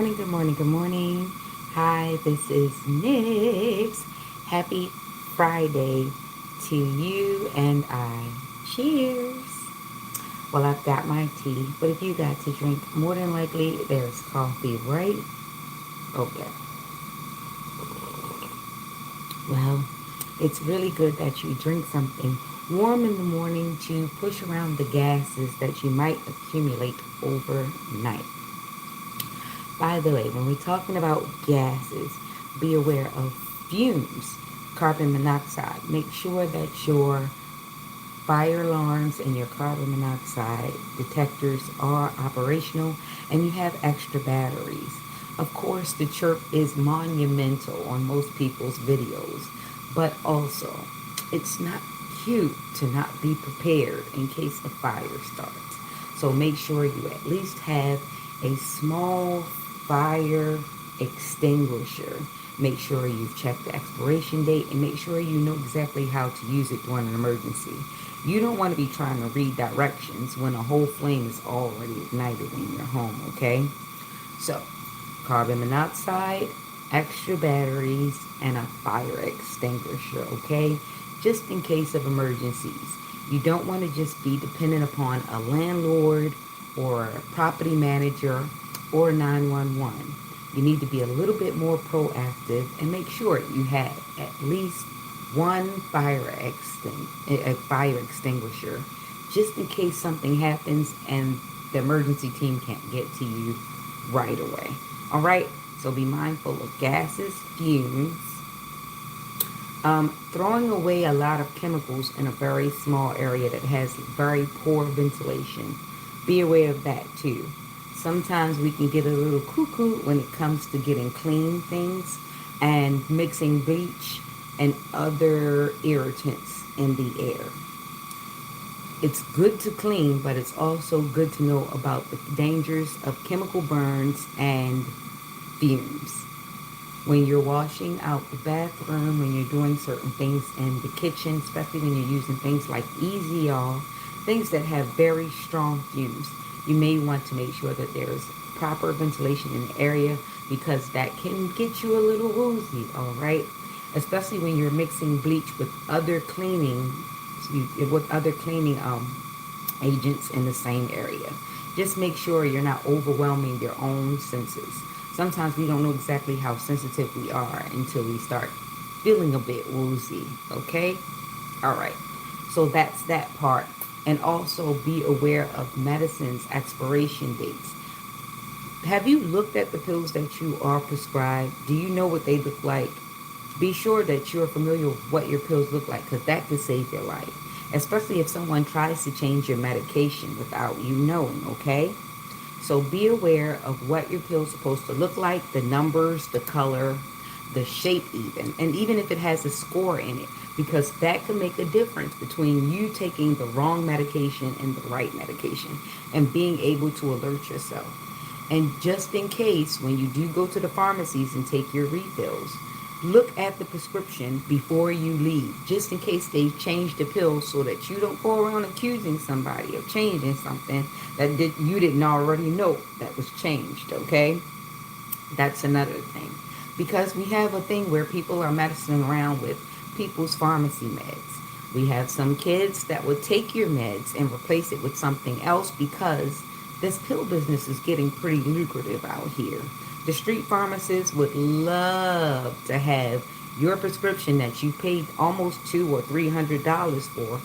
Good morning, good morning. Hi, this is Nix. Happy Friday to you and I. Cheers. Well, I've got my tea, but if you got to drink, more than likely there's coffee, right? Okay. Well, it's really good that you drink something warm in the morning to push around the gases that you might accumulate overnight. By the way, when we're talking about gases, be aware of fumes, carbon monoxide. Make sure that your fire alarms and your carbon monoxide detectors are operational and you have extra batteries. Of course, the chirp is monumental on most people's videos, but also it's not cute to not be prepared in case a fire starts. So make sure you at least have a small fire extinguisher. Make sure you've checked the expiration date and make sure you know exactly how to use it during an emergency. You don't want to be trying to read directions when a whole flame is already ignited in your home, okay? So, carbon monoxide, extra batteries, and a fire extinguisher, okay? Just in case of emergencies. You don't want to just be dependent upon a landlord or a property manager or 911. You need to be a little bit more proactive and make sure you have at least one a fire extinguisher just in case something happens and the emergency team can't get to you right away. All right, so be mindful of gases, fumes, throwing away a lot of chemicals in a very small area that has very poor ventilation. Be aware of that too. Sometimes we can get a little cuckoo when it comes to getting clean things and mixing bleach and other irritants in the air. It's good to clean, but it's also good to know about the dangers of chemical burns and fumes. When you're washing out the bathroom, when you're doing certain things in the kitchen, especially when you're using things like Easy All, things that have very strong fumes, you may want to make sure that there's proper ventilation in the area because that can get you a little woozy, all right? Especially when you're mixing bleach with other cleaning agents in the same area. Just make sure you're not overwhelming your own senses. Sometimes we don't know exactly how sensitive we are until we start feeling a bit woozy, okay? All right. So that's that part. And also be aware of medicine's expiration dates. Have you looked at the pills that you are prescribed? Do you know what they look like? Be sure that you're familiar with what your pills look like because that could save your life. Especially if someone tries to change your medication without you knowing, okay? So be aware of what your pill is supposed to look like, the numbers, the color, the shape even, and even if it has a score in it, because that can make a difference between you taking the wrong medication and the right medication and being able to alert yourself. And just in case, when you do go to the pharmacies and take your refills, look at the prescription before you leave, just in case they've changed the pills so that you don't go around accusing somebody of changing something that you didn't already know that was changed, okay? That's another thing. Because we have a thing where people are messing around with people's pharmacy meds. We have some kids that would take your meds and replace it with something else because this pill business is getting pretty lucrative out here. The street pharmacists would love to have your prescription that you paid almost $200 or $300 for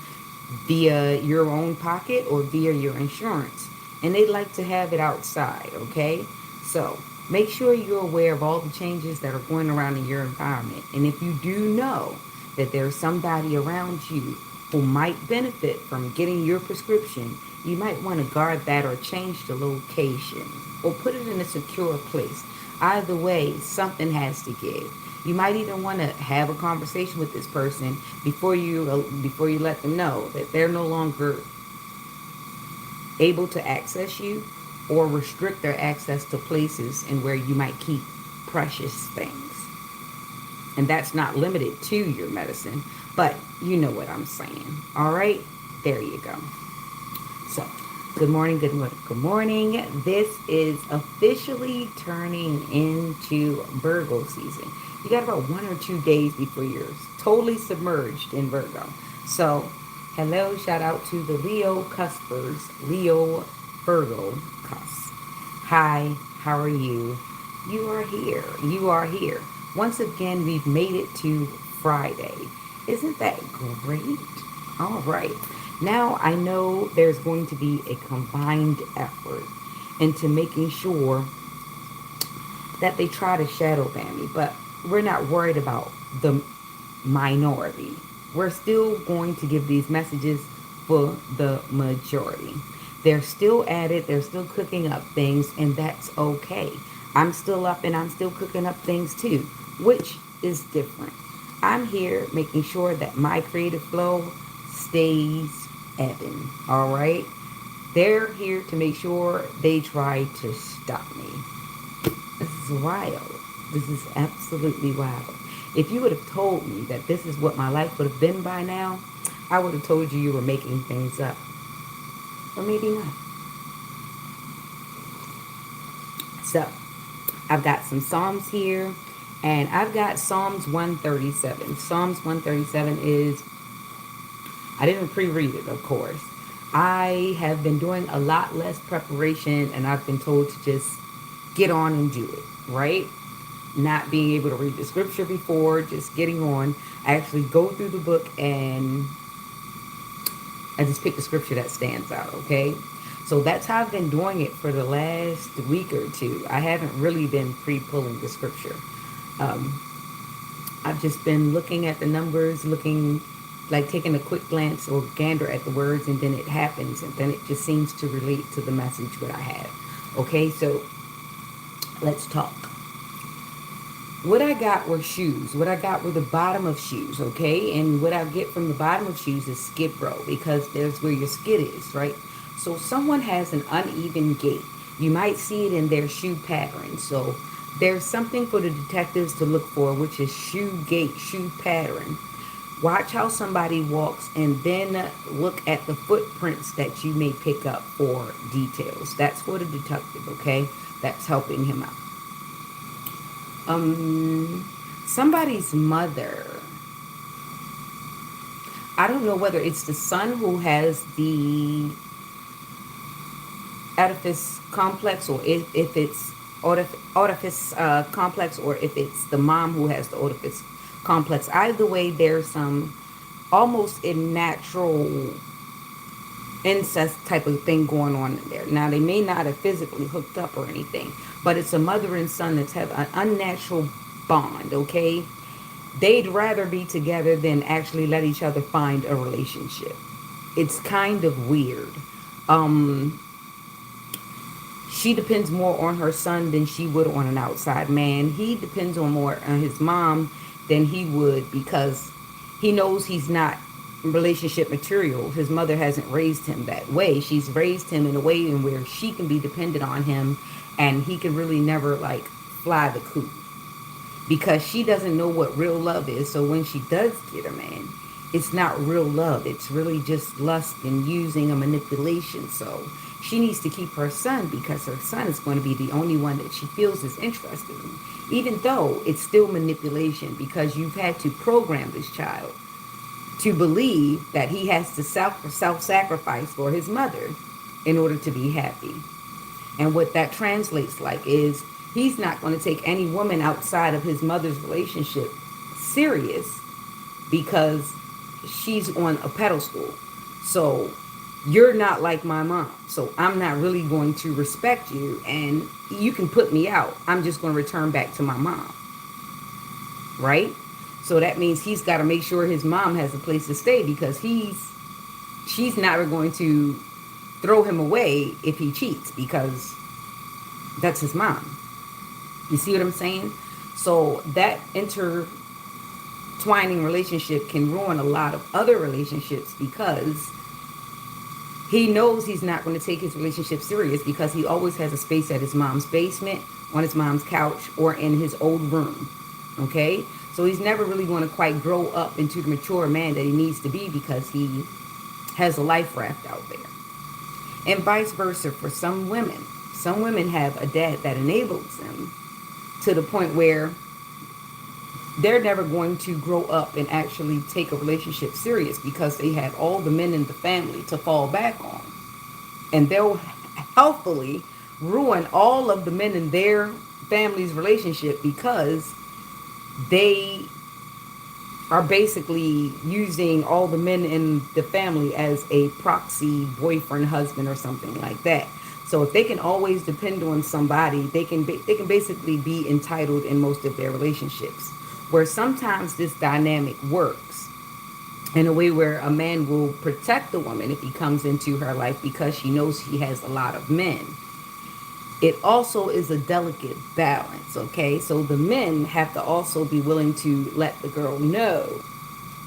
via your own pocket or via your insurance. And they'd like to have it outside, okay? So make sure you're aware of all the changes that are going around in your environment. And if you do know that there's somebody around you who might benefit from getting your prescription, you might want to guard that or change the location or put it in a secure place. Either way, something has to give. You might even want to have a conversation with this person before you let them know that they're no longer able to access you or restrict their access to places and where you might keep precious things. And that's not limited to your medicine, but you know what I'm saying. All right, there you go. So Good morning, good morning, good morning. This is officially turning into Virgo season. You got about 1 or 2 days before you're totally submerged in Virgo. So, hello, shout out to the Leo cuspers, Leo Virgo cusp. Hi, how are you? You are here. You are here. Once again, we've made it to Friday. Isn't that great? All right. Now I know there's going to be a combined effort into making sure that they try to shadow ban me, but we're not worried about the minority. We're still going to give these messages for the majority. They're still at it, they're still cooking up things, and that's okay. I'm still up and I'm still cooking up things too, which is different. I'm here making sure that my creative flow stays ebbing, all right? They're here to make sure they try to stop me. This is wild. This is absolutely wild. If you would have told me that this is what my life would have been by now, I would have told you were making things up. Or maybe not. So, I've got some Psalms here, and I've got Psalms 137. Psalms 137 is, I didn't pre-read it, of course. I have been doing a lot less preparation, and I've been told to just get on and do it, right? Not being able to read the scripture before, just getting on. I actually go through the book and I just pick the scripture that stands out, okay? So that's how I've been doing it for the last week or two. I haven't really been pre-pulling the scripture. Um, I've just been looking at the numbers, looking, like taking a quick glance or gander at the words, and then it happens, and then it just seems to relate to the message that I have. Okay, so let's talk. What I got were shoes. What I got were the bottom of shoes, okay? And what I get from the bottom of shoes is skid row, because there's where your skid is, right? So someone has an uneven gait. You might see it in their shoe pattern. So there's something for the detectives to look for, which is shoe gait, shoe pattern. Watch how somebody walks and then look at the footprints that you may pick up for details. That's for the detective, okay? That's helping him out. Somebody's mother. I don't know whether it's the son who has the edifice complex, or if it's orifice complex, or if it's the mom who has the orifice complex. Either way, there's some almost a natural incest type of thing going on in there. Now, they may not have physically hooked up or anything, but it's a mother and son that's have an unnatural bond, okay? They'd rather be together than actually let each other find a relationship. It's kind of weird. Um, she depends more on her son than she would on an outside man. He depends on more on his mom than he would, because he knows he's not relationship material. His mother hasn't raised him that way. She's raised him in a way in where she can be dependent on him, and he can really never like fly the coop, because she doesn't know what real love is. So when she does get a man, it's not real love. It's really just lust and using a manipulation. So she needs to keep her son, because her son is going to be the only one that she feels is interested in, even though it's still manipulation, because you've had to program this child to believe that he has to self-sacrifice for his mother in order to be happy. And what that translates like is he's not going to take any woman outside of his mother's relationship serious, because she's on a pedestal. So you're not like my mom. So I'm not really going to respect you, and you can put me out. I'm just going to return back to my mom. Right? So that means he's got to make sure his mom has a place to stay, because she's never going to throw him away if he cheats, because that's his mom. You see what I'm saying? So that intertwining relationship can ruin a lot of other relationships, because he knows he's not going to take his relationship serious, because he always has a space at his mom's basement, on his mom's couch, or in his old room. Okay? So he's never really going to quite grow up into the mature man that he needs to be, because he has a life raft out there. And vice versa for some women. Some women have a dad that enables them to the point where they're never going to grow up and actually take a relationship serious because they have all the men in the family to fall back on. And they'll helpfully ruin all of the men in their family's relationship because they are basically using all the men in the family as a proxy boyfriend, husband, or something like that. So if they can always depend on somebody, they can basically be entitled in most of their relationships. Where sometimes this dynamic works in a way where a man will protect the woman if he comes into her life because she knows she has a lot of men. It also is a delicate balance, okay? So the men have to also be willing to let the girl know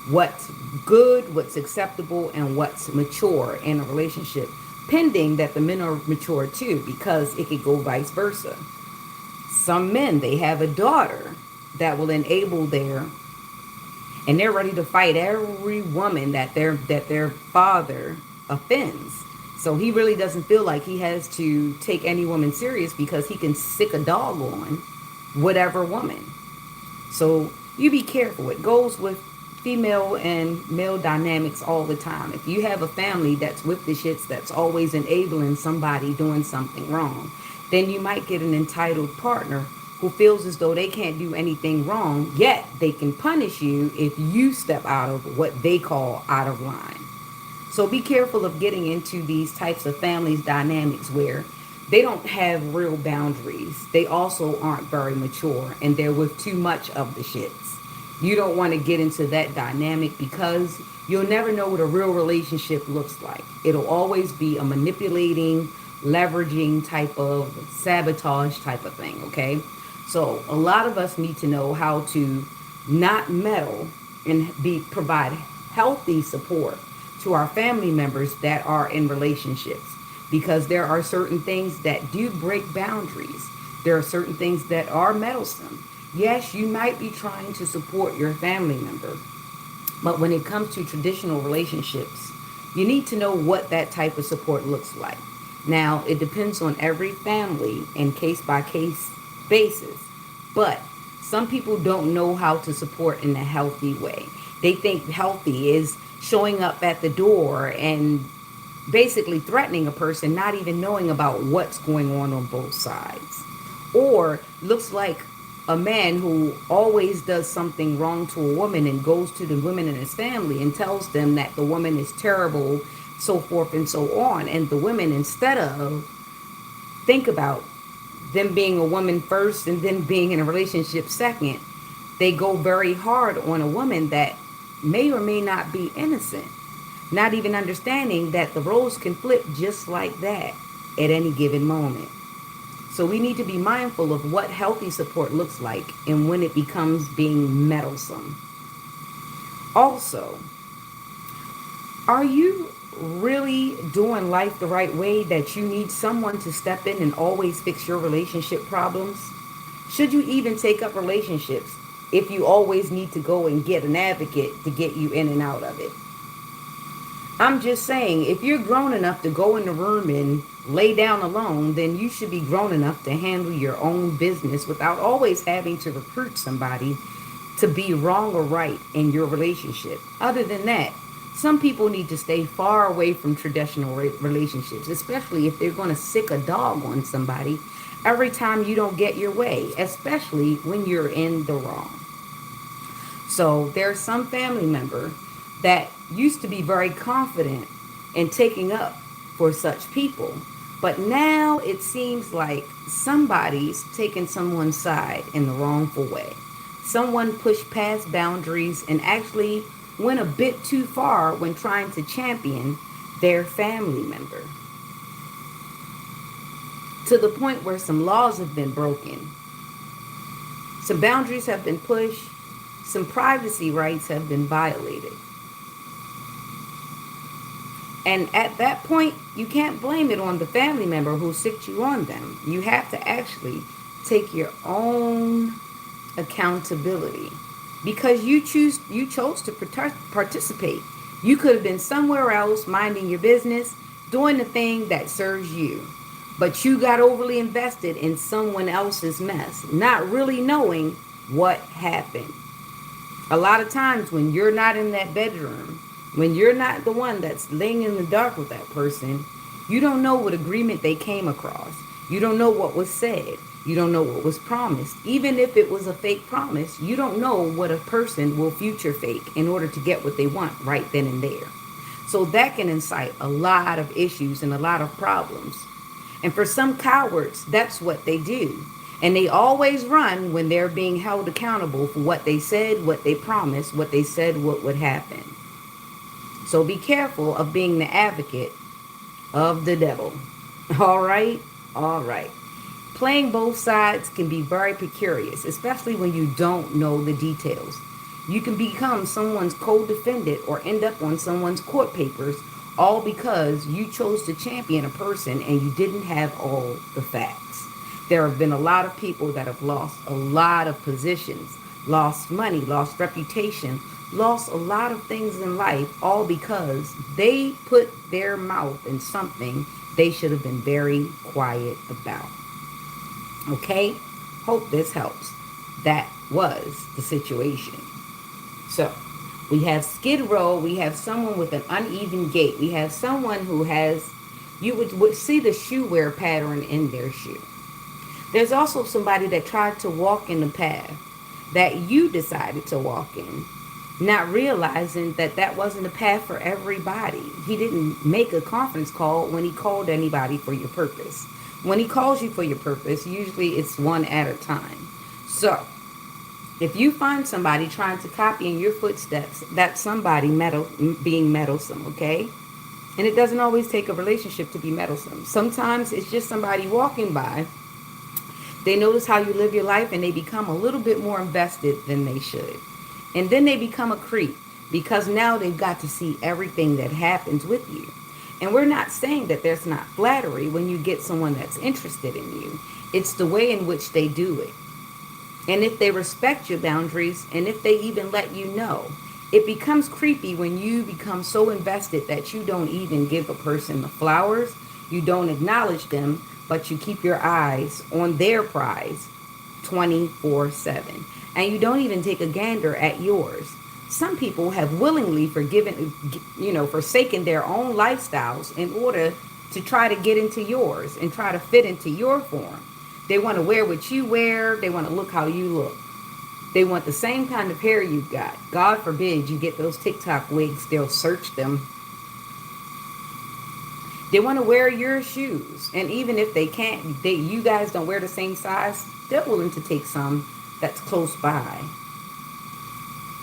what's good, what's acceptable, and what's mature in a relationship, pending that the men are mature too, because it could go vice versa. Some men, they have a daughter that will enable their, and they're ready to fight every woman that their father offends. So he really doesn't feel like he has to take any woman serious because he can sick a dog on whatever woman. So you be careful. It goes with female and male dynamics all the time. If you have a family that's with the shits, that's always enabling somebody doing something wrong, then you might get an entitled partner who feels as though they can't do anything wrong, yet they can punish you if you step out of what they call out of line. So be careful of getting into these types of families dynamics where they don't have real boundaries. They also aren't very mature and they're with too much of the shits. You don't want to get into that dynamic because you'll never know what a real relationship looks like. It'll always be a manipulating, leveraging type of sabotage type of thing, okay? So a lot of us need to know how to not meddle and provide healthy support to our family members that are in relationships, because there are certain things that do break boundaries. There are certain things that are meddlesome. Yes, you might be trying to support your family member, but when it comes to traditional relationships, you need to know what that type of support looks like. Now, it depends on every family and case by case basis, but some people don't know how to support in a healthy way. They think healthy is showing up at the door and basically threatening a person, not even knowing about what's going on both sides. Or looks like a man who always does something wrong to a woman and goes to the women in his family and tells them that the woman is terrible, so forth and so on. And the women, instead of think about them being a woman first and then being in a relationship second, they go very hard on a woman that may or may not be innocent, not even understanding that the roles can flip just like that at any given moment. So we need to be mindful of what healthy support looks like and when it becomes being meddlesome. Also, are you really doing life the right way that you need someone to step in and always fix your relationship problems? Should you even take up relationships if you always need to go and get an advocate to get you in and out of it? I'm just saying, if you're grown enough to go in the room and lay down alone, then you should be grown enough to handle your own business without always having to recruit somebody to be wrong or right in your relationship. Other than that, some people need to stay far away from traditional relationships, especially if they're going to sick a dog on somebody every time you don't get your way, especially when you're in the wrong. So there's some family member that used to be very confident in taking up for such people, but now it seems like somebody's taking someone's side in the wrongful way. Someone pushed past boundaries and actually went a bit too far when trying to champion their family member, to the point where some laws have been broken, some boundaries have been pushed, some privacy rights have been violated. And at that point, you can't blame it on the family member who sicked you on them. You have to actually take your own accountability because you chose to participate. You could have been somewhere else minding your business. doing the thing that serves you. But you got overly invested in someone else's mess, not really knowing what happened. A lot of times when you're not in that bedroom, when you're not the one that's laying in the dark with that person, you don't know what agreement they came across. You don't know what was said. You don't know what was promised. Even if it was a fake promise, you don't know what a person will future fake in order to get what they want right then and there. So that can incite a lot of issues and a lot of problems. And for some cowards, that's what they do. And they always run when they're being held accountable for what they said, what they promised, what they said, what would happen. So be careful of being the advocate of the devil. All right? All right. Playing both sides can be very precarious, especially when you don't know the details. You can become someone's co-defendant or end up on someone's court papers, all because you chose to champion a person and you didn't have all the facts. There have been a lot of people that have lost a lot of positions, lost money, lost reputation, lost a lot of things in life, all because they put their mouth in something they should have been very quiet about. Okay? Hope this helps. That was the situation. So, we have Skid Row. We have someone with an uneven gait. We have someone who has, you would see the shoe wear pattern in their shoe. There's also somebody that tried to walk in the path that you decided to walk in, not realizing that that wasn't a path for everybody. He didn't make a conference call when he called anybody for your purpose. When he calls you for your purpose, usually it's one at a time. So, if you find somebody trying to copy in your footsteps, that's somebody being meddlesome, okay? And it doesn't always take a relationship to be meddlesome. Sometimes it's just somebody walking by. They notice how you live your life and they become a little bit more invested than they should. And then they become a creep because now they've got to see everything that happens with you. And we're not saying that there's not flattery when you get someone that's interested in you. It's the way in which they do it. And if they respect your boundaries, and if they even let you know, it becomes creepy when you become so invested that you don't even give a person the flowers, you don't acknowledge them, but you keep your eyes on their prize 24/7. And you don't even take a gander at yours. Some people have willingly forsaken their own lifestyles in order to try to get into yours and try to fit into your form. They want to wear what you wear. They want to look how you look. They want the same kind of hair you've got. God forbid you get those TikTok wigs. They'll search them. They want to wear your shoes. And even if they can't, you guys don't wear the same size, they're willing to take some that's close by.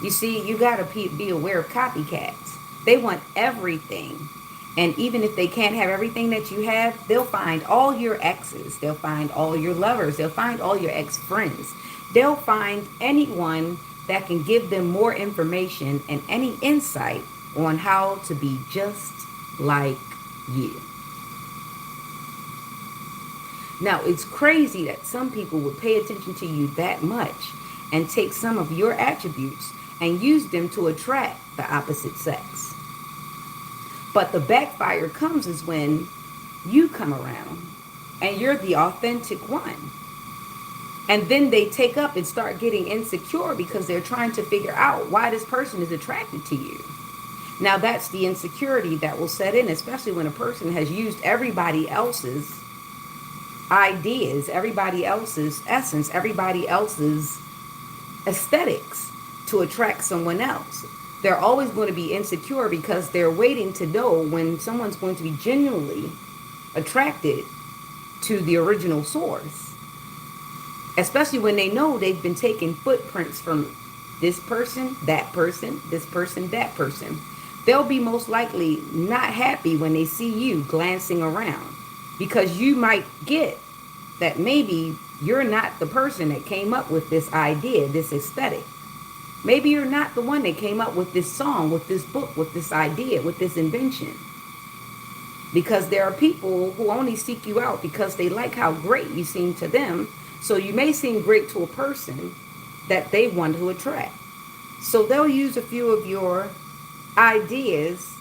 You see, you got to be aware of copycats. They want everything. And even if they can't have everything that you have, they'll find all your exes. They'll find all your lovers. They'll find all your ex-friends. They'll find anyone that can give them more information and any insight on how to be just like you. Now, it's crazy that some people would pay attention to you that much and take some of your attributes and use them to attract the opposite sex. But the backfire comes is when you come around and you're the authentic one. And then they take up and start getting insecure because they're trying to figure out why this person is attracted to you. Now that's the insecurity that will set in, especially when a person has used everybody else's ideas, everybody else's essence, everybody else's aesthetics to attract someone else. They're always going to be insecure because they're waiting to know when someone's going to be genuinely attracted to the original source. Especially when they know they've been taking footprints from this person, that person, this person, that person. They'll be most likely not happy when they see you glancing around because you might get that maybe you're not the person that came up with this idea, this aesthetic. Maybe you're not the one that came up with this song, with this book, with this idea, with this invention. Because there are people who only seek you out because they like how great you seem to them. So you may seem great to a person that they want to attract. So they'll use a few of your ideas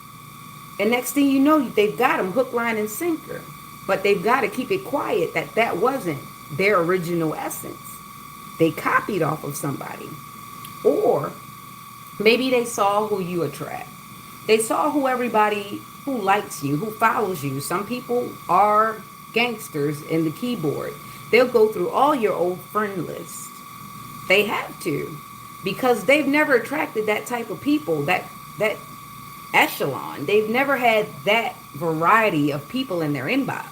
And next thing you know, they've got them hook, line, and sinker. But they've got to keep it quiet that that wasn't their original essence. They copied off of somebody. Or maybe they saw who you attract. They saw who everybody who likes you, who follows you. Some people are gangsters in the keyboard. They'll go through all your old friend lists. They have to because they've never attracted that type of people, that echelon. They've never had that variety of people in their inbox.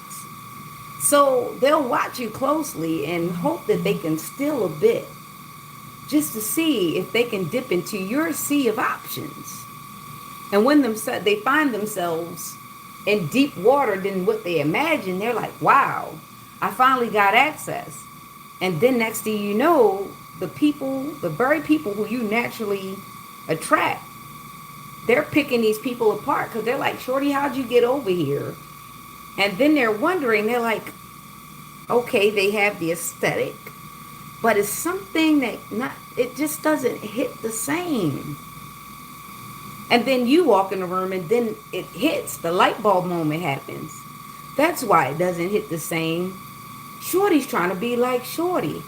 So they'll watch you closely and hope that they can steal a bit just to see if they can dip into your sea of options. And when they find themselves in deep water than what they imagined, they're like, wow, I finally got access. And then next thing you know, the very people who you naturally attract, they're picking these people apart because they're like, Shorty, how'd you get over here? And then they're wondering, they're like, okay, they have the aesthetic, but it's something it just doesn't hit the same. And then you walk in the room and then it hits, the light bulb moment happens. That's why it doesn't hit the same. Shorty's trying to be like Shorty.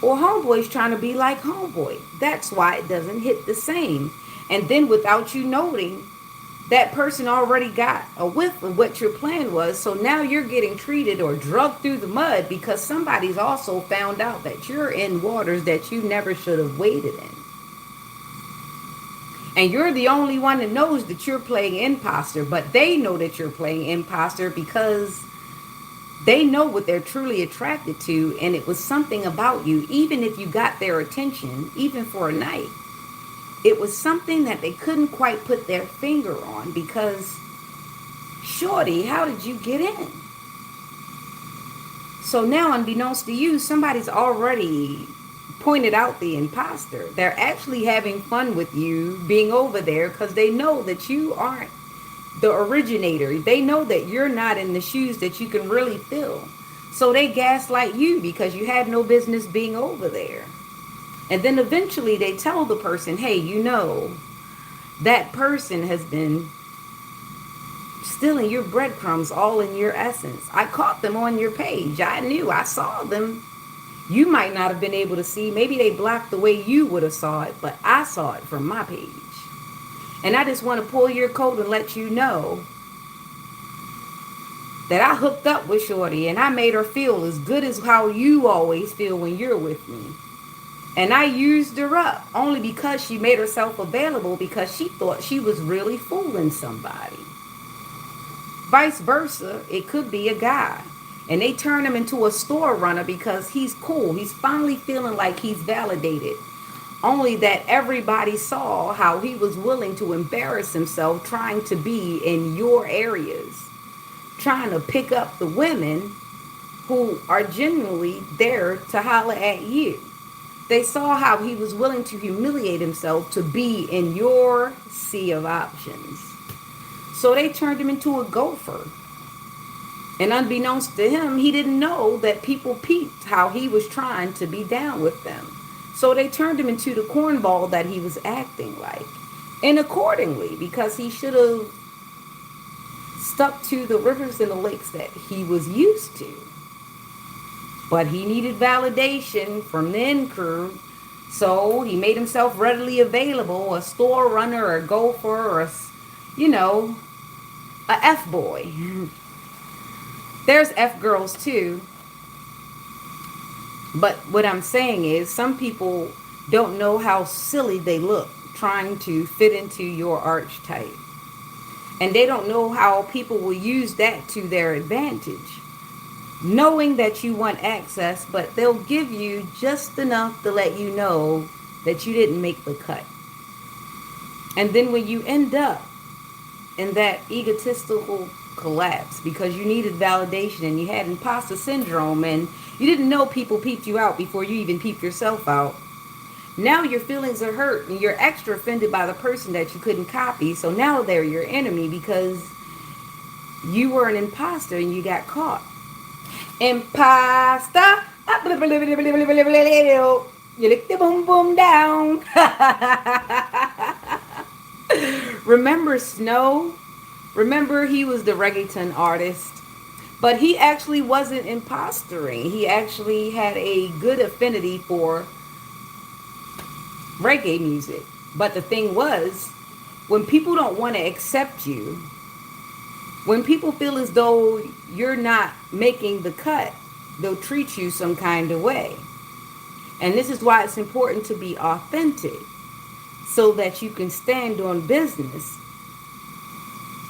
Or homeboy's trying to be like homeboy. That's why it doesn't hit the same. And then without you noting, that person already got a whiff of what your plan was. So now you're getting treated or drugged through the mud because somebody's also found out that you're in waters that you never should have waded in. And you're the only one that knows that you're playing imposter, but they know that you're playing imposter because they know what they're truly attracted to, and it was something about you, even if you got their attention, even for a night. It was something that they couldn't quite put their finger on because, Shorty, how did you get in? So now, unbeknownst to you, somebody's already pointed out the imposter. They're actually having fun with you being over there because they know that you aren't the originator. They know that you're not in the shoes that you can really fill. So they gaslight you because you had no business being over there. And then eventually they tell the person, hey, you know, that person has been stealing your breadcrumbs all in your essence. I caught them on your page. I knew. I saw them. You might not have been able to see. Maybe they blocked the way you would have saw it, but I saw it from my page. And I just want to pull your coat and let you know that I hooked up with Shorty and I made her feel as good as how you always feel when you're with me. And I used her up only because she made herself available because she thought she was really fooling somebody. Vice versa, it could be a guy. And they turn him into a store runner because he's cool. He's finally feeling like he's validated. Only that everybody saw how he was willing to embarrass himself trying to be in your areas. Trying to pick up the women who are genuinely there to holler at you. They saw how he was willing to humiliate himself to be in your sea of options. So they turned him into a gopher. And unbeknownst to him, he didn't know that people peeped how he was trying to be down with them. So they turned him into the cornball that he was acting like. And accordingly, because he should have stuck to the rivers and the lakes that he was used to. But he needed validation from the in crew. So he made himself readily available, a store runner, or a gopher, or a F-boy. There's F-girls too. But what I'm saying is some people don't know how silly they look trying to fit into your archetype. And they don't know how people will use that to their advantage. Knowing that you want access, but they'll give you just enough to let you know that you didn't make the cut. And then when you end up in that egotistical collapse because you needed validation and you had imposter syndrome and you didn't know people peeped you out before you even peeped yourself out. Now your feelings are hurt and you're extra offended by the person that you couldn't copy. So now they're your enemy because you were an imposter and you got caught. Imposter. You lick the boom boom down. Remember Snow? Remember he was the reggaeton artist? But he actually wasn't impostering. He actually had a good affinity for reggae music. But the thing was, when people don't want to accept you, when people feel as though you're not making the cut, they'll treat you some kind of way. And this is why it's important to be authentic so that you can stand on business.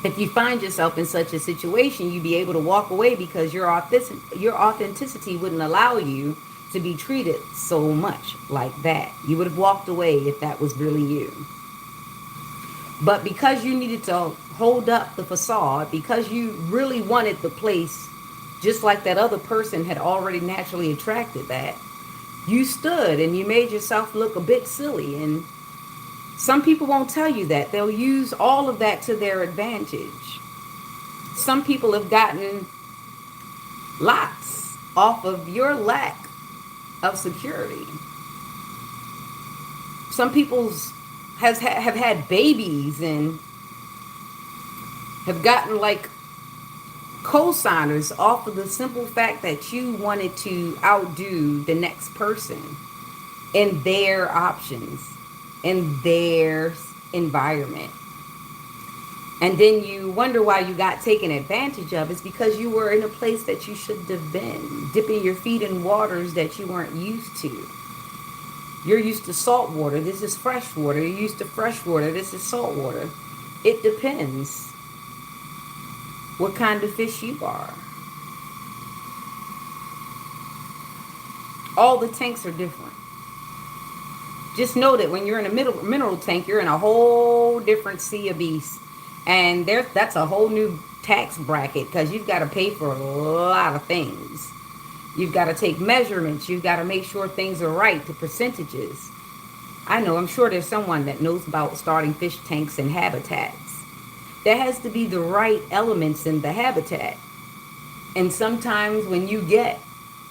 If you find yourself in such a situation, you'd be able to walk away because your authenticity wouldn't allow you to be treated so much like that. You would have walked away if that was really you. But because you needed to hold up the facade, because you really wanted the place, just like that other person had already naturally attracted that, you stood and you made yourself look a bit silly. And some people won't tell you that. They'll use all of that to their advantage. Some people have gotten lots off of your lack of security. Some people's have had babies and have gotten like co-signers off of the simple fact that you wanted to outdo the next person in their options, in their environment. And then you wonder why you got taken advantage of. It's because you were in a place that you shouldn't have been, dipping your feet in waters that you weren't used to. You're used to salt water. This is fresh water. You're used to fresh water. This is salt water. It depends what kind of fish you are. All the tanks are different. Just know that when you're in a mineral tank, you're in a whole different sea of beasts. And that's a whole new tax bracket because you've got to pay for a lot of things. You've got to take measurements. You've got to make sure things are right, the percentages. I know, I'm sure there's someone that knows about starting fish tanks and habitats. There has to be the right elements in the habitat. And sometimes when you get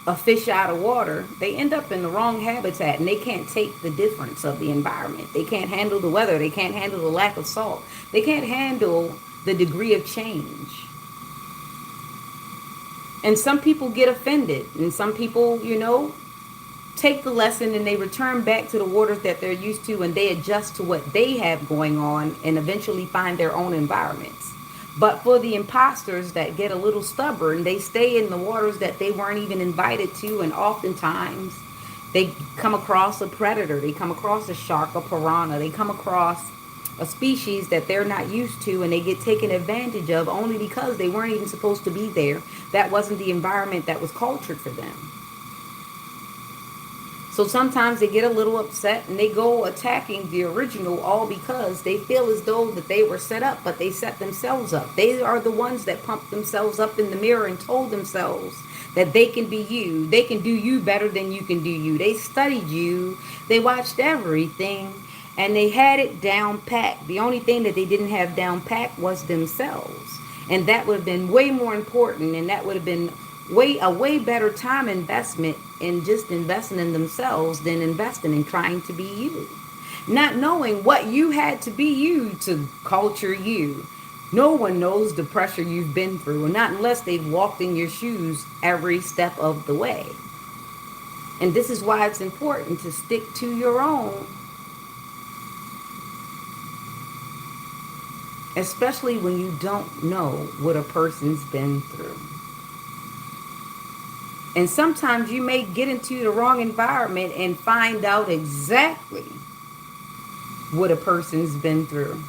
a fish out of water, they end up in the wrong habitat and they can't take the difference of the environment. They can't handle the weather. They can't handle the lack of salt. They can't handle the degree of change. And some people get offended, and some people, take the lesson and they return back to the waters that they're used to and they adjust to what they have going on and eventually find their own environments. But for the imposters that get a little stubborn, they stay in the waters that they weren't even invited to, and oftentimes they come across a predator, they come across a shark, a piranha, they come across a species that they're not used to, and they get taken advantage of only because they weren't even supposed to be there. That wasn't the environment that was cultured for them. So sometimes they get a little upset and they go attacking the original, all because they feel as though that they were set up, but they set themselves up. They are the ones that pumped themselves up in the mirror and told themselves that they can be you. They can do you better than you can do you. They studied you. They watched everything. And they had it down pat. The only thing that they didn't have down pat was themselves. And that would have been way more important. And that would have been a way better time investment in just investing in themselves than investing in trying to be you. Not knowing what you had to be you to culture you. No one knows the pressure you've been through. Not unless they've walked in your shoes every step of the way. And this is why it's important to stick to your own. Especially when you don't know what a person's been through. And sometimes you may get into the wrong environment and find out exactly what a person's been through.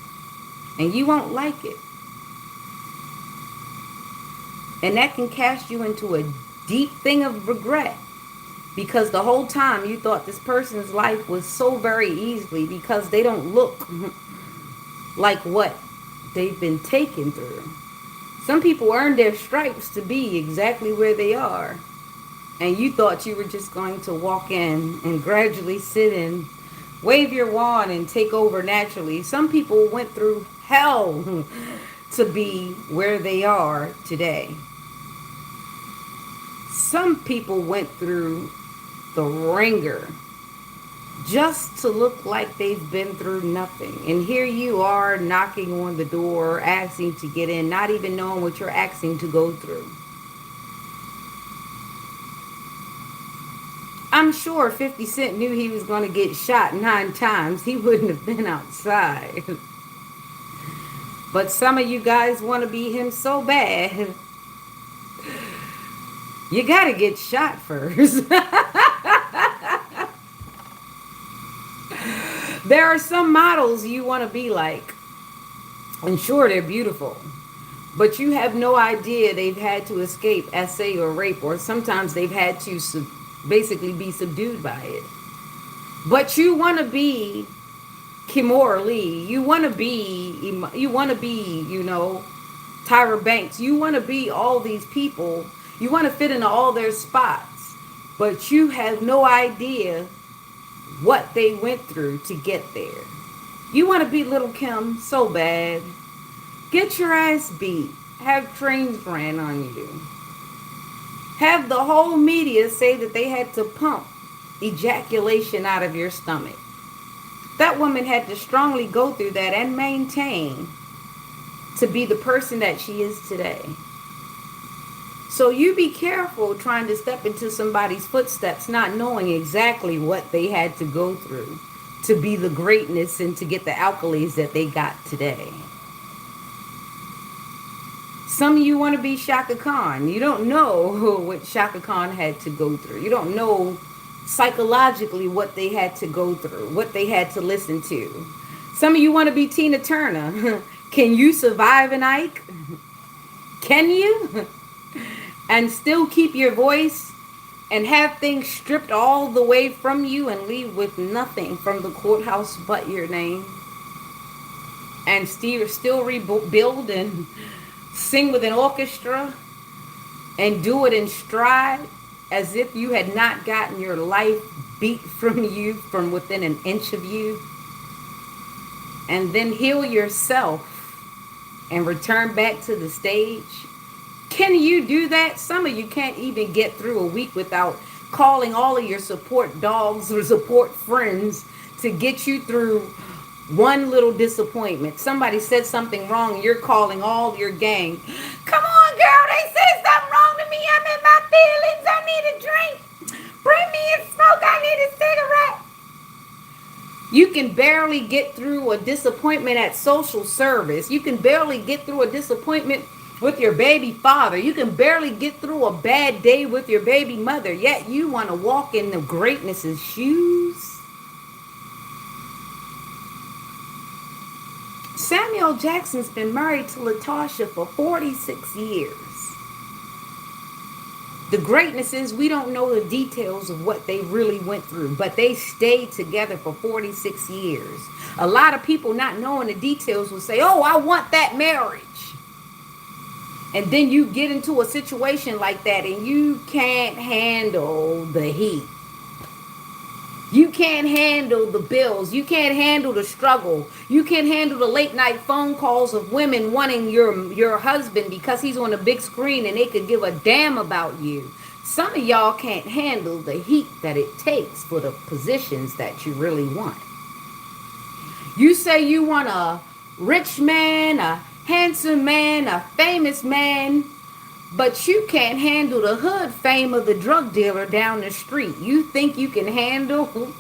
And you won't like it. And that can cast you into a deep thing of regret. Because the whole time you thought this person's life was so very easily, because they don't look like what they've been taken through. Some people earn their stripes to be exactly where they are. And you thought you were just going to walk in and gradually sit and wave your wand and take over naturally. Some people went through hell to be where they are today. Some people went through the ringer just to look like they've been through nothing. And here you are knocking on the door, asking to get in, not even knowing what you're asking to go through. I'm sure 50 Cent knew he was going to get shot 9 times. He wouldn't have been outside. But some of you guys want to be him so bad. You got to get shot first. There are some models you want to be like. And sure, they're beautiful. But you have no idea they've had to escape essay or rape, or sometimes they've had to basically be subdued by it. But you want to be Kimora Lee. You want to be, Tyra Banks. You want to be all these people. You want to fit into all their spots. But you have no idea what they went through to get there. You want to be Little Kim so bad. Get your ass beat. Have trains ran on you. Have the whole media say that they had to pump ejaculation out of your stomach. That woman had to strongly go through that and maintain to be the person that she is today. So you be careful trying to step into somebody's footsteps, not knowing exactly what they had to go through to be the greatness and to get the accolades that they got today. Some of you want to be Shaka Khan. You don't know what Shaka Khan had to go through. You don't know psychologically what they had to go through, what they had to listen to. Some of you want to be Tina Turner. Can you survive an Ike? Can you? And still keep your voice and have things stripped all the way from you and leave with nothing from the courthouse but your name? And still rebuild and sing with an orchestra and do it in stride as if you had not gotten your life beat from you from within an inch of you, and then heal yourself and return back to the stage? Can you do that? Some of you can't even get through a week without calling all of your support dogs or support friends to get you through one little disappointment. Somebody said something wrong and you're calling all your gang. Come on, girl, they said something wrong to me. I'm in my feelings. I need a drink. Bring me a smoke. I need a cigarette. You can barely get through a disappointment at social service. You can barely get through a disappointment with your baby father. You can barely get through a bad day with your baby mother. Yet you want to walk in the greatness's shoes. Samuel Jackson's been married to Latasha for 46 years. The greatness is we don't know the details of what they really went through, but they stayed together for 46 years. A lot of people not knowing the details will say, oh, I want that marriage. And then you get into a situation like that and you can't handle the heat. You can't handle the bills. You can't handle the struggle. You can't handle the late night phone calls of women wanting your husband because he's on a big screen and they could give a damn about you. Some of y'all can't handle the heat that it takes for the positions that you really want. You say you want a rich man, a handsome man, a famous man, but you can't handle the hood fame of the drug dealer down the street. You think you can handle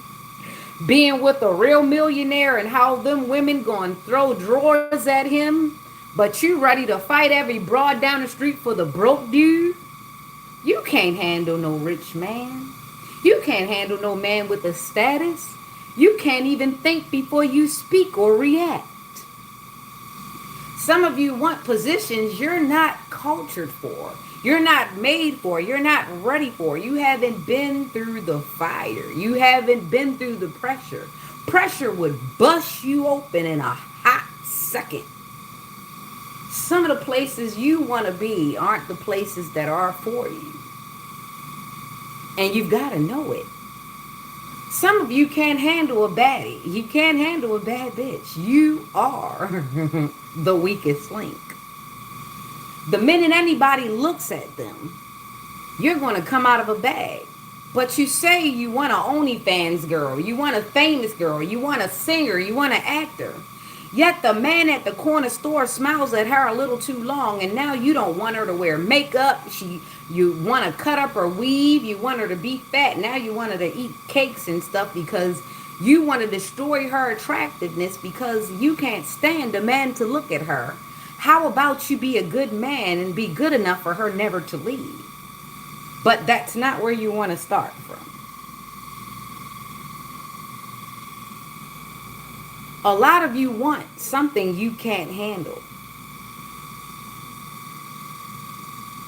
being with a real millionaire and how them women going to throw drawers at him, but you ready to fight every broad down the street for the broke dude? You can't handle no rich man. You can't handle no man with a status. You can't even think before you speak or react. Some of you want positions you're not cultured for. You're not made for. You're not ready for. You haven't been through the fire. You haven't been through the pressure. Pressure would bust you open in a hot second. Some of the places you want to be aren't the places that are for you. And you've got to know it. Some of you can't handle a baddie. You can't handle a bad bitch. You are the weakest link. The minute anybody looks at them, you're going to come out of a bag. But you say you want an OnlyFans girl, you want a famous girl, you want a singer, you want an actor. Yet the man at the corner store smiles at her a little too long, and now you don't want her to wear makeup. You want to cut up her weave. You want her to be fat. Now you want her to eat cakes and stuff because you want to destroy her attractiveness because you can't stand a man to look at her. How about you be a good man and be good enough for her never to leave? But that's not where you want to start from. A lot of you want something you can't handle.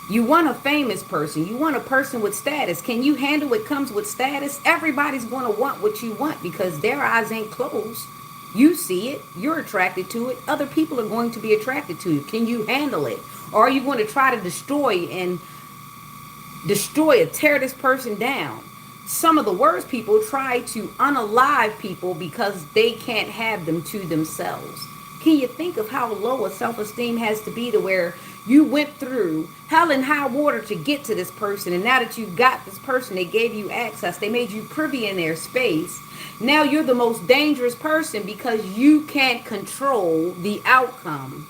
You want a famous person. You want a person with status. Can you handle what comes with status? Everybody's going to want what you want because their eyes ain't closed. You see it. You're attracted to it. Other people are going to be attracted to you. Can you handle it? Or are you going to try to destroy or tear this person down? Some of the worst people try to unalive people because they can't have them to themselves. Can you think of how low a self-esteem has to be to where you went through hell and high water to get to this person, and now that you got this person, they gave you access, they made you privy in their space. Now you're the most dangerous person because you can't control the outcome.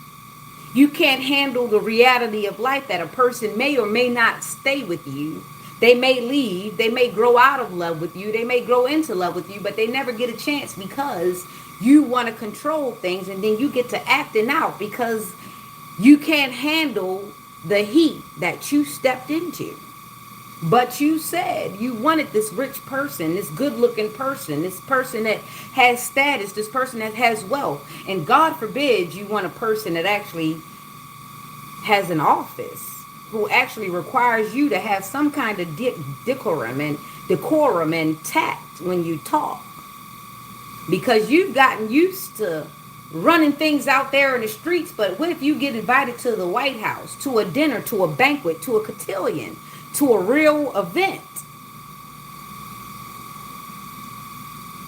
You can't handle the reality of life that a person may or may not stay with you. They may leave. They may grow out of love with you. They may grow into love with you, but they never get a chance because you want to control things, and then you get to acting out because you can't handle the heat that you stepped into. But you said you wanted this rich person, this good-looking person, this person that has status, this person that has wealth. And God forbid you want a person that actually has an office, who actually requires you to have some kind of decorum and tact when you talk. Because you've gotten used to running things out there in the streets, but what if you get invited to the White House, to a dinner, to a banquet, to a cotillion, to a real event?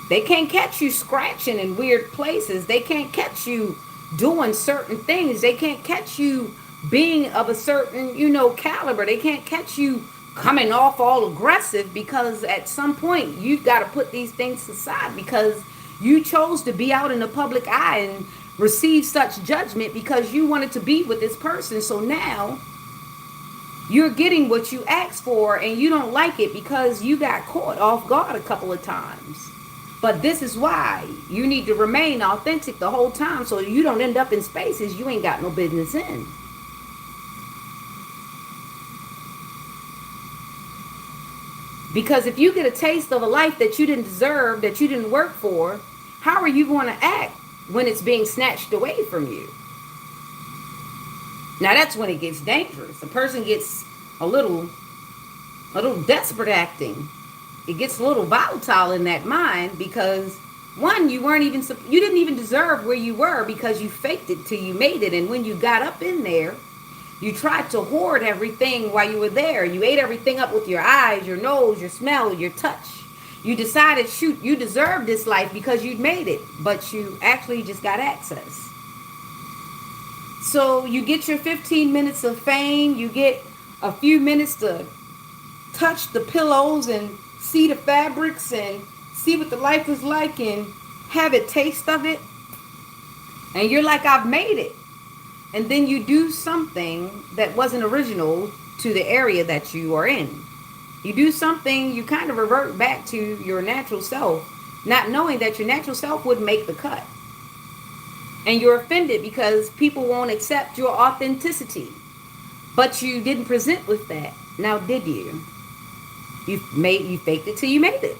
They can't catch you scratching in weird places. They can't catch you doing certain things. They can't catch you being of a certain, caliber. They can't catch you coming off all aggressive because at some point you've got to put these things aside because you chose to be out in the public eye and receive such judgment because you wanted to be with this person. So now you're getting what you asked for and you don't like it because you got caught off guard a couple of times. But this is why you need to remain authentic the whole time so you don't end up in spaces you ain't got no business in. Because if you get a taste of a life that you didn't deserve, that you didn't work for, how are you going to act when it's being snatched away from you? Now that's when it gets dangerous. A person gets a little desperate acting. It gets a little volatile in that mind because one, you didn't even deserve where you were because you faked it till you made it. And when you got up in there, you tried to hoard everything while you were there. You ate everything up with your eyes, your nose, your smell, your touch. You decided, shoot, you deserve this life because you'd made it, but you actually just got access. So you get your 15 minutes of fame. You get a few minutes to touch the pillows and see the fabrics and see what the life is like and have a taste of it. And you're like, I've made it. And then you do something that wasn't original to the area that you are in. You do something, you kind of revert back to your natural self, not knowing that your natural self would make the cut. And you're offended because people won't accept your authenticity. But you didn't present with that. Now, did you? You faked it till you made it.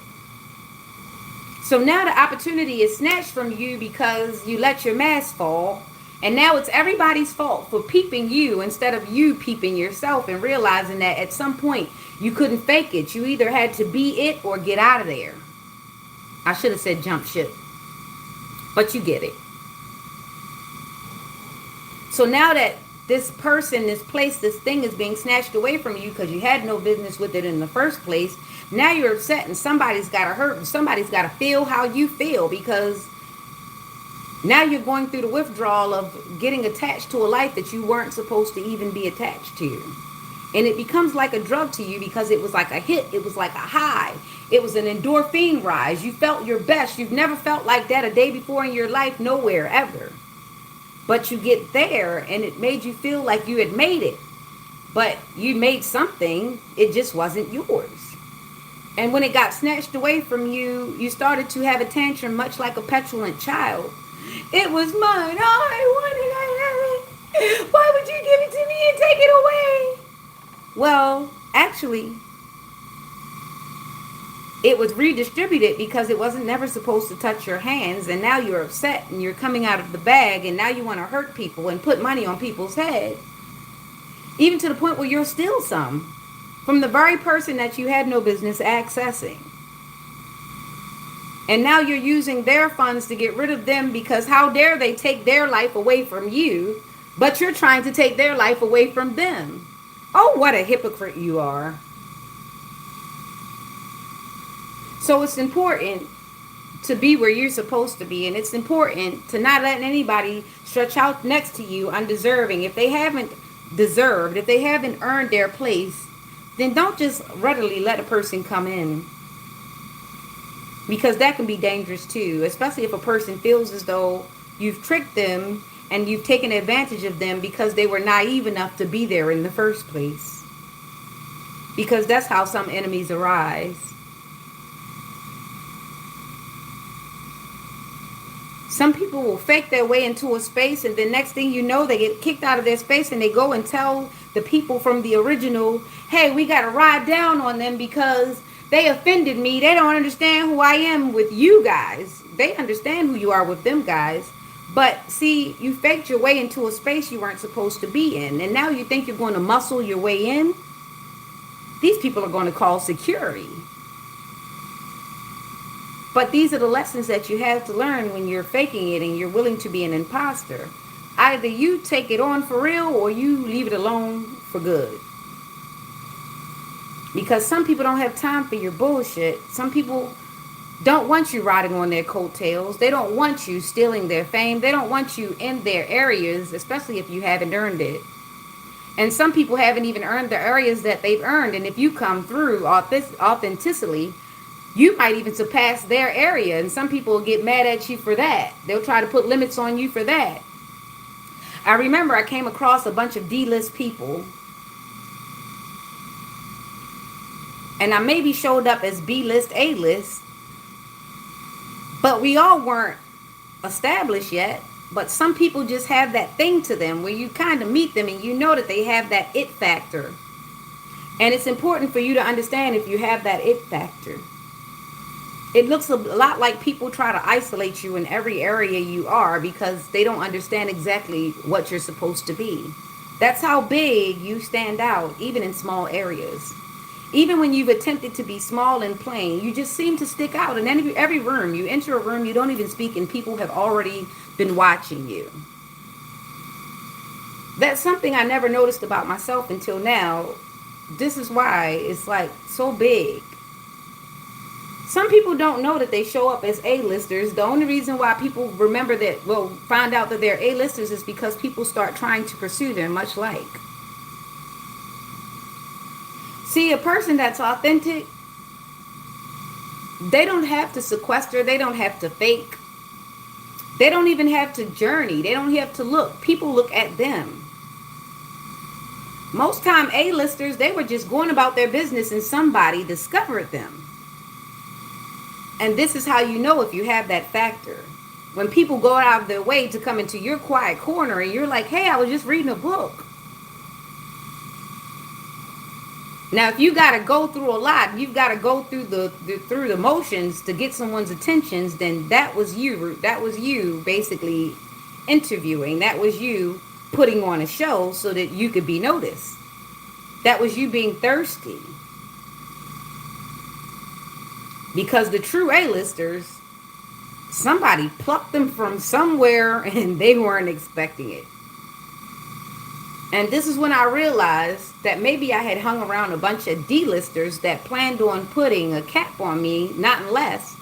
So now the opportunity is snatched from you because you let your mask fall. And now it's everybody's fault for peeping you instead of you peeping yourself and realizing that at some point you couldn't fake it. You either had to be it or get out of there. I should have said jump ship. But you get it. So now that this person, this place, this thing is being snatched away from you because you had no business with it in the first place, now you're upset and somebody's got to hurt and somebody's got to feel how you feel because now you're going through the withdrawal of getting attached to a life that you weren't supposed to even be attached to. And it becomes like a drug to you because it was like a hit. It was like a high. It was an endorphin rise. You felt your best. You've never felt like that a day before in your life, nowhere, ever. But you get there and it made you feel like you had made it. But you made something, it just wasn't yours. And when it got snatched away from you, you started to have a tantrum much like a petulant child. It was mine. I wanted, I have it. Why would you give it to me and take it away? Well, actually, it was redistributed because it wasn't never supposed to touch your hands, and now you're upset and you're coming out of the bag, and now you want to hurt people and put money on people's head, even to the point where you'll steal some from the very person that you had no business accessing. And now you're using their funds to get rid of them because how dare they take their life away from you, but you're trying to take their life away from them. Oh, what a hypocrite you are. So it's important to be where you're supposed to be, and it's important to not let anybody stretch out next to you undeserving. If they haven't deserved, if they haven't earned their place, then don't just readily let a person come in, because that can be dangerous too, especially if a person feels as though you've tricked them and you've taken advantage of them because they were naive enough to be there in the first place. Because that's how some enemies arise. Some people will fake their way into a space, and then next thing you know, they get kicked out of their space and they go and tell the people from the original, hey, we got to ride down on them because they offended me. They don't understand who I am with you guys. They understand who you are with them guys. But see, you faked your way into a space you weren't supposed to be in. And now you think you're going to muscle your way in? These people are going to call security. But these are the lessons that you have to learn when you're faking it and you're willing to be an imposter. Either you take it on for real or you leave it alone for good. Because some people don't have time for your bullshit. Some people don't want you riding on their coattails. They don't want you stealing their fame. They don't want you in their areas, especially if you haven't earned it. And some people haven't even earned the areas that they've earned. And if you come through authenticity, you might even surpass their area. And some people will get mad at you for that. They'll try to put limits on you for that. I remember I came across a bunch of D-list people. And I maybe showed up as B-list, A-list. But we all weren't established yet. But some people just have that thing to them where you kind of meet them and you know that they have that it factor. And it's important for you to understand if you have that it factor. It looks a lot like people try to isolate you in every area you are because they don't understand exactly what you're supposed to be. That's how big you stand out, even in small areas. Even when you've attempted to be small and plain, you just seem to stick out. In every room, you enter a room, you don't even speak, and people have already been watching you. That's something I never noticed about myself until now. This is why it's like so big. Some people don't know that they show up as A-listers. The only reason why people remember that, well, find out that they're A-listers is because people start trying to pursue them, much like. See, a person that's authentic, they don't have to sequester. They don't have to fake. They don't even have to journey. They don't have to look. People look at them. Most time A-listers, they were just going about their business and somebody discovered them. And this is how you know if you have that factor. When people go out of their way to come into your quiet corner and you're like, hey, I was just reading a book. Now, if you got to go through a lot, you've got to go through the motions to get someone's attentions, then that was you. That was you basically interviewing. That was you putting on a show so that you could be noticed. That was you being thirsty. Because the true A-listers, somebody plucked them from somewhere and they weren't expecting it. And this is when I realized that maybe I had hung around a bunch of D-listers that planned on putting a cap on me, not unless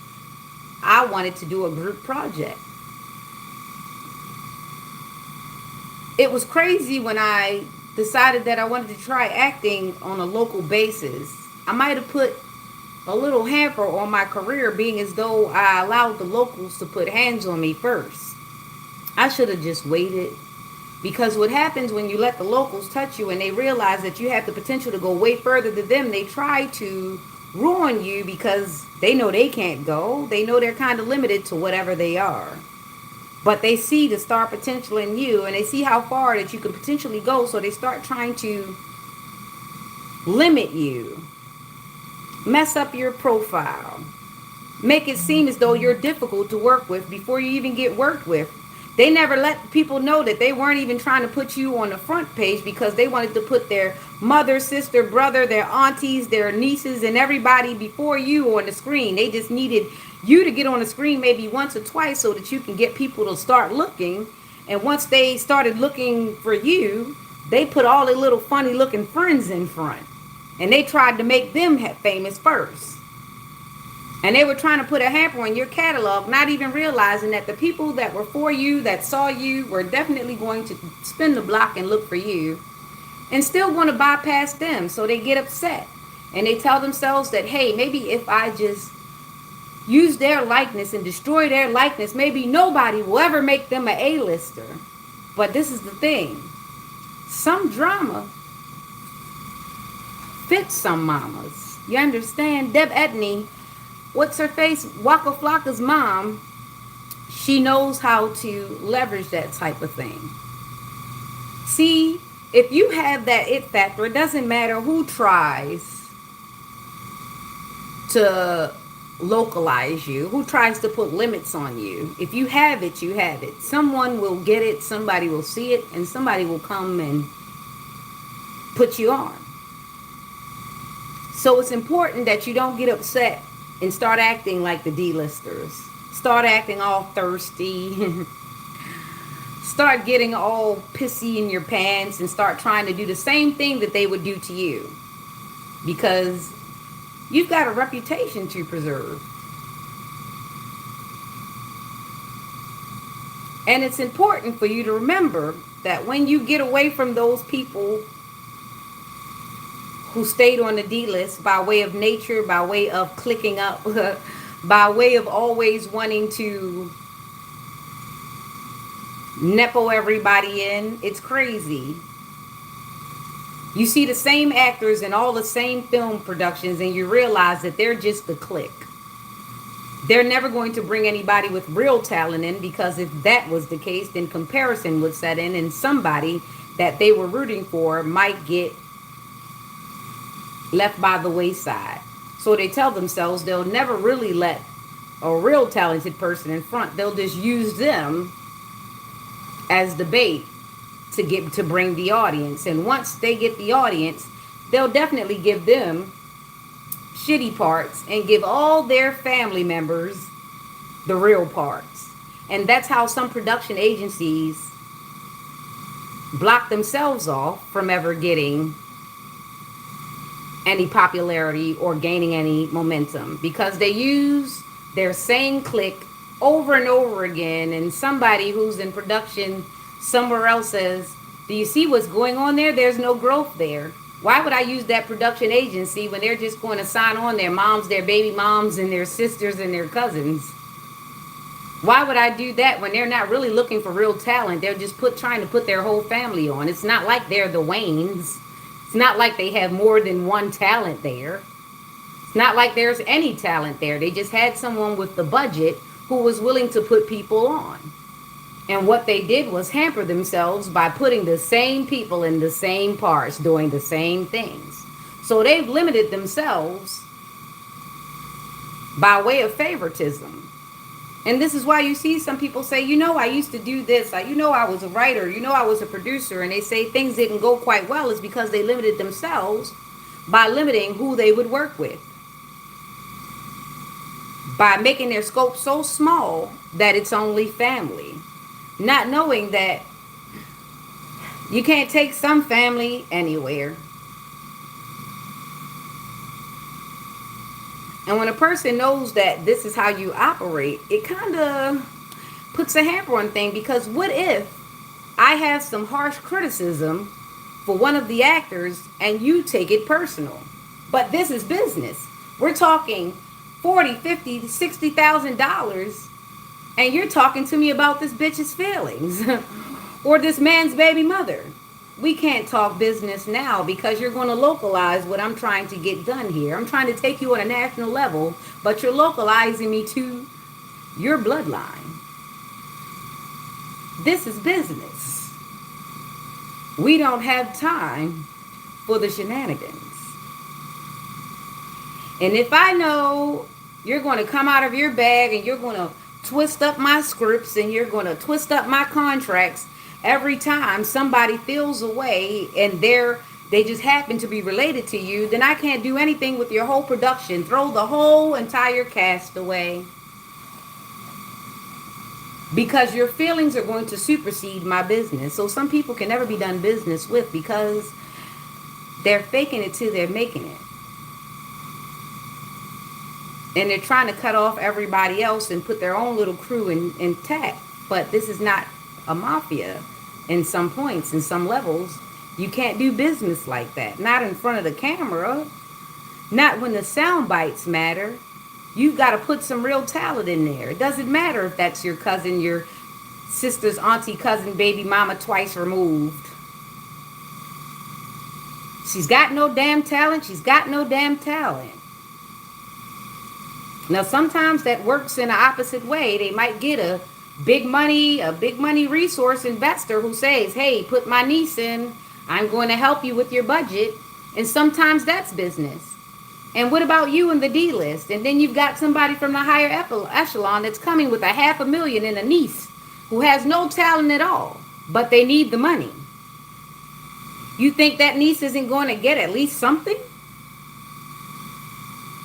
I wanted to do a group project. It was crazy when I decided that I wanted to try acting on a local basis, I might have put a little hamper on my career, being as though I allowed the locals to put hands on me first. I should have just waited. Because what happens when you let the locals touch you and they realize that you have the potential to go way further than them, they try to ruin you because they know they can't go. They know they're kind of limited to whatever they are. But they see the star potential in you and they see how far that you can potentially go, so they start trying to limit you, mess up your profile, make it seem as though you're difficult to work with before you even get worked with. They never let people know that they weren't even trying to put you on the front page because they wanted to put their mother, sister, brother, their aunties, their nieces, and everybody before you on the screen. They just needed you to get on the screen maybe once or twice so that you can get people to start looking. And once they started looking for you, they put all their little funny looking friends in front. And they tried to make them famous first. And they were trying to put a hamper on your catalog, not even realizing that the people that were for you, that saw you, were definitely going to spin the block and look for you and still want to bypass them. So they get upset and they tell themselves that, hey, maybe if I just use their likeness and destroy their likeness, maybe nobody will ever make them an A-lister. But this is the thing. Some drama fits some mamas. You understand? Deb Etney, what's her face? Waka Flocka's mom, she knows how to leverage that type of thing. See, if you have that it factor, it doesn't matter who tries to localize you, who tries to put limits on you. If you have it, you have it. Someone will get it, somebody will see it, and somebody will come and put you on. So it's important that you don't get upset and start acting like the D-listers. Start acting all thirsty. Start getting all pissy in your pants and start trying to do the same thing that they would do to you. Because you've got a reputation to preserve. And it's important for you to remember that when you get away from those people who stayed on the D list by way of nature, by way of clicking up, by way of always wanting to nepo everybody in, it's crazy. You see the same actors in all the same film productions and you realize that they're just the clique. They're never going to bring anybody with real talent in, because if that was the case, then comparison would set in and somebody that they were rooting for might get left by the wayside. So they tell themselves they'll never really let a real talented person in front. They'll just use them as the bait to bring the audience. And once they get the audience, they'll definitely give them shitty parts and give all their family members the real parts. And that's how some production agencies block themselves off from ever getting any popularity or gaining any momentum, because they use their same clique over and over again. And somebody who's in production somewhere else says, do you see what's going on there? There's no growth there. Why would I use that production agency when they're just going to sign on their moms, their baby moms, and their sisters and their cousins? Why would I do that when they're not really looking for real talent? They're just trying to put their whole family on. It's not like they're the Waynes. It's not like they have more than one talent there. It's not like there's any talent there. They just had someone with the budget who was willing to put people on. And what they did was hamper themselves by putting the same people in the same parts, doing the same things. So they've limited themselves by way of favoritism. And this is why you see some people say, I used to do this. I was a writer. I was a producer. And they say things didn't go quite well is because they limited themselves by limiting who they would work with. By making their scope so small that it's only family. Not knowing that you can't take some family anywhere. And when a person knows that this is how you operate, it kind of puts a hamper on things. Because what if I have some harsh criticism for one of the actors and you take it personal. But this is business. We're talking 40, 50, $60,000, and you're talking to me about this bitch's feelings or this man's baby mother. We can't talk business now because you're going to localize what I'm trying to get done here. I'm trying to take you on a national level, but you're localizing me to your bloodline. This is business. We don't have time for the shenanigans. And if I know you're going to come out of your bag and you're going to twist up my scripts and you're going to twist up my contracts every time somebody feels away and they just happen to be related to you, then I can't do anything with your whole production. Throw the whole entire cast away. Because your feelings are going to supersede my business. So some people can never be done business with because they're faking it till they're making it. And they're trying to cut off everybody else and put their own little crew intact. But this is not a mafia in some points, in some levels. You can't do business like that. Not in front of the camera. Not when the sound bites matter. You've got to put some real talent in there. It doesn't matter if that's your cousin, your sister's auntie, cousin, baby mama twice removed. She's got no damn talent. She's got no damn talent. Now, sometimes that works in the opposite way. They might get a big money resource investor who says, hey, put my niece in. I'm going to help you with your budget. And sometimes that's business. And what about you in the D list? And then you've got somebody from the higher echelon that's coming with $500,000 and a niece who has no talent at all, but they need the money. You think that niece isn't going to get at least something?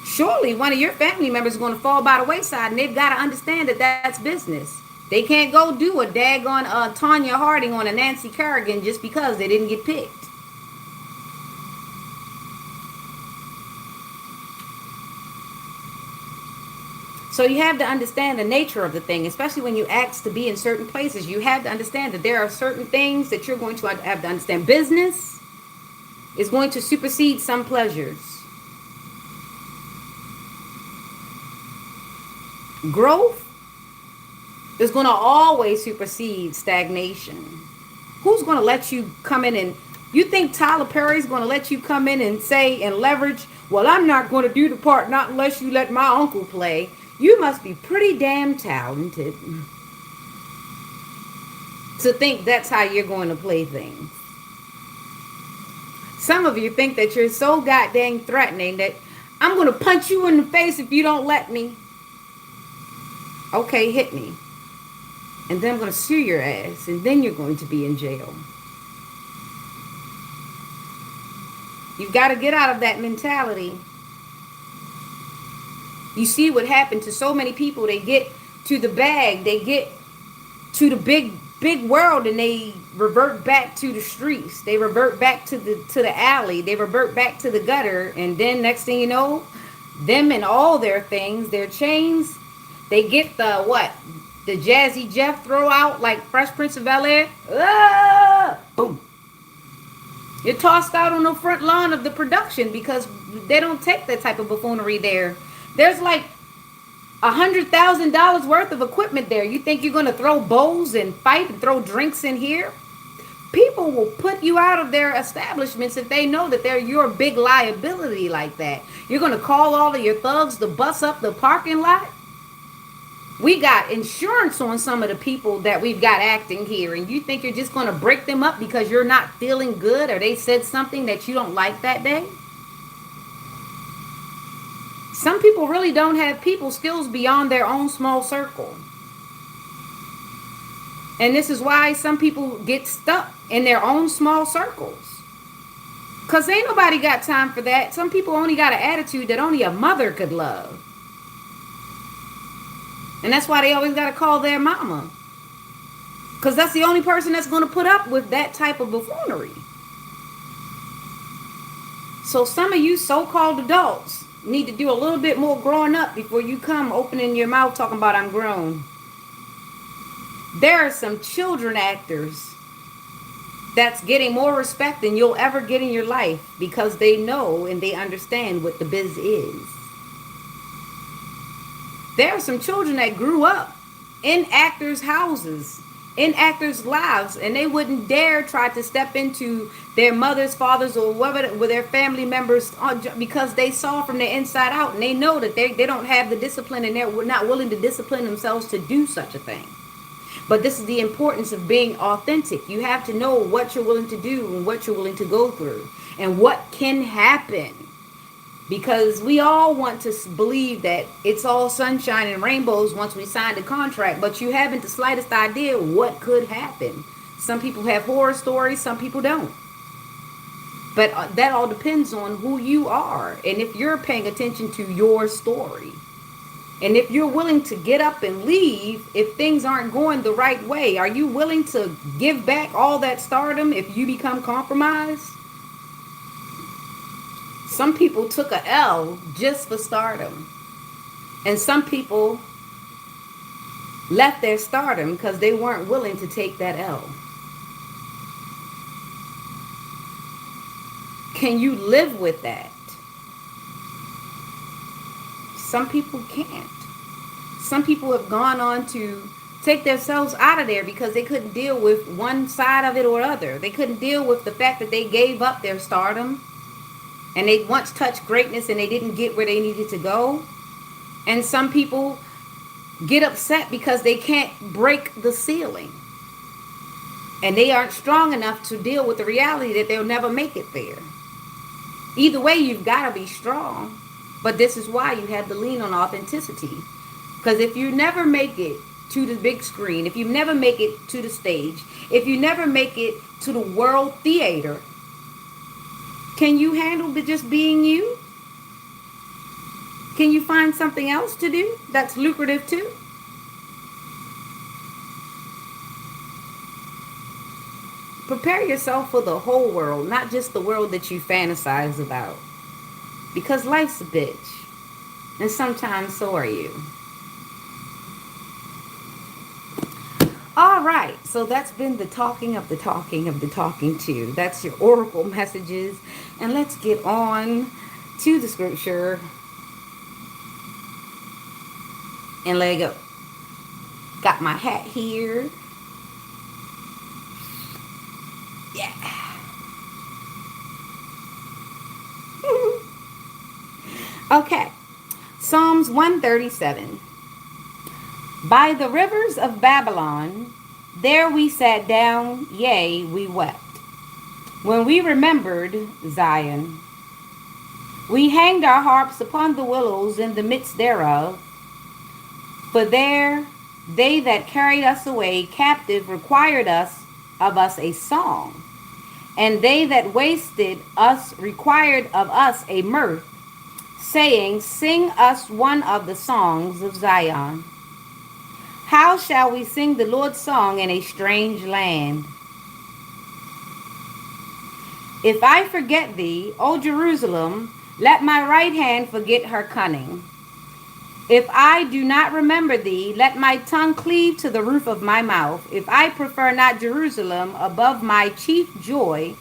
Surely one of your family members is going to fall by the wayside, and they've got to understand that that's business. They can't go do a daggone Tanya Harding on a Nancy Kerrigan just because they didn't get picked. So you have to understand the nature of the thing, especially when you ask to be in certain places. You have to understand that there are certain things that you're going to have to understand. Business is going to supersede some pleasures. Growth is going to always supersede stagnation. Who's going to let you come in and you think Tyler Perry's going to let you come in and say and leverage, well, I'm not going to do the part not unless you let my uncle play. You must be pretty damn talented to think that's how you're going to play things. Some of you think that you're so goddamn threatening that I'm going to punch you in the face if you don't let me. Okay, hit me. And then I'm going to sue your ass. And then you're going to be in jail. You've got to get out of that mentality. You see what happened to so many people. They get to the bag. They get to the big world, and they revert back to the streets. They revert back to the alley. They revert back to the gutter. And then next thing you know, them and all their things, their chains, they get the Jazzy Jeff throw out like Fresh Prince of Bel-Air. Boom. You're tossed out on the front lawn of the production because they don't take that type of buffoonery there. There's like $100,000 worth of equipment there. You think you're going to throw bowls and fight and throw drinks in here? People will put you out of their establishments if they know that they're your big liability like that. You're going to call all of your thugs to bus up the parking lot? We got insurance on some of the people that we've got acting here, and you think you're just going to break them up because you're not feeling good or they said something that you don't like that day? Some people really don't have people skills beyond their own small circle. And this is why some people get stuck in their own small circles. Because ain't nobody got time for that. Some people only got an attitude that only a mother could love. And that's why they always got to call their mama. Because that's the only person that's going to put up with that type of buffoonery. So some of you so-called adults need to do a little bit more growing up before you come opening your mouth talking about I'm grown. There are some children actors that's getting more respect than you'll ever get in your life because they know and they understand what the biz is. There are some children that grew up in actors' houses, in actors' lives, and they wouldn't dare try to step into their mothers, fathers, or whatever with their family members because they saw from the inside out, and they know that they don't have the discipline, and they're not willing to discipline themselves to do such a thing. But this is the importance of being authentic. You have to know what you're willing to do and what you're willing to go through and what can happen. Because we all want to believe that it's all sunshine and rainbows once we sign the contract, but you haven't the slightest idea what could happen. Some people have horror stories, some people don't. But that all depends on who you are and if you're paying attention to your story. And if you're willing to get up and leave if things aren't going the right way, are you willing to give back all that stardom if you become compromised? Some people took a L just for stardom. And some people left their stardom because they weren't willing to take that L. Can you live with that? Some people can't. Some people have gone on to take themselves out of there because they couldn't deal with one side of it or other. They couldn't deal with the fact that they gave up their stardom and they once touched greatness and they didn't get where they needed to go. And some people get upset because they can't break the ceiling. And they aren't strong enough to deal with the reality that they'll never make it there. Either way, you've got to be strong. But this is why you have to lean on authenticity. Because if you never make it to the big screen, if you never make it to the stage, if you never make it to the world theater, can you handle just being you? Can you find something else to do that's lucrative too? Prepare yourself for the whole world, not just the world that you fantasize about. Because life's a bitch. And sometimes so are you. All right, so that's been the talking of the talking of the talking to. That's your oracle messages. And let's get on to the scripture and let it go. Got my hat here. Yeah. Okay. Psalms 137. By the rivers of Babylon, there we sat down, yea, we wept. When we remembered Zion, we hanged our harps upon the willows in the midst thereof. For there they that carried us away captive required of us a song, and they that wasted us required of us a mirth, saying, Sing us one of the songs of Zion. How shall we sing the Lord's song in a strange land? If I forget thee, O Jerusalem, let my right hand forget her cunning. If I do not remember thee, let my tongue cleave to the roof of my mouth. If I prefer not Jerusalem above my chief joy,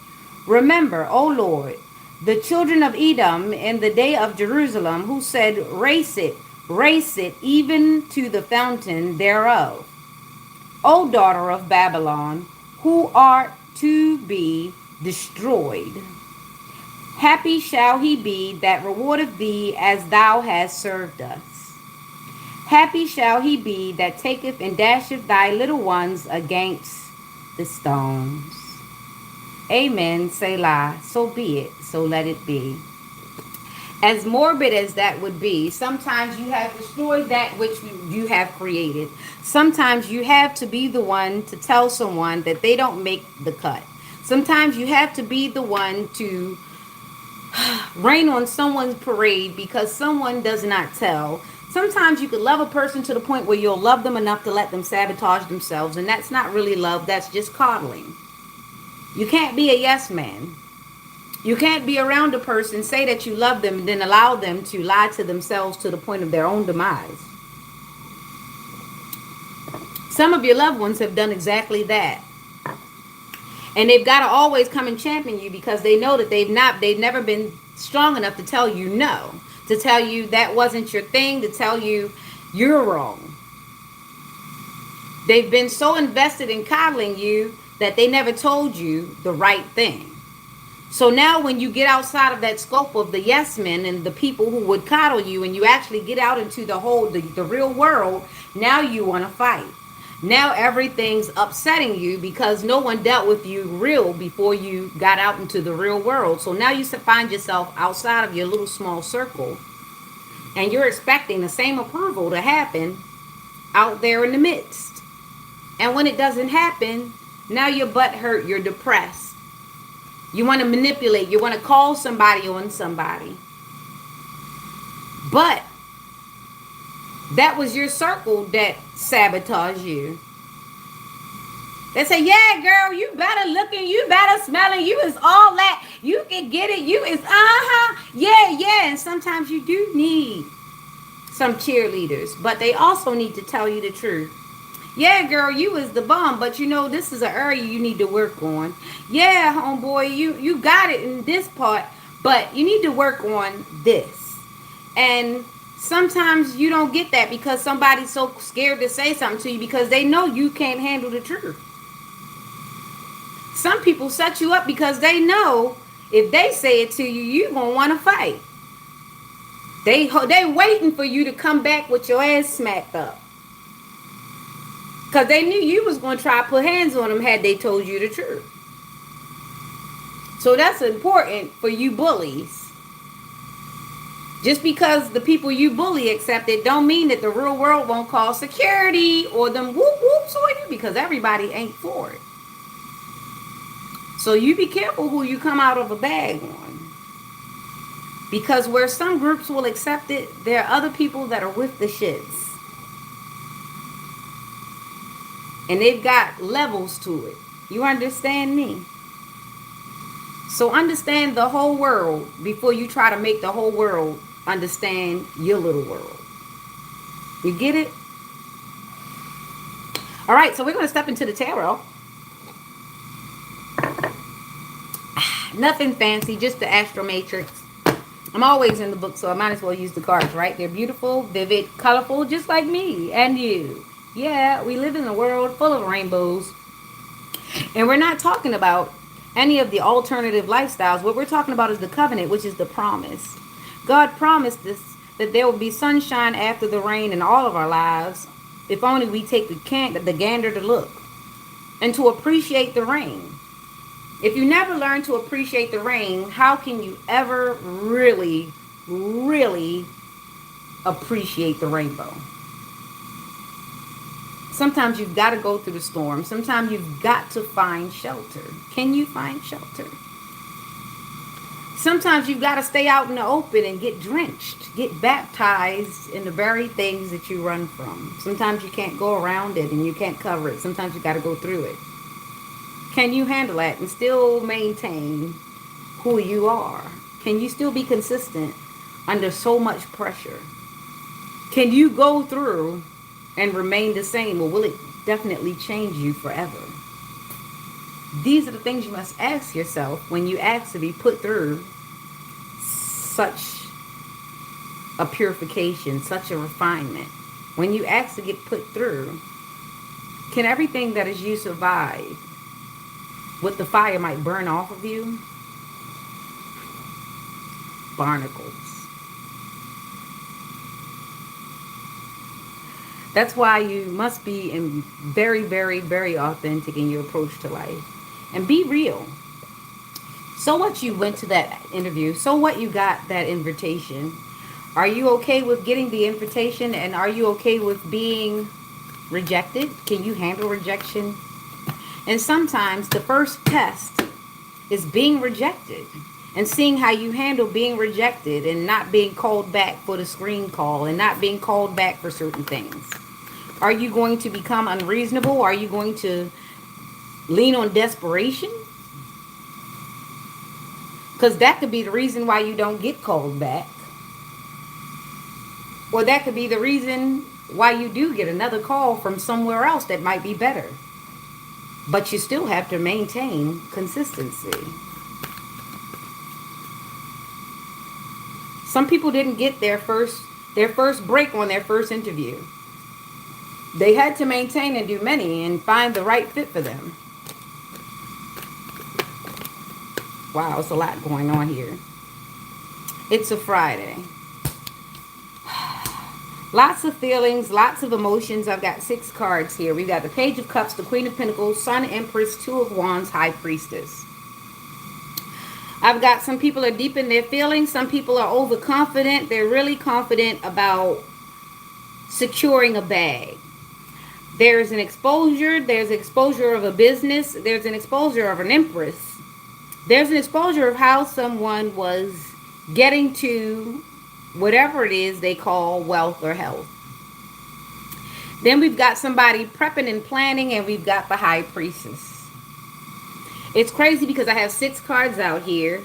remember, O Lord, the children of Edom in the day of Jerusalem, who said, race it, even to the fountain thereof. O daughter of Babylon, who art to be destroyed. Happy shall he be that rewardeth thee as thou hast served us. Happy shall he be that taketh and dasheth thy little ones against the stones. Amen, Selah. So be it, so let it be. As morbid as that would be, sometimes you have destroyed that which you have created. Sometimes you have to be the one to tell someone that they don't make the cut. Sometimes you have to be the one to rain on someone's parade because someone does not tell. Sometimes you could love a person to the point where you'll love them enough to let them sabotage themselves, and that's not really love, that's just coddling. You can't be a yes man. You can't be around a person, say that you love them, and then allow them to lie to themselves to the point of their own demise. Some of your loved ones have done exactly that. And they've got to always come and champion you because they know that they've never been strong enough to tell you no, to tell you that wasn't your thing, to tell you you're wrong. They've been so invested in coddling you that they never told you the right thing. So now when you get outside of that scope of the yes men and the people who would coddle you, and you actually get out into the real world, now you want to fight. Now everything's upsetting you because no one dealt with you real before you got out into the real world. So now you find yourself outside of your little small circle, and you're expecting the same approval to happen out there in the midst. And when it doesn't happen, now you're butthurt, you're depressed. You want to manipulate, you want to call somebody on somebody. But that was your circle that sabotaged you. They say, yeah, girl, you better looking, you better smelling, you is all that. You can get it, you is, yeah. And sometimes you do need some cheerleaders, but they also need to tell you the truth. Yeah, girl, you is the bomb, but you know, this is an area you need to work on. Yeah, homeboy, you got it in this part, but you need to work on this. And sometimes you don't get that because somebody's so scared to say something to you because they know you can't handle the truth. Some people set you up because they know if they say it to you, you're going to want to fight. They waiting for you to come back with your ass smacked up. Because they knew you was going to try to put hands on them had they told you the truth. So that's important for you bullies. Just because the people you bully accept it don't mean that the real world won't call security or them whoop whoops on you, because everybody ain't for it. So you be careful who you come out of a bag on. Because where some groups will accept it, there are other people that are with the shits. And they've got levels to it. You understand me? So understand the whole world before you try to make the whole world understand your little world. You get it? All right, so we're going to step into the tarot. Nothing fancy, just the astro matrix. I'm always in the book, so I might as well use the cards, right? They're beautiful, vivid, colorful, just like me and you. Yeah, we live in a world full of rainbows. And we're not talking about any of the alternative lifestyles. What we're talking about is the covenant, which is the promise. God promised us that there will be sunshine after the rain in all of our lives, if only we take the gander to look and to appreciate the rain. If you never learn to appreciate the rain, how can you ever really, really appreciate the rainbow? Sometimes you've got to go through the storm. Sometimes you've got to find shelter. Can you find shelter? Sometimes you've got to stay out in the open and get drenched, get baptized in the very things that you run from. Sometimes you can't go around it and you can't cover it. Sometimes you got to go through it. Can you handle that and still maintain who you are? Can you still be consistent under so much pressure? Can you go through and remain the same, or will it definitely change you forever? These are the things you must ask yourself when you ask to be put through such a purification, such a refinement. When you ask to get put through, can everything that is you survive? What the fire might burn off of you? Barnacles. That's why you must be very, very, very authentic in your approach to life. And be real. So what, you went to that interview? So what, you got that invitation? Are you okay with getting the invitation? And are you okay with being rejected? Can you handle rejection? And sometimes the first test is being rejected. And seeing how you handle being rejected and not being called back for the screen call and not being called back for certain things. Are you going to become unreasonable? Are you going to lean on desperation? Because that could be the reason why you don't get called back. Or that could be the reason why you do get another call from somewhere else that might be better. But you still have to maintain consistency. Some people didn't get their first break on their first interview. They had to maintain and do many and find the right fit for them. Wow, it's a lot going on here. It's a Friday. Lots of feelings, lots of emotions. I've got 6 cards here. We've got the Page of Cups, the Queen of Pentacles, Sun, Empress, 2 of Wands, High Priestess. I've got some people are deep in their feelings. Some people are overconfident. They're really confident about securing a bag. There's an exposure. There's exposure of a business. There's an exposure of an empress. There's an exposure of how someone was getting to whatever it is they call wealth or health. Then we've got somebody prepping and planning, and we've got the High Priestess. It's crazy because I have 6 cards out here.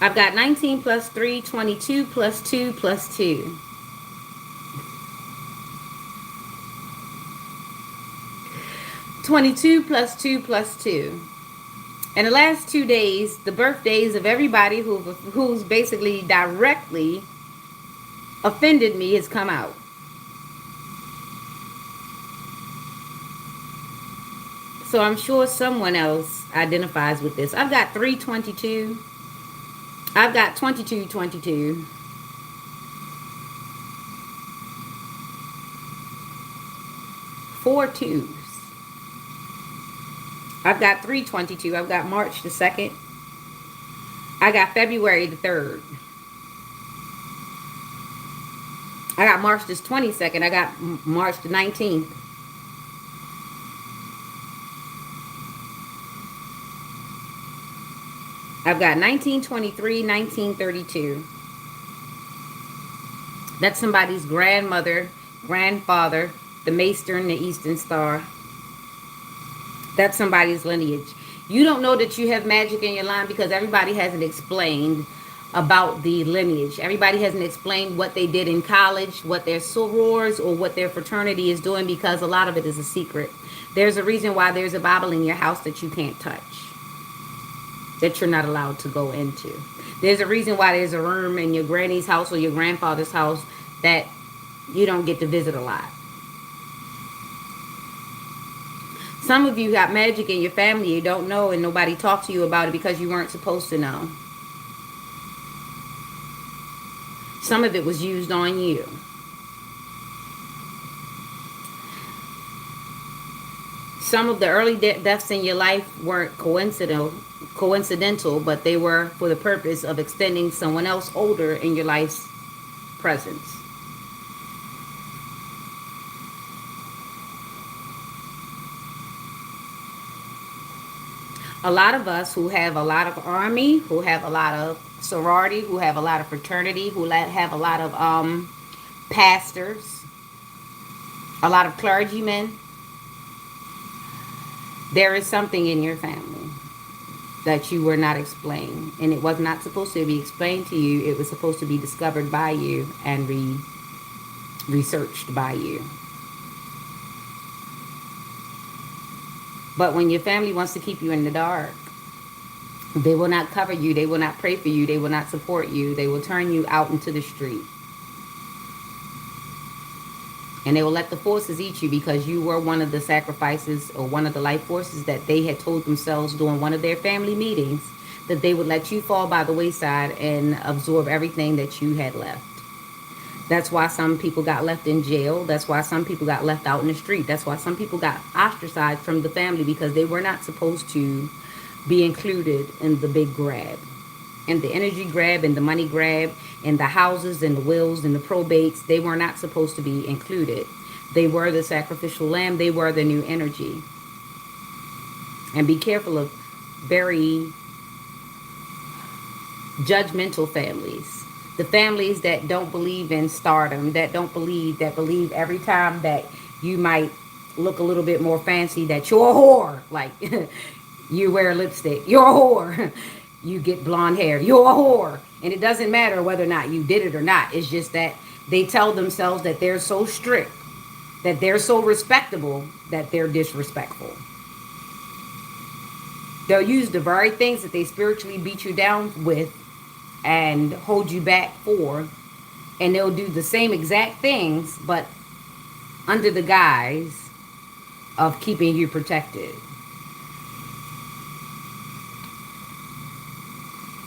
I've got 19 plus 3, 22 plus 2 plus 2. +22 plus 2 plus 2. In the last 2 days, the birthdays of everybody who's basically directly offended me has come out. So I'm sure someone else identifies with this. I've got 322. I've got 2222. 4 2s. I've got 322. I've got March the 2nd. I got February the 3rd. I got March the 22nd. I got March the 19th. I've got 1923, 1932. That's somebody's grandmother, grandfather, the Maester and the Eastern Star. That's somebody's lineage. You don't know that you have magic in your line because everybody hasn't explained about the lineage. Everybody hasn't explained what they did in college, what their sorors or what their fraternity is doing, because a lot of it is a secret. There's a reason why there's a Bible in your house that you can't touch, that you're not allowed to go into. There's a reason why there's a room in your granny's house or your grandfather's house that you don't get to visit a lot. Some of you got magic in your family you don't know, and nobody talked to you about it because you weren't supposed to know. Some of it was used on you. Some of the early deaths in your life weren't coincidental, but they were for the purpose of extending someone else older in your life's presence. A lot of us who have a lot of army, who have a lot of sorority, who have a lot of fraternity, who have a lot of pastors, a lot of clergymen, there is something in your family that you were not explained, and it was not supposed to be explained to you. It was supposed to be discovered by you and researched by you. But when your family wants to keep you in the dark, they will not cover you. They will not pray for you. They will not support you. They will turn you out into the street. And they will let the forces eat you because you were one of the sacrifices or one of the life forces that they had told themselves during one of their family meetings that they would let you fall by the wayside and absorb everything that you had left. That's why some people got left in jail. That's why some people got left out in the street. That's why some people got ostracized from the family because they were not supposed to be included in the big grab. And the energy grab and the money grab and the houses and the wills and the probates, they were not supposed to be included. They were the sacrificial lamb. They were the new energy. And be careful of very judgmental families. The families that don't believe in stardom, that believe every time that you might look a little bit more fancy that you're a whore. Like, you wear lipstick, you're a whore. you get blonde hair. You're a whore. And it doesn't matter whether or not you did it or not. It's just that they tell themselves that they're so strict, that they're so respectable, that they're disrespectful. They'll use the very things that they spiritually beat you down with and hold you back for, and they'll do the same exact things, but under the guise of keeping you protected.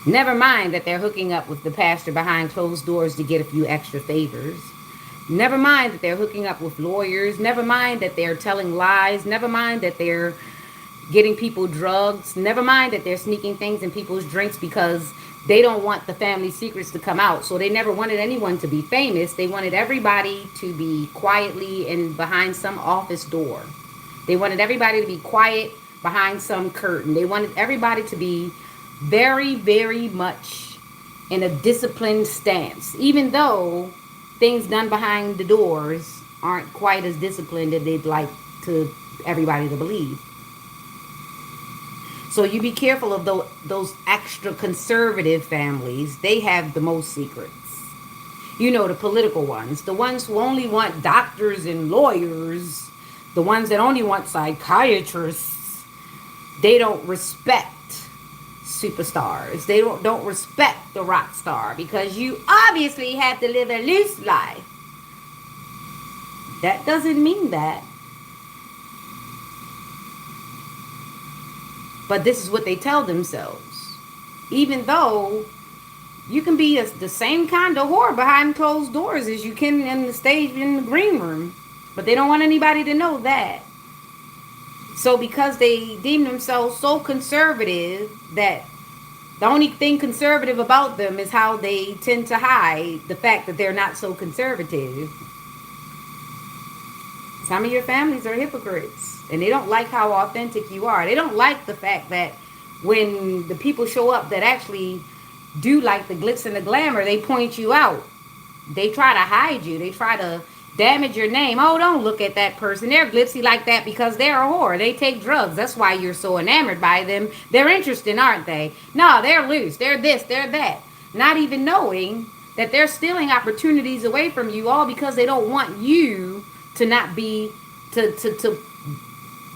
Never mind that they're hooking up with the pastor behind closed doors to get a few extra favors. Never mind that they're hooking up with lawyers. Never mind that they're telling lies. Never mind that they're getting people drugs. Never mind that they're sneaking things in people's drinks because they don't want the family secrets to come out. So they never wanted anyone to be famous. They wanted everybody to be quietly in behind some office door. They wanted everybody to be quiet behind some curtain. They wanted everybody to be very, very much in a disciplined stance, even though things done behind the doors aren't quite as disciplined as they'd like to everybody to believe. So you be careful of those extra conservative families. They have the most secrets. You know, the political ones, the ones who only want doctors and lawyers, the ones that only want psychiatrists. They don't respect superstars. They don't respect the rock star because you obviously have to live a loose life. That doesn't mean that. But this is what they tell themselves. Even though you can be the same kind of whore behind closed doors as you can in the stage in the green room. But they don't want anybody to know that. So because they deem themselves so conservative that the only thing conservative about them is how they tend to hide the fact that they're not so conservative. Some of your families are hypocrites, and they don't like how authentic you are. They don't like the fact that when the people show up that actually do like the glitz and the glamour, they point you out. They try to hide you. They try to damage your name. Oh, don't look at that person. They're glitzy like that because they're a whore. They take drugs. That's why you're so enamored by them. They're interesting, aren't they? No, they're loose. They're this, they're that. Not even knowing that they're stealing opportunities away from you, all because they don't want you to not be, to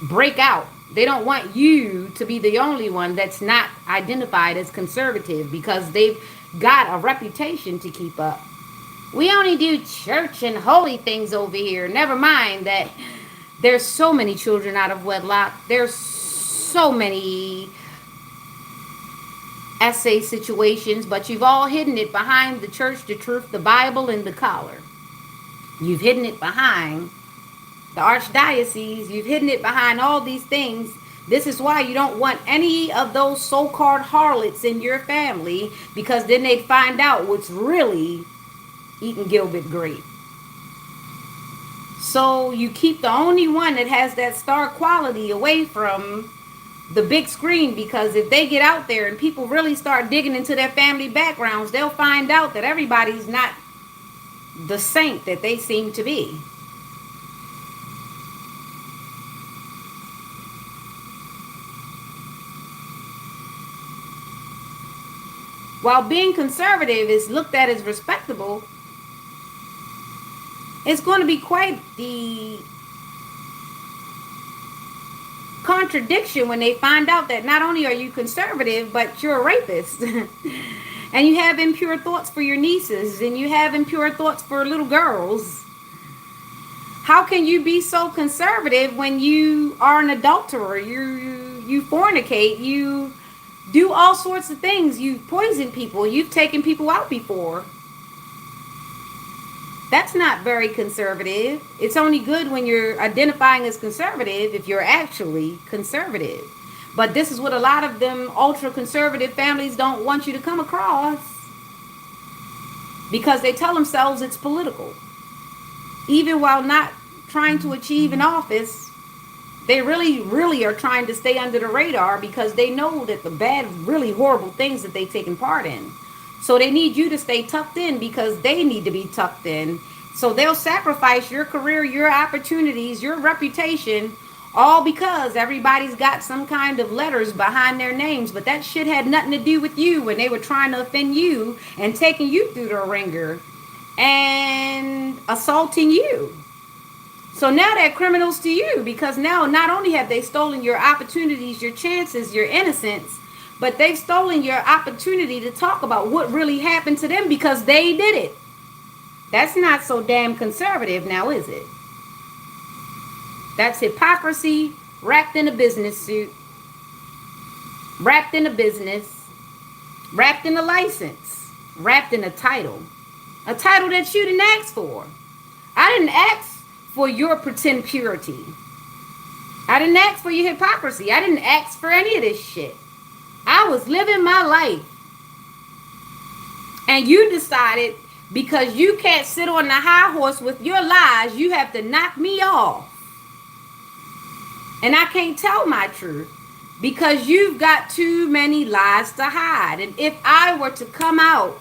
break out. They don't want you to be the only one that's not identified as conservative because they've got a reputation to keep up. We only do church and holy things over here. Never mind that there's so many children out of wedlock. There's so many essay situations, but you've all hidden it behind the church, the truth, the Bible, and the collar. You've hidden it behind the archdiocese. You've hidden it behind all these things. This is why you don't want any of those so-called harlots in your family, because then they'd find out what's really eating Gilbert grape. So you keep the only one that has that star quality away from the big screen, because if they get out there and people really start digging into their family backgrounds, they'll find out that everybody's not the saint that they seem to be. While being conservative is looked at as respectable, it's going to be quite the contradiction when they find out that not only are you conservative, but you're a rapist. And you have impure thoughts for your nieces, and you have impure thoughts for little girls. How can you be so conservative when you are an adulterer? You fornicate, you do all sorts of things. You've poisoned people, you've taken people out before. That's not very conservative. It's only good when you're identifying as conservative if you're actually conservative. But this is what a lot of them ultra-conservative families don't want you to come across, because they tell themselves it's political. Even while not trying to achieve an office, they really, really are trying to stay under the radar, because they know that the bad, really horrible things that they've taken part in. So they need you to stay tucked in because they need to be tucked in. So they'll sacrifice your career, your opportunities, your reputation, All because everybody's got some kind of letters behind their names, but that shit had nothing to do with you when they were trying to offend you and taking you through the ringer and assaulting you. So now they're criminals to you because now not only have they stolen your opportunities, your chances, your innocence, but they've stolen your opportunity to talk about what really happened to them because they did it. That's not so damn conservative now, is it? That's hypocrisy wrapped in a business suit, wrapped in a business, wrapped in a license, wrapped in a title. A title that you didn't ask for. I didn't ask for your pretend purity. I didn't ask for your hypocrisy. I didn't ask for any of this shit. I was living my life. And you decided because you can't sit on the high horse with your lies, you have to knock me off. And I can't tell my truth because you've got too many lies to hide. And if I were to come out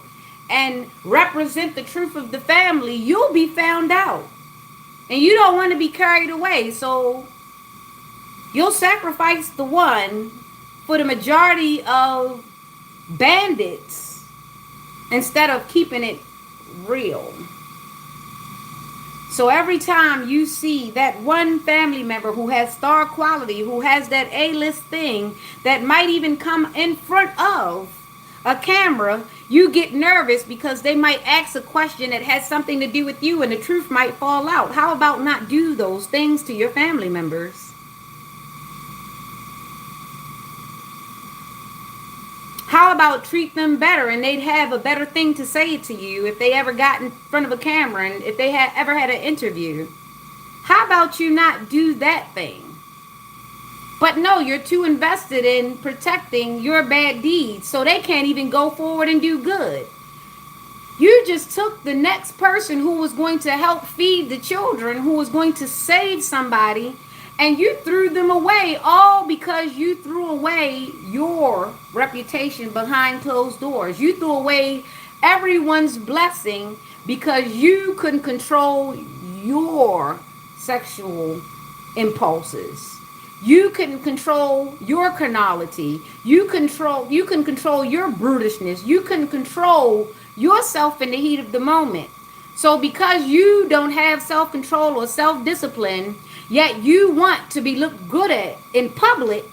and represent the truth of the family, you'll be found out. And you don't want to be carried away. So you'll sacrifice the one for the majority of bandits instead of keeping it real. So every time you see that one family member who has star quality, who has that A-list thing that might even come in front of a camera, you get nervous because they might ask a question that has something to do with you and the truth might fall out. How about not do those things to your family members? How about treat them better and they'd have a better thing to say to you if they ever got in front of a camera and if they had ever had an interview? How about you not do that thing? But no, you're too invested in protecting your bad deeds so they can't even go forward and do good. You just took the next person who was going to help feed the children, who was going to save somebody, and you threw them away, all because you threw away your reputation behind closed doors. You threw away everyone's blessing because you couldn't control your sexual impulses. You couldn't control your carnality. You couldn't control your brutishness. You couldn't control yourself in the heat of the moment. So because you don't have self-control or self-discipline, yet you want to be looked good at in public,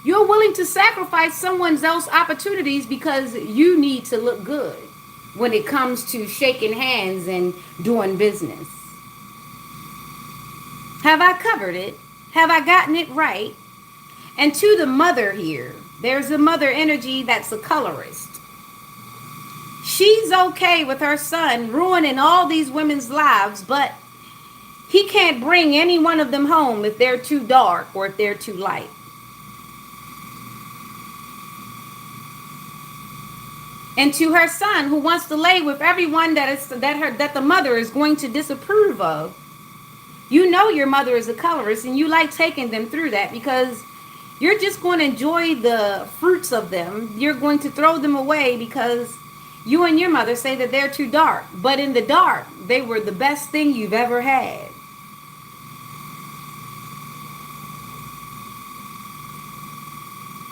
you're willing to sacrifice someone else's opportunities because you need to look good when it comes to shaking hands and doing business. Have I covered it? Have I gotten it right? And to the mother here, there's a mother energy that's a colorist. She's okay with her son ruining all these women's lives, but he can't bring any one of them home if they're too dark or if they're too light. And to her son who wants to lay with everyone that the mother is going to disapprove of, you know your mother is a colorist and you like taking them through that because you're just going to enjoy the fruits of them. You're going to throw them away because you and your mother say that they're too dark. But in the dark, they were the best thing you've ever had.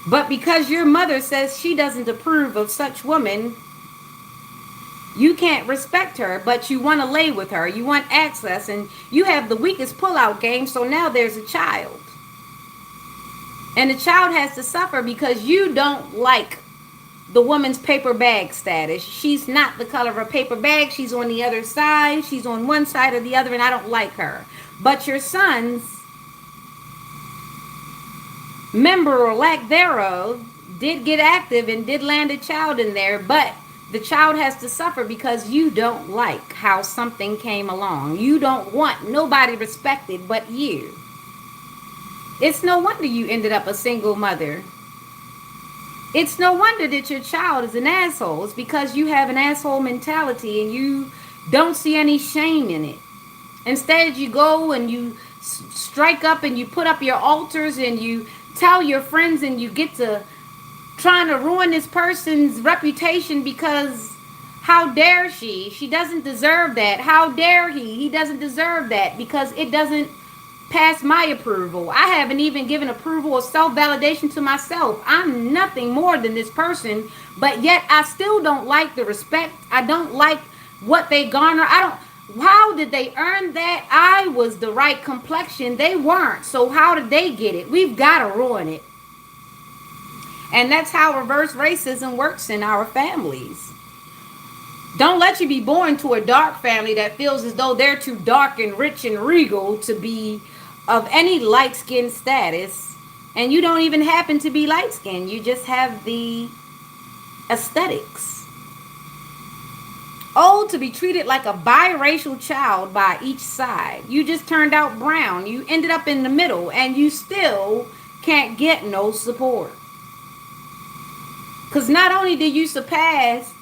But because your mother says she doesn't approve of such women, you can't respect her, but you want to lay with her. You want access, and you have the weakest pullout game, so now there's a child. And the child has to suffer because you don't like the woman's paper bag status. She's not the color of a paper bag. She's on the other side. She's on one side or the other, and I don't like her. But your sons, member or lack thereof, did get active and did land a child in there, but the child has to suffer because you don't like how something came along. You don't want nobody respected but you. It's no wonder you ended up a single mother. It's no wonder that your child is an asshole. It's because you have an asshole mentality and you don't see any shame in it. Instead, you go and you strike up and you put up your altars and you tell your friends and you get to trying to ruin this person's reputation because how dare she? She doesn't deserve that. How dare he? He doesn't deserve that because it doesn't past my approval. I haven't even given approval or self-validation to myself. I'm nothing more than this person, but yet I still don't like the respect. I don't like what they garner. I don't. How did they earn that? I was the right complexion. They weren't. So how did they get it? We've got to ruin it. And that's how reverse racism works in our families. Don't let you be born to a dark family that feels as though they're too dark and rich and regal to be of any light skin status. And you don't even happen to be light skinned. You just have the aesthetics. Oh, to be treated like a biracial child by each side. You just turned out brown. You ended up in the middle and you still can't get no support. Because not only did you surpass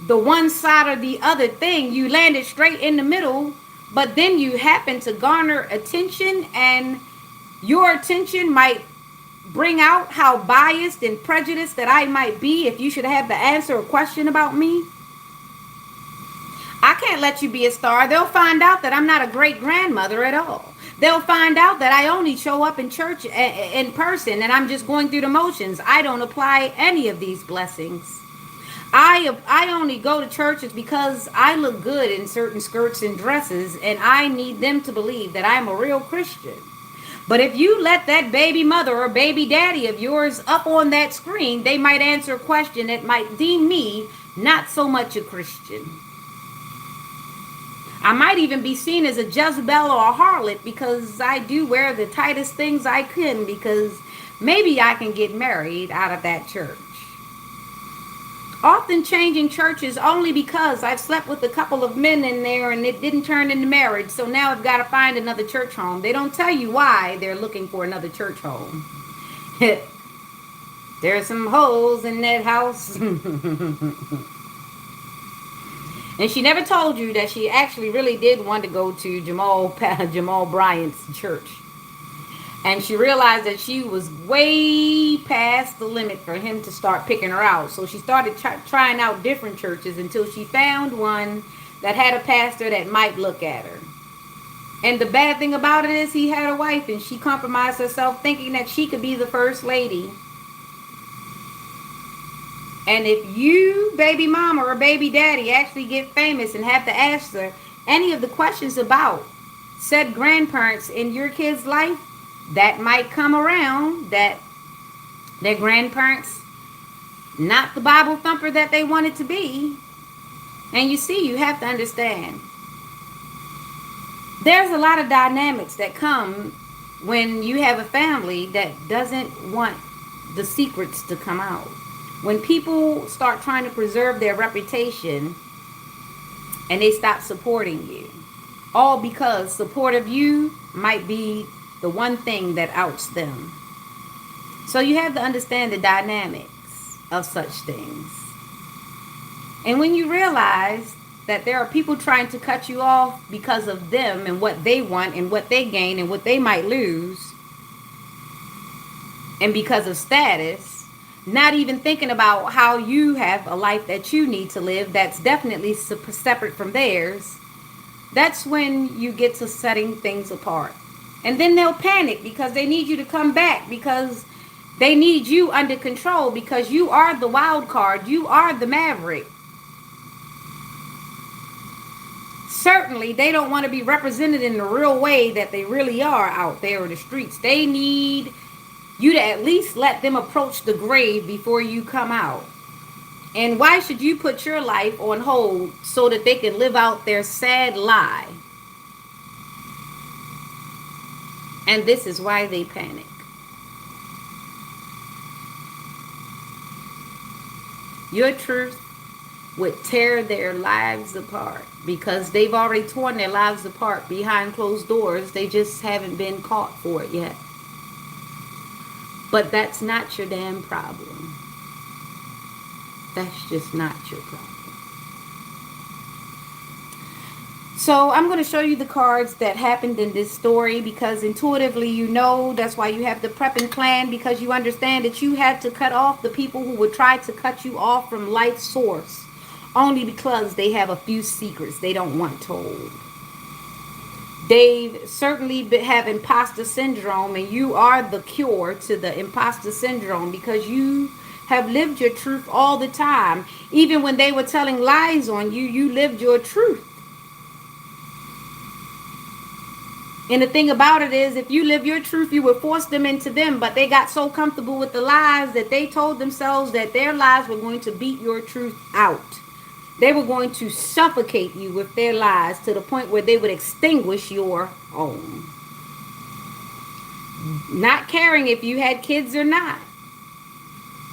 the one side or the other thing, you landed straight in the middle, but then you happen to garner attention, and your attention might bring out how biased and prejudiced that I might be if you should have to answer a question about me. I can't let you be a star. They'll find out that I'm not a great grandmother at all. They'll find out that I only show up in church in person and I'm just going through the motions. I don't apply any of these blessings. I only go to churches because I look good in certain skirts and dresses, and I need them to believe that I'm a real Christian. But if you let that baby mother or baby daddy of yours up on that screen, they might answer a question that might deem me not so much a Christian. I might even be seen as a Jezebel or a harlot because I do wear the tightest things I can, because maybe I can get married out of that church. Often changing churches only because I've slept with a couple of men in there and it didn't turn into marriage. So now I've got to find another church home. They don't tell you why they're looking for another church home. There's some holes in that house. And she never told you that she actually really did want to go to Jamal Bryant's church. And she realized that she was way past the limit for him to start picking her out. So she started trying out different churches until she found one that had a pastor that might look at her. And the bad thing about it is he had a wife, and she compromised herself thinking that she could be the first lady. And if you, baby mama or baby daddy, actually get famous and have to answer any of the questions about said grandparents in your kid's life, that might come around that their grandparents not the Bible thumper that they wanted to be. And you see, you have to understand, there's a lot of dynamics that come when you have a family that doesn't want the secrets to come out. When people start trying to preserve their reputation and they stop supporting you, all because support of you might be the one thing that outs them. So you have to understand the dynamics of such things. And when you realize that there are people trying to cut you off because of them and what they want and what they gain and what they might lose, and because of status, not even thinking about how you have a life that you need to live that's definitely separate from theirs, that's when you get to setting things apart. And then they'll panic because they need you to come back, because they need you under control, because you are the wild card. You are the maverick. Certainly, they don't want to be represented in the real way that they really are out there in the streets. They need you to at least let them approach the grave before you come out. And why should you put your life on hold so that they can live out their sad lie? And this is why they panic. Your truth would tear their lives apart, because they've already torn their lives apart behind closed doors. They just haven't been caught for it yet. But that's not your damn problem. That's just not your problem. So I'm going to show you the cards that happened in this story, because intuitively you know that's why you have the prep and plan, because you understand that you had to cut off the people who would try to cut you off from life's source only because they have a few secrets they don't want told. They certainly have imposter syndrome, and you are the cure to the imposter syndrome because you have lived your truth all the time. Even when they were telling lies on you, you lived your truth. And the thing about it is, if you live your truth, you would force them into them. But they got so comfortable with the lies that they told themselves that their lies were going to beat your truth out. They were going to suffocate you with their lies to the point where they would extinguish your home. Not caring if you had kids or not.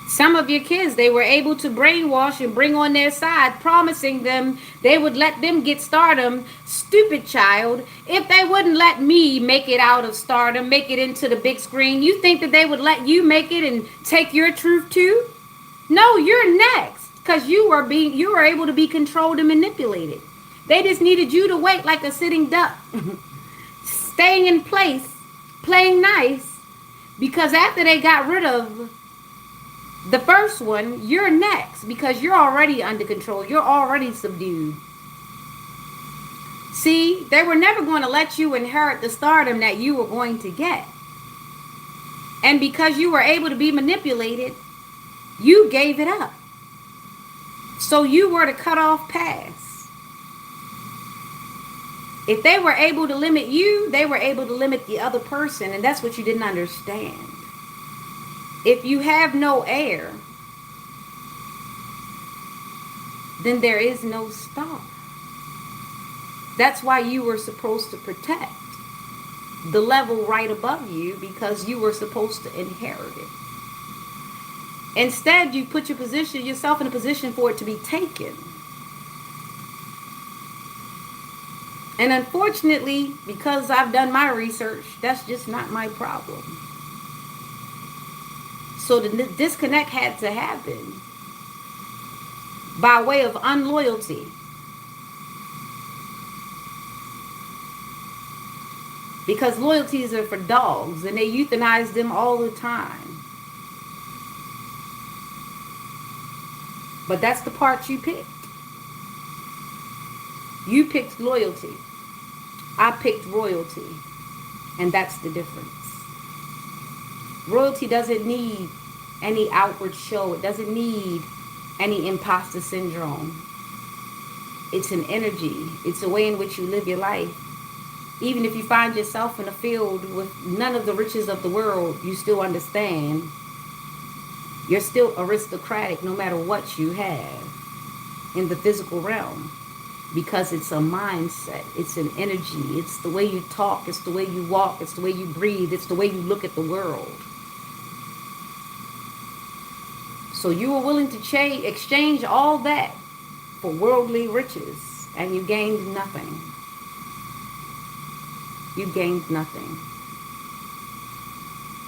Some of your kids, they were able to brainwash and bring on their side, promising them they would let them get stardom. Stupid child. If they wouldn't let me make it out of stardom, make it into the big screen, you think that they would let you make it and take your truth too? No, you're next, because you were able to be controlled and manipulated. They just needed you to wait like a sitting duck, staying in place, playing nice, because after they got rid of the first one, you're next because you're already under control. You're already subdued. See, they were never going to let you inherit the stardom that you were going to get. And because you were able to be manipulated, you gave it up. So you were the cutoff pass. If they were able to limit you, they were able to limit the other person. And that's what you didn't understand. If you have no air, then there is no star. That's why you were supposed to protect the level right above you, because you were supposed to inherit it. Instead, you put yourself in a position for it to be taken. And unfortunately, because I've done my research, that's just not my problem. So the disconnect had to happen by way of unloyalty. Because loyalties are for dogs and they euthanize them all the time. But that's the part you picked. You picked loyalty. I picked royalty. And that's the difference. Royalty doesn't need any outward show. It doesn't need any imposter syndrome. It's an energy. It's a way in which you live your life. Even if you find yourself in a field with none of the riches of the world, you still understand. You're still aristocratic no matter what you have in the physical realm. Because it's a mindset. It's an energy. It's the way you talk. It's the way you walk. It's the way you breathe. It's the way you look at the world. So you were willing to exchange all that for worldly riches, and you gained nothing. You gained nothing.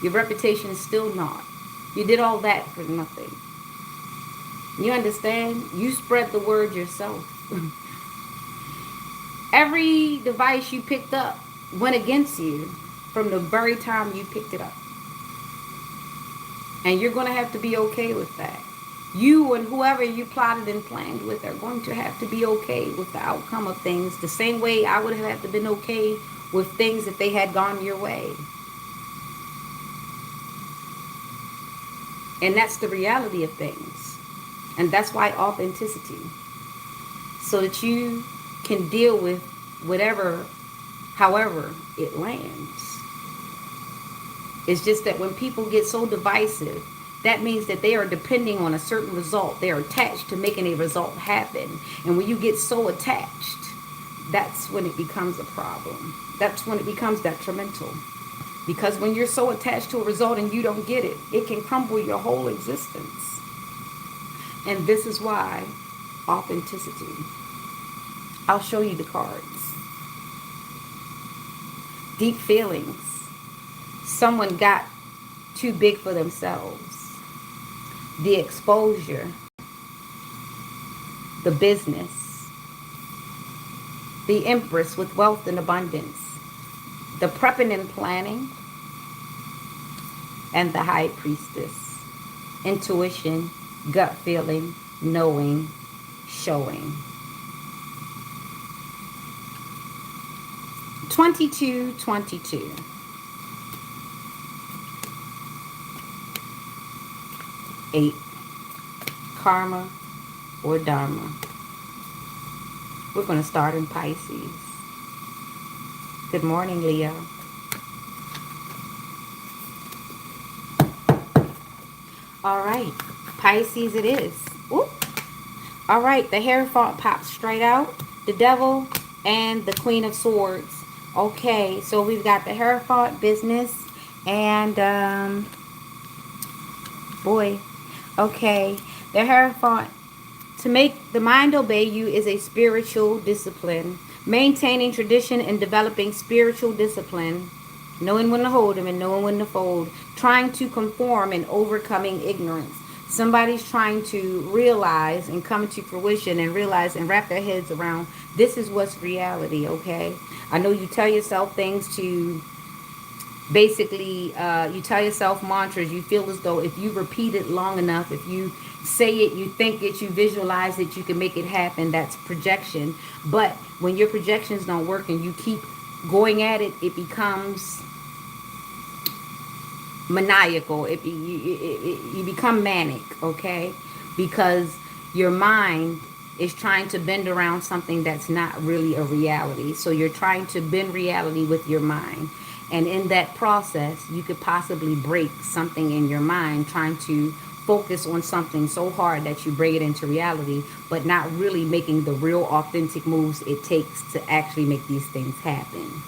Your reputation is still not. You did all that for nothing. You understand? You spread the word yourself. Every device you picked up went against you from the very time you picked it up. And you're going to have to be okay with that. You and whoever you plotted and planned with are going to have to be okay with the outcome of things, the same way I would have had to been okay with things if they had gone your way. And that's the reality of things. And that's why authenticity. So that you can deal with whatever, however it lands. It's just that when people get so divisive, that means that they are depending on a certain result. They are attached to making a result happen. And when you get so attached, that's when it becomes a problem. That's when it becomes detrimental. Because when you're so attached to a result and you don't get it, it can crumble your whole existence. And this is why authenticity. I'll show you the cards. Deep feelings. Someone got too big for themselves. The exposure. The business. The Empress with wealth and abundance. The prepping and planning. And the High Priestess. Intuition, gut feeling, knowing, showing. 2222. Eight. Karma or Dharma. We're going to start in Pisces. Good morning, Leo. All right. Pisces it is. Ooh. All right. The Hierophant pops straight out. The Devil and the Queen of Swords. Okay. So we've got the Hierophant business. And, boy. Okay. The Hierophant. To make the mind obey you is a spiritual discipline. Maintaining tradition and developing spiritual discipline. Knowing when to hold them and knowing when to fold. Trying to conform and overcoming ignorance. Somebody's trying to realize and come to fruition and realize and wrap their heads around this is what's reality, okay? I know you tell yourself things to basically, you tell yourself mantras. You feel as though if you repeat it long enough, if you say it, you think it, you visualize it, you can make it happen. That's projection. But when your projections don't work and you keep going at it, it becomes maniacal. You become manic, okay? Because your mind is trying to bend around something that's not really a reality. So you're trying to bend reality with your mind. And in that process, you could possibly break something in your mind trying to focus on something so hard that you bring it into reality, but not really making the real authentic moves it takes to actually make these things happen.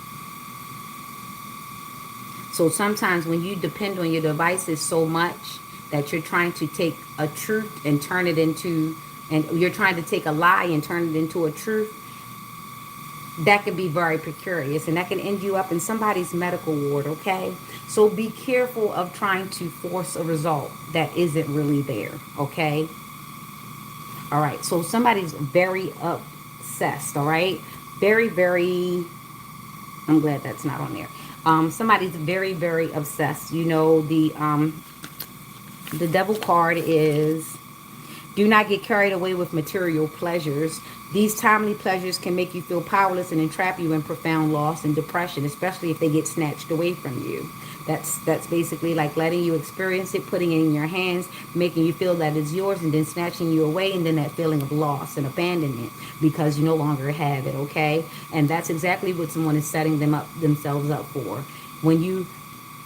So sometimes when you depend on your devices so much that you're trying to take a truth and turn it into, and you're trying to take a lie and turn it into a truth, that can be very precarious and that can end you up in somebody's medical ward, okay? So be careful of trying to force a result that isn't really there, okay? All right, so somebody's very obsessed, all right? Very, very, I'm glad that's not on there. Somebody's very, very obsessed. You know, the Devil card is, do not get carried away with material pleasures. These timely pleasures can make you feel powerless and entrap you in profound loss and depression, especially if they get snatched away from you. That's basically like letting you experience it, putting it in your hands, making you feel that it's yours, and then snatching you away, and then that feeling of loss and abandonment because you no longer have it, okay? And that's exactly what someone is setting themselves up for. When you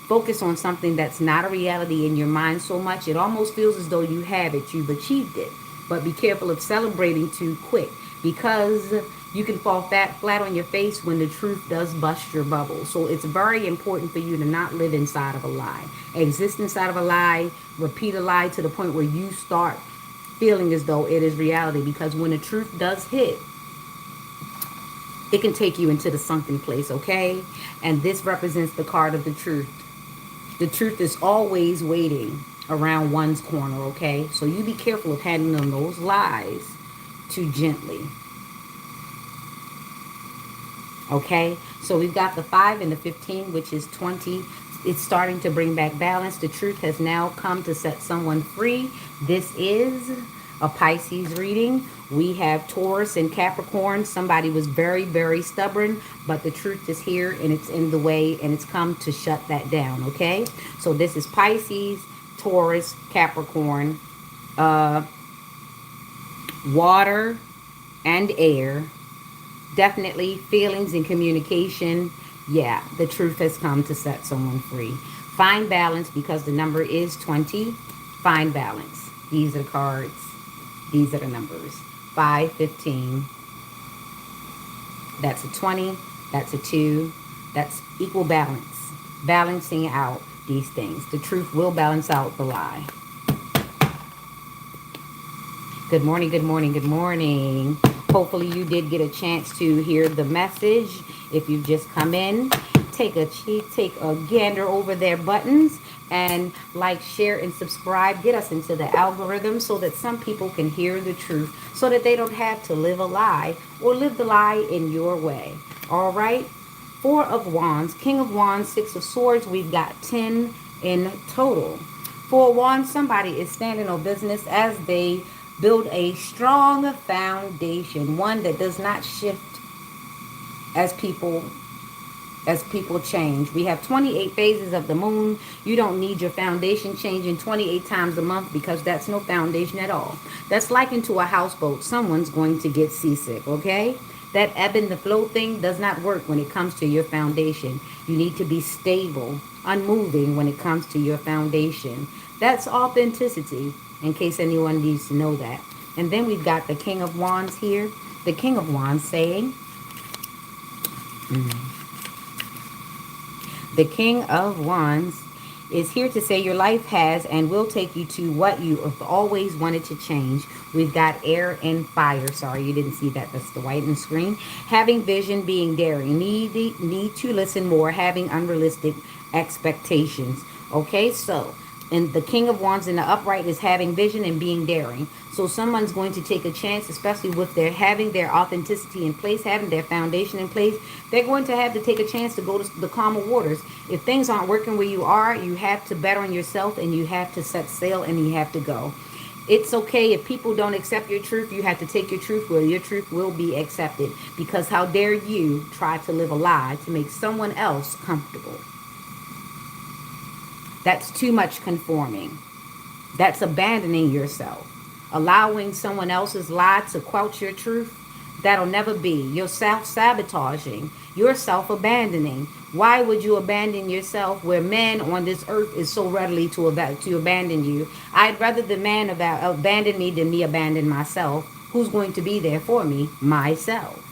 focus on something that's not a reality in your mind so much, it almost feels as though you have it, you've achieved it. But be careful of celebrating too quick, because you can fall flat on your face when the truth does bust your bubble. So it's very important for you to not live inside of a lie. Exist inside of a lie, repeat a lie to the point where you start feeling as though it is reality. Because when the truth does hit, it can take you into the sunken place, okay? And this represents the card of the truth. The truth is always waiting around one's corner, okay? So you be careful of handling those lies too gently. Okay, so we've got the 5 and the 15, which is 20. It's starting to bring back balance. The truth has now come to set someone free. This is a Pisces reading. We have Taurus and Capricorn. Somebody was very, very stubborn, but the truth is here and it's in the way, and it's come to shut that down, okay? So this is Pisces, Taurus, Capricorn, water and air. Definitely feelings and communication. Yeah, the truth has come to set someone free. Find balance, because the number is 20. Find balance. These are the cards. These are the numbers. 5, 15. That's a 20. That's a 2. That's equal balance. Balancing out these things. The truth will balance out the lie. Good morning, good morning, good morning. Hopefully you did get a chance to hear the message. If you've just come in, take a gander over their buttons and like, share, and subscribe. Get us into the algorithm so that some people can hear the truth, so that they don't have to live a lie or live the lie in your way. All right. 4 of Wands, King of Wands, 6 of Swords. We've got 10 in total. 4 of Wands, somebody is standing on business as they build a strong foundation, one that does not shift as people as people change. We have 28 phases of the moon. You don't need your foundation changing 28 times a month, because that's no foundation at all. That's likened to a houseboat. Someone's going to get seasick, okay? That ebb and the flow thing does not work when it comes to your foundation. You need to be stable, unmoving when it comes to your foundation. That's authenticity, in case anyone needs to know that. And then we've got the King of Wands here. The King of Wands saying, the King of Wands is here to say your life has and will take you to what you have always wanted to change. We've got air and fire. Sorry, you didn't see that. That's the white in the screen. Having vision, being daring. Need to listen more. Having unrealistic expectations. Okay, so, and the King of Wands in the upright is having vision and being daring. So someone's going to take a chance, especially with their having their authenticity in place, having their foundation in place. They're going to have to take a chance to go to the calmer waters. If things aren't working where you are, you have to bet on yourself, and you have to set sail, and you have to go. It's okay if people don't accept your truth. You have to take your truth where your truth will be accepted. Because how dare you try to live a lie to make someone else comfortable? That's too much conforming. That's abandoning yourself. Allowing someone else's lie to quench your truth. That'll never be. You're self-sabotaging. You're self-abandoning. Why would you abandon yourself where man on this earth is so readily to abandon you? I'd rather the man abandon me than me abandon myself. Who's going to be there for me? Myself.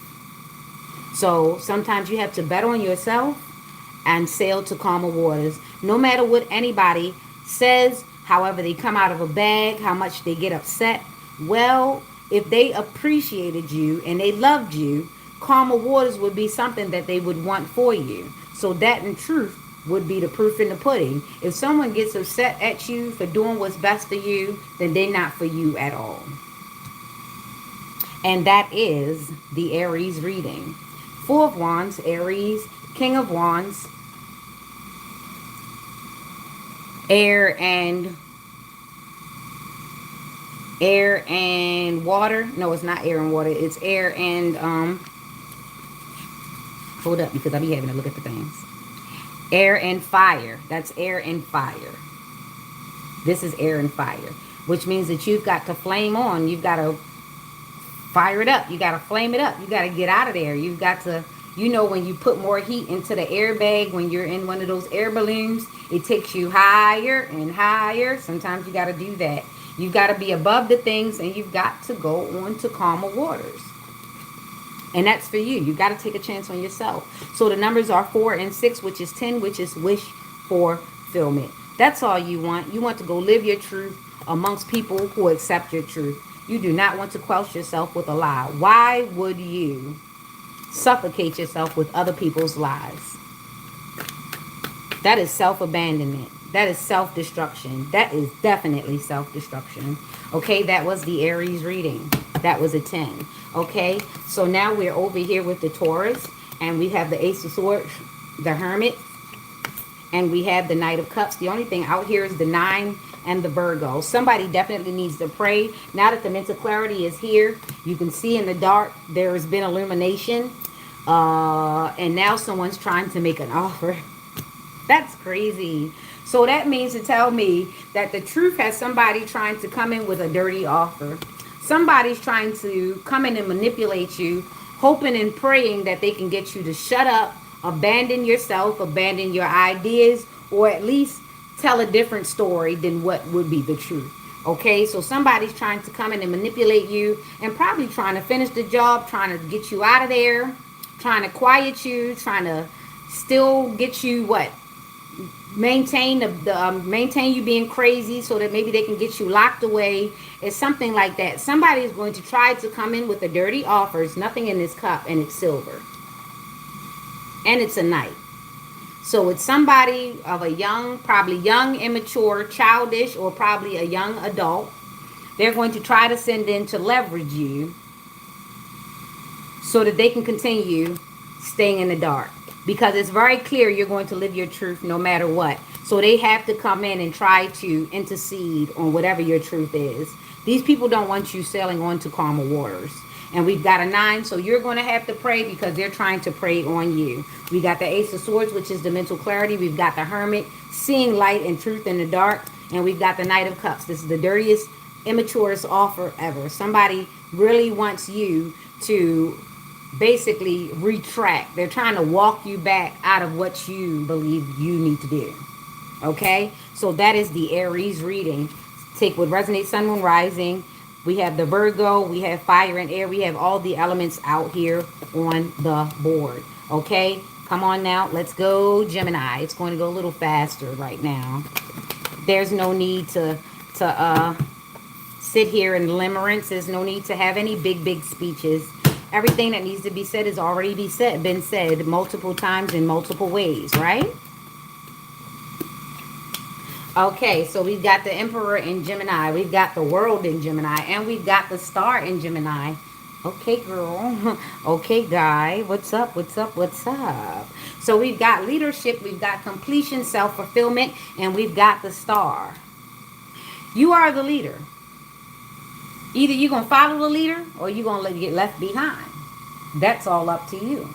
So sometimes you have to bet on yourself and sail to calmer waters. No matter what anybody says, however they come out of a bag, how much they get upset. Well, if they appreciated you and they loved you, calmer waters would be something that they would want for you. So that in truth would be the proof in the pudding. If someone gets upset at you for doing what's best for you, then they're not for you at all. And that is the Aries reading. Four of Wands, Aries, King of Wands, air and water. No, it's not air and water. It's air and hold up, because I be having to look at the things. Air and fire. That's air and fire. This is air and fire, which means that you've got to flame on. You've got to fire it up. You got to flame it up. You got to get out of there. You've got to, you know, when you put more heat into the airbag, when you're in one of those air balloons, it takes you higher and higher. Sometimes you got to do that. You've got to be above the things, and you've got to go on to calmer waters. And that's for you. You got to take a chance on yourself. So the numbers are 4 and 6, which is 10, which is wish for fulfillment. That's all you want. You want to go live your truth amongst people who accept your truth. You do not want to quench yourself with a lie. Why would you suffocate yourself with other people's lies? That is self-abandonment. That is self-destruction. That is definitely self-destruction. Okay, that was the Aries reading. That was a 10. Okay, so now we're over here with the Taurus. And we have the Ace of Swords, the Hermit. And we have the Knight of Cups. The only thing out here is the 9 and the Virgo. Somebody definitely needs to pray. Now that the mental clarity is here, you can see in the dark there has been illumination. And now someone's trying to make an offer. That's crazy. So that means to tell me that the truth has somebody trying to come in with a dirty offer. Somebody's trying to come in and manipulate you, hoping and praying that they can get you to shut up, abandon yourself, abandon your ideas, or at least tell a different story than what would be the truth. Okay, so somebody's trying to come in and manipulate you, and probably trying to finish the job, trying to get you out of there, trying to quiet you, trying to still get you what? Maintain you being crazy so that maybe they can get you locked away. It's something like that. Somebody is going to try to come in with a dirty offer. It's nothing in this cup, and it's silver. And it's a knight. So it's somebody of a young, probably young, immature, childish, or probably a young adult. They're going to try to send in to leverage you so that they can continue staying in the dark. Because it's very clear you're going to live your truth no matter what. So they have to come in and try to intercede on whatever your truth is. These people don't want you sailing on to calmer waters. And we've got a 9, so you're going to have to pray because they're trying to prey on you. We got the Ace of Swords, which is the mental clarity. We've got the Hermit, seeing light and truth in the dark. And we've got the Knight of Cups. This is the dirtiest, immaturest offer ever. Somebody really wants you to basically retract. They're trying to walk you back out of what you believe you need to do. Okay? So that is the Aries reading. Take what resonates, Sun, Moon, Rising. We have the Virgo, we have fire and air, we have all the elements out here on the board. Okay, come on now, let's go Gemini. It's going to go a little faster right now. There's no need to sit here in limerence. There's no need to have any big speeches. Everything that needs to be said has already been said multiple times in multiple ways, right? Okay, so we've got the Emperor in Gemini. We've got the World in Gemini. And we've got the Star in Gemini. Okay, girl. Okay, guy. What's up? What's up? What's up? So we've got leadership. We've got completion, self-fulfillment. And we've got the Star. You are the leader. Either you're going to follow the leader or you're going to get left behind. That's all up to you.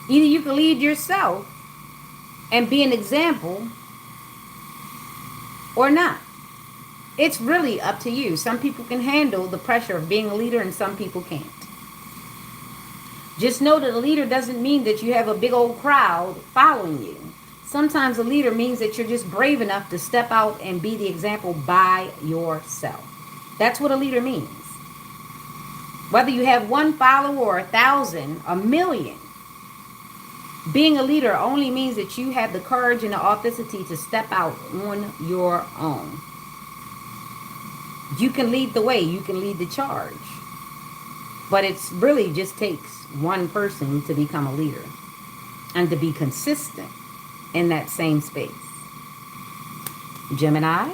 Either you can lead yourself and be an example or not. It's really up to you. Some people can handle the pressure of being a leader and some people can't. Just know that a leader doesn't mean that you have a big old crowd following you. Sometimes a leader means that you're just brave enough to step out and be the example by yourself. That's what a leader means. Whether you have 1 follower or 1,000, 1,000,000, being a leader only means that you have the courage and the authenticity to step out on your own. You can lead the way. You can lead the charge. But it's really just takes one person to become a leader and to be consistent in that same space. Gemini,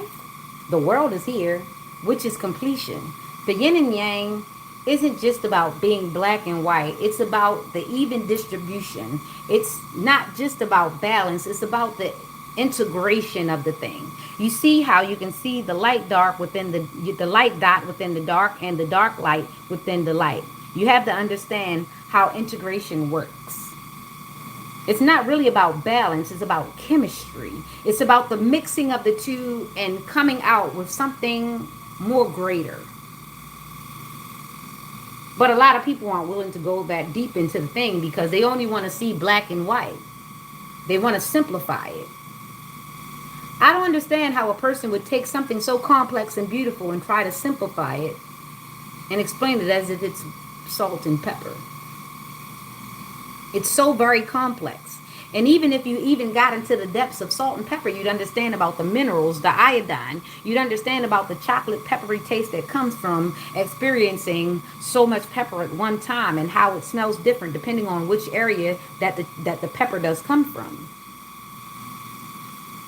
the world is here, which is completion. The yin and yang isn't just about being black and white. It's about the even distribution. It's not just about balance. It's about the integration of the thing. You see how you can see the light dark within the light dot within the dark and the dark light within the light. You have to understand how integration works. It's not really about balance. It's about chemistry. It's about the mixing of the two and coming out with something more greater. But a lot of people aren't willing to go that deep into the thing because they only want to see black and white. They want to simplify it. I don't understand how a person would take something so complex and beautiful and try to simplify it and explain it as if it's salt and pepper. It's so very complex. And even if you even got into the depths of salt and pepper, you'd understand about the minerals, the iodine. You'd understand about the chocolate peppery taste that comes from experiencing so much pepper at one time and how it smells different depending on which area that the pepper does come from.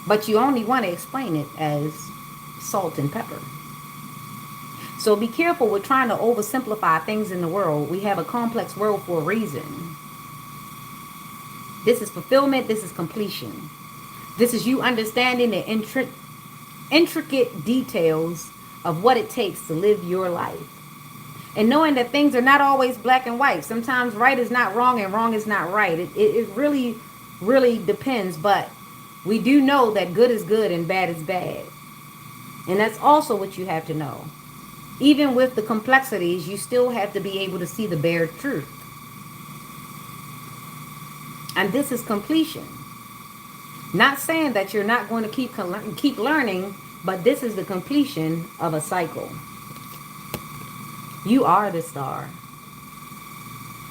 But you only want to explain it as salt and pepper. So be careful with trying to oversimplify things in the world. We have a complex world for a reason. This is fulfillment. This is completion. This is you understanding the intricate details of what it takes to live your life. And knowing that things are not always black and white. Sometimes right is not wrong and wrong is not right. It really, really depends. But we do know that good is good and bad is bad. And that's also what you have to know. Even with the complexities, you still have to be able to see the bare truth. And this is completion. Not saying that you're not going to keep learning, but this is the completion of a cycle. You are the star.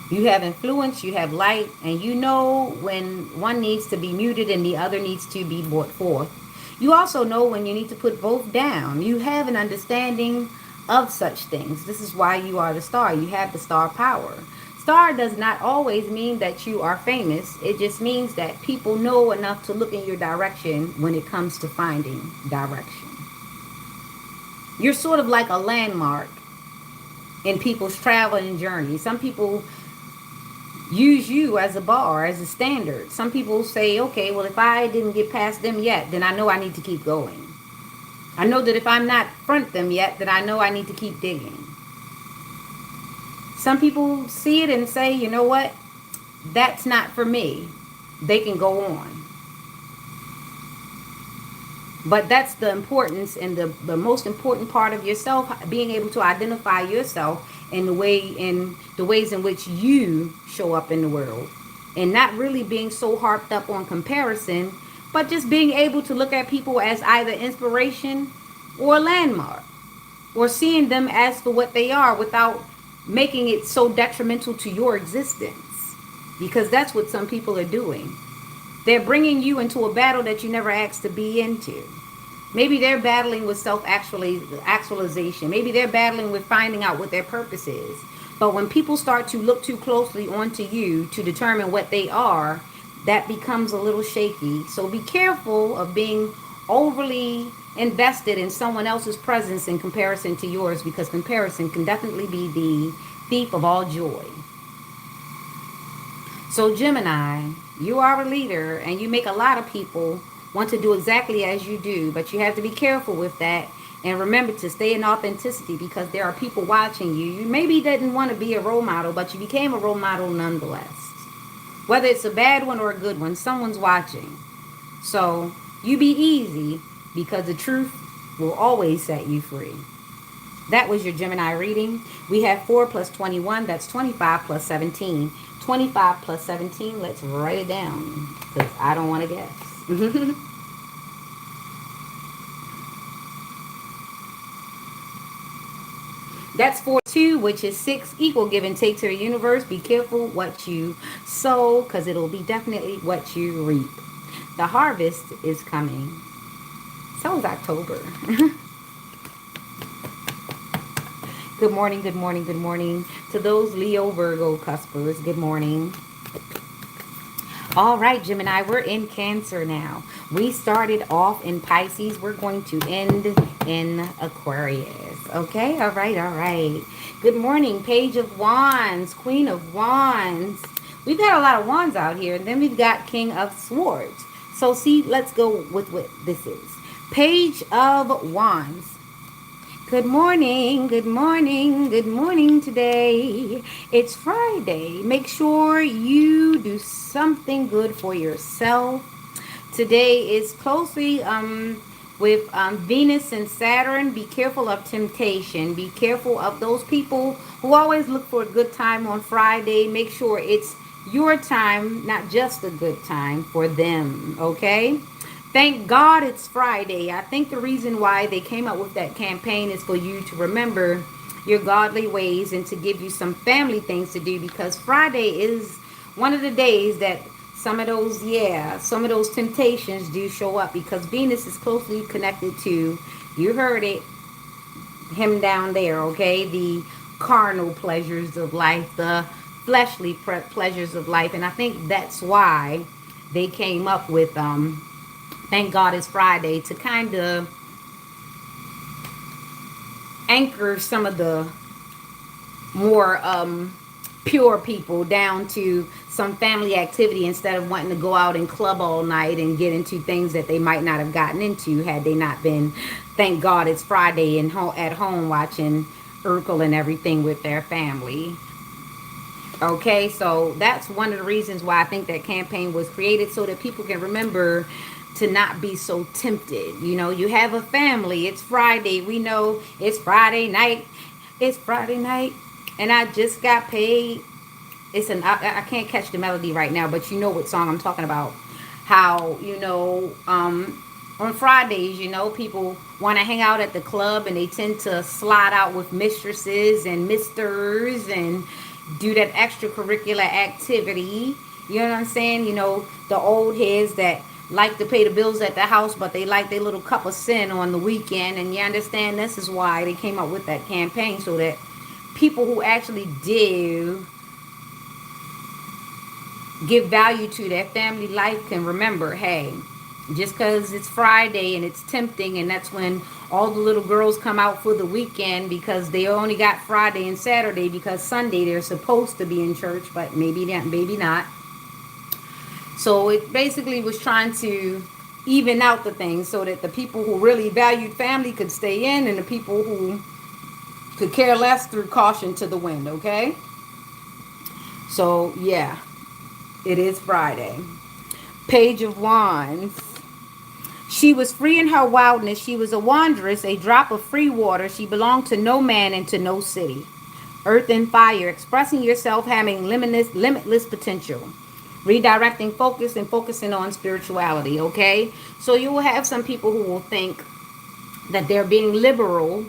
You have influence, you have light, and you know when one needs to be muted and the other needs to be brought forth. You also know when you need to put both down. You have an understanding of such things. This is why you are the star. You have the star power. Star does not always mean that you are famous. It just means that people know enough to look in your direction when it comes to finding direction. You're sort of like a landmark in people's travel and journey. Some people use you as a bar, as a standard. Some people say, okay, well, if I didn't get past them yet, then I know I need to keep going. I know that if I'm not front them yet, that I know I need to keep digging. Some people see it and say, you know what, that's not for me. They can go on. But that's the importance and the most important part of yourself, being able to identify yourself in the ways in which you show up in the world. And not really being so harped up on comparison, but just being able to look at people as either inspiration or landmark, or seeing them as for what they are without making it so detrimental to your existence. Because that's what some people are doing. They're bringing you into a battle that you never asked to be into. Maybe they're battling with self-actualization. Maybe they're battling with finding out what their purpose is. But when people start to look too closely onto you to determine what they are, that becomes a little shaky. So be careful of being overly invested in someone else's presence in comparison to yours, because comparison can definitely be the thief of all joy. So Gemini, you are a leader and you make a lot of people want to do exactly as you do, but you have to be careful with that. And remember to stay in authenticity, because there are people watching you. You maybe didn't want to be a role model, but you became a role model nonetheless. Whether it's a bad one or a good one, someone's watching. So you be easy, because the truth will always set you free. That was your Gemini reading. We have 4 plus 21. That's 25 plus 17. 25 plus 17. Let's write it down, because I don't want to guess. That's 42, which is 6. Equal give and take to the universe. Be careful what you sow, because it'll be definitely what you reap. The harvest is coming. So is October. Good morning, good morning, good morning to those Leo Virgo cuspers. Good morning. All right, Gemini, we're in Cancer now. We started off in Pisces. We're going to end in Aquarius. Okay, all right, all right. Good morning, Page of Wands, Queen of Wands. We've got a lot of wands out here. And then we've got King of Swords. So see, let's go with what this is. Page of Wands. Good morning, good morning, good morning today. It's Friday. Make sure you do something good for yourself. Today is closely with Venus and Saturn. Be careful of temptation. Be careful of those people who always look for a good time on Friday. Make sure it's your time, not just a good time for them, okay? Thank God it's Friday. I think the reason why they came up with that campaign is for you to remember your godly ways and to give you some family things to do, because Friday is one of the days that some of those temptations do show up, because Venus is closely connected to, you heard it, him down there, okay? The carnal pleasures of life, the fleshly pleasures of life. And I think that's why they came up with Thank God It's Friday, to kind of anchor some of the more pure people down to some family activity, instead of wanting to go out and club all night and get into things that they might not have gotten into had they not been, thank God It's Friday, and at home watching Urkel and everything with their family. Okay, so that's one of the reasons why I think that campaign was created, so that people can remember to not be so tempted. You know, you have a family. It's Friday. We know it's Friday night. It's Friday night. And I just got paid. I can't catch the melody right now, but you know what song I'm talking about. How, on Fridays, people want to hang out at the club, and they tend to slide out with mistresses and misters and do that extracurricular activity. You know what I'm saying? The old heads that like to pay the bills at the house, but they like their little cup of sin on the weekend. And you understand, this is why they came up with that campaign, so that people who actually do give value to their family life can remember, hey, just because it's Friday and it's tempting, and that's when all the little girls come out for the weekend, because they only got Friday and Saturday, because Sunday they're supposed to be in church, but maybe not. So it basically was trying to even out the things so that the people who really valued family could stay in and the people who could care less threw caution to the wind, okay? So, yeah, it is Friday. Page of Wands. She was free in her wildness. She was a wanderess, a drop of free water. She belonged to no man and to no city. Earth and fire, expressing yourself, having limitless potential. Redirecting focus and focusing on spirituality, okay? So you will have some people who will think that they're being liberal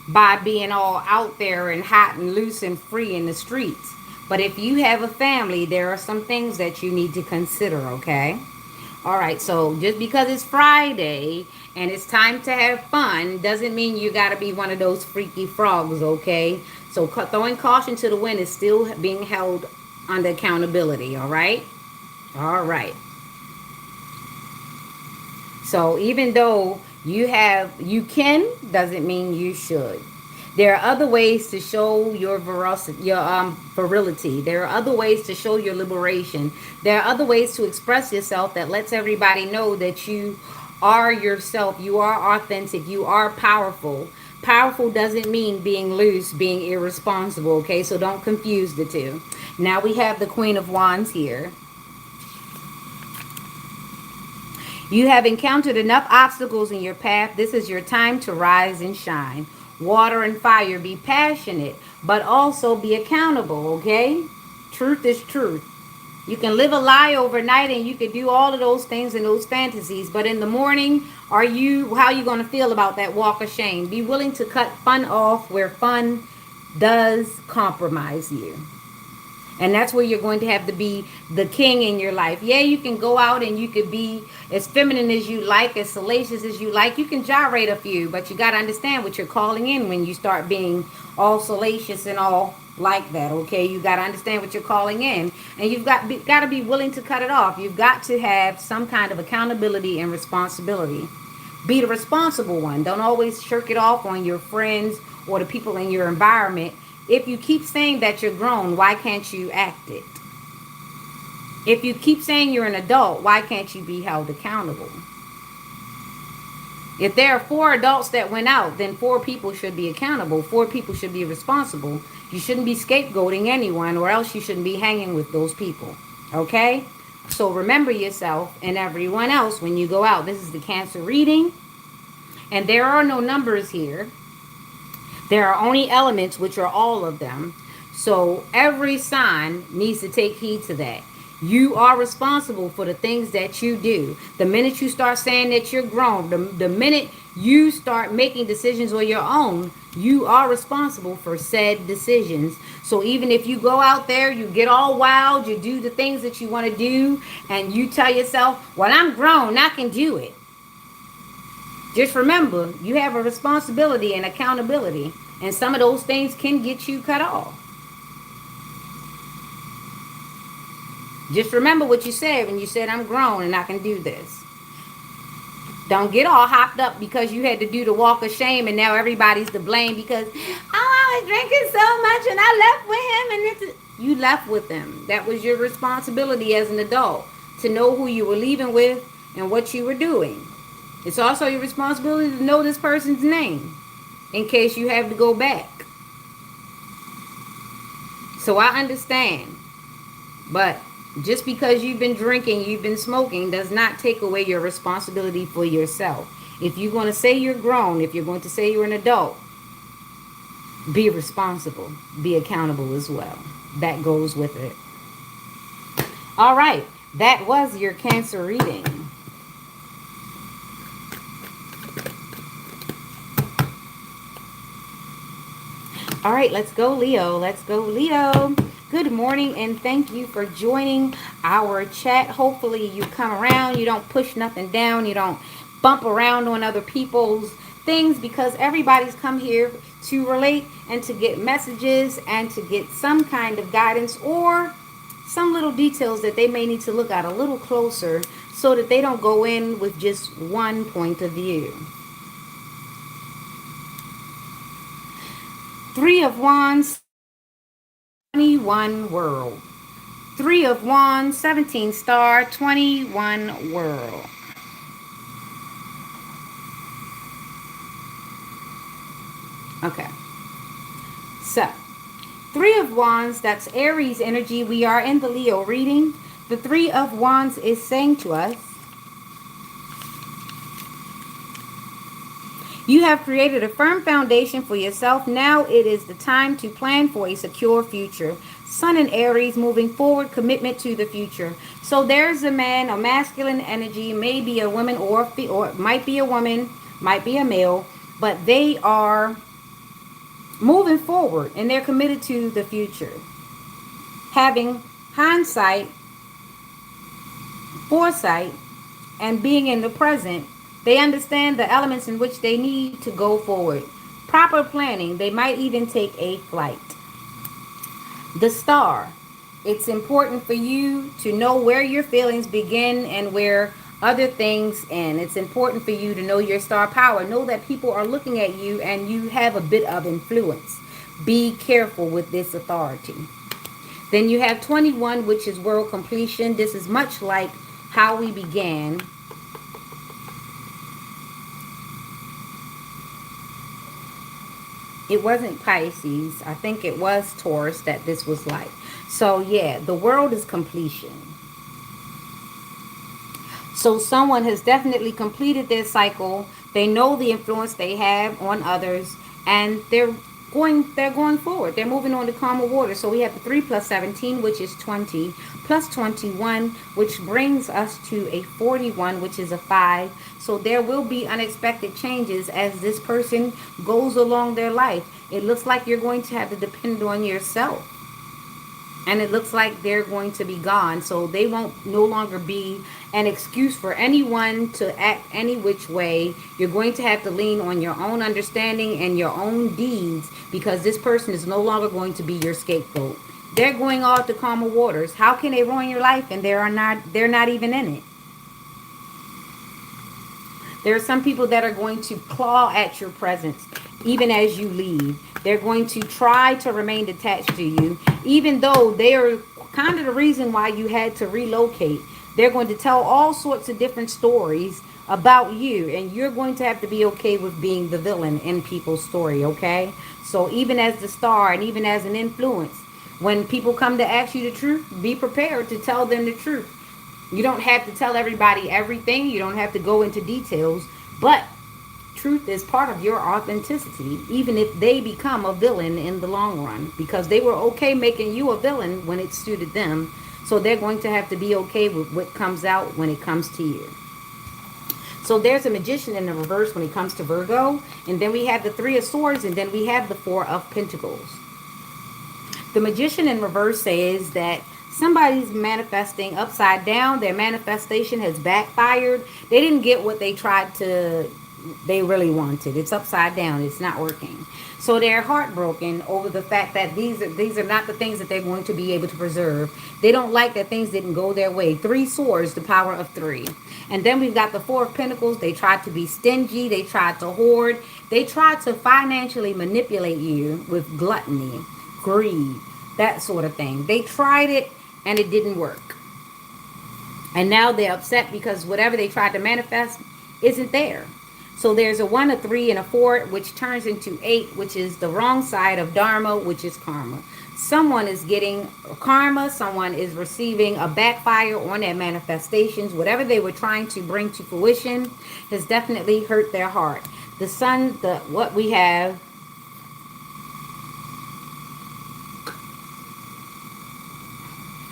by being all out there and hot and loose and free in the streets. But if you have a family, there are some things that you need to consider, okay? All right, so just because it's Friday and it's time to have fun doesn't mean you got to be one of those freaky frogs, okay? So throwing caution to the wind is still being held under accountability, all right? All right. So even though you can doesn't mean you should. There are other ways to show your veracity, your virility. There are other ways to show your liberation. There are other ways to express yourself that lets everybody know that you are yourself. You are authentic. You are powerful. Powerful doesn't mean being loose, being irresponsible. Okay, so don't confuse the two. Now we have the Queen of Wands here. You have encountered enough obstacles in your path. This is your time to rise and shine. Water and fire, be passionate, but also be accountable, okay? Truth is truth. You can live a lie overnight and you can do all of those things and those fantasies, but in the morning, how are you going to feel about that walk of shame? Be willing to cut fun off where fun does compromise you. And that's where you're going to have to be the king in your life. Yeah, you can go out and you could be as feminine as you like, as salacious as you like. You can gyrate a few, but you got to understand what you're calling in when you start being all salacious and all like that, okay? You got to understand what you're calling in. And you've got to be willing to cut it off. You've got to have some kind of accountability and responsibility. Be the responsible one. Don't always shirk it off on your friends or the people in your environment. If you keep saying that you're grown, why can't you act it? If you keep saying you're an adult, why can't you be held accountable? If there are 4 adults that went out, then 4 people should be accountable. 4 people should be responsible. You shouldn't be scapegoating anyone, or else you shouldn't be hanging with those people. Okay? So remember yourself and everyone else when you go out. This is the Cancer reading. And there are no numbers here. There are only elements, which are all of them. So every sign needs to take heed to that. You are responsible for the things that you do. The minute you start saying that you're grown, the minute you start making decisions on your own, you are responsible for said decisions. So even if you go out there, you get all wild, you do the things that you want to do, and you tell yourself, well, I'm grown, I can do it. Just remember, you have a responsibility and accountability, and some of those things can get you cut off. Just remember what you said when you said, I'm grown and I can do this. Don't get all hopped up because you had to do the walk of shame and now everybody's to blame because, oh, I was drinking so much and I left with him. And you left with him. That was your responsibility as an adult, to know who you were leaving with and what you were doing. It's also your responsibility to know this person's name in case you have to go back. So I understand. But just because you've been drinking, you've been smoking, does not take away your responsibility for yourself. If you're going to say you're grown, if you're going to say you're an adult, be responsible. Be accountable as well. That goes with it. All right. That was your Cancer reading. All right, let's go, Leo. Let's go, Leo. Good morning, and thank you for joining our chat. Hopefully you come around, you don't push nothing down, you don't bump around on other people's things, because everybody's come here to relate and to get messages and to get some kind of guidance or some little details that they may need to look at a little closer so that they don't go in with just one point of view. 3 of Wands, 21 world. 3 of Wands, 17 star, 21 world. Okay. So, Three of Wands, that's Aries energy. We are in the Leo reading. The Three of Wands is saying to us, you have created a firm foundation for yourself. Now it is the time to plan for a secure future. Sun and Aries moving forward, commitment to the future. So there's a man, a masculine energy, maybe a woman or might be a woman, might be a male, but they are moving forward and they're committed to the future. Having hindsight, foresight, and being in the present, they understand the elements in which they need to go forward. Proper planning, they might even take a flight. The star, it's important for you to know where your feelings begin and where other things end. It's important for you to know your star power. Know that people are looking at you and you have a bit of influence. Be careful with this authority. Then you have 21, which is world completion. This is much like how we began. It wasn't Pisces. I think it was Taurus that this was like. So yeah, the world is completion. So someone has definitely completed their cycle. They know the influence they have on others, and they're going forward. They're moving on to calmer water. So we have the 3 plus 17, which is 20, plus 21, which brings us to a 41, which is a 5. So there will be unexpected changes as this person goes along their life. It looks like you're going to have to depend on yourself, and it looks like they're going to be gone, so they won't no longer be an excuse for anyone to act any which way. You're going to have to lean on your own understanding and your own deeds, because this person is no longer going to be your scapegoat. They're going off to calmer waters. How can they ruin your life and they're not even in it? There are some people that are going to claw at your presence even as you leave. They're going to try to remain detached to you, even though they are kind of the reason why you had to relocate. They're going to tell all sorts of different stories about you, and you're going to have to be okay with being the villain in people's story, okay? So, even as the star and even as an influence, when people come to ask you the truth, be prepared to tell them the truth. You don't have to tell everybody everything. You don't have to go into details. But truth is part of your authenticity, even if they become a villain in the long run, because they were okay making you a villain when it suited them. So they're going to have to be okay with what comes out when it comes to you. So there's a magician in the reverse when it comes to Virgo. And then we have the Three of Swords, and then we have the Four of Pentacles. The magician in reverse says that somebody's manifesting upside down. Their manifestation has backfired. They didn't get what they really wanted. It's upside down. It's not working. So they're heartbroken over the fact that these are not the things that they're going to be able to preserve. They don't like that things didn't go their way. Three swords, the power of three. And then we've got the Four of Pentacles. They tried to be stingy. They tried to hoard. They tried to financially manipulate you with gluttony, greed, that sort of thing. They tried it and it didn't work. And now they're upset because whatever they tried to manifest isn't there. So there's a 1, a 3, and a 4, which turns into 8, which is the wrong side of Dharma, which is karma. Someone is getting karma. Someone is receiving a backfire on their manifestations. Whatever they were trying to bring to fruition has definitely hurt their heart. The sun, what we have.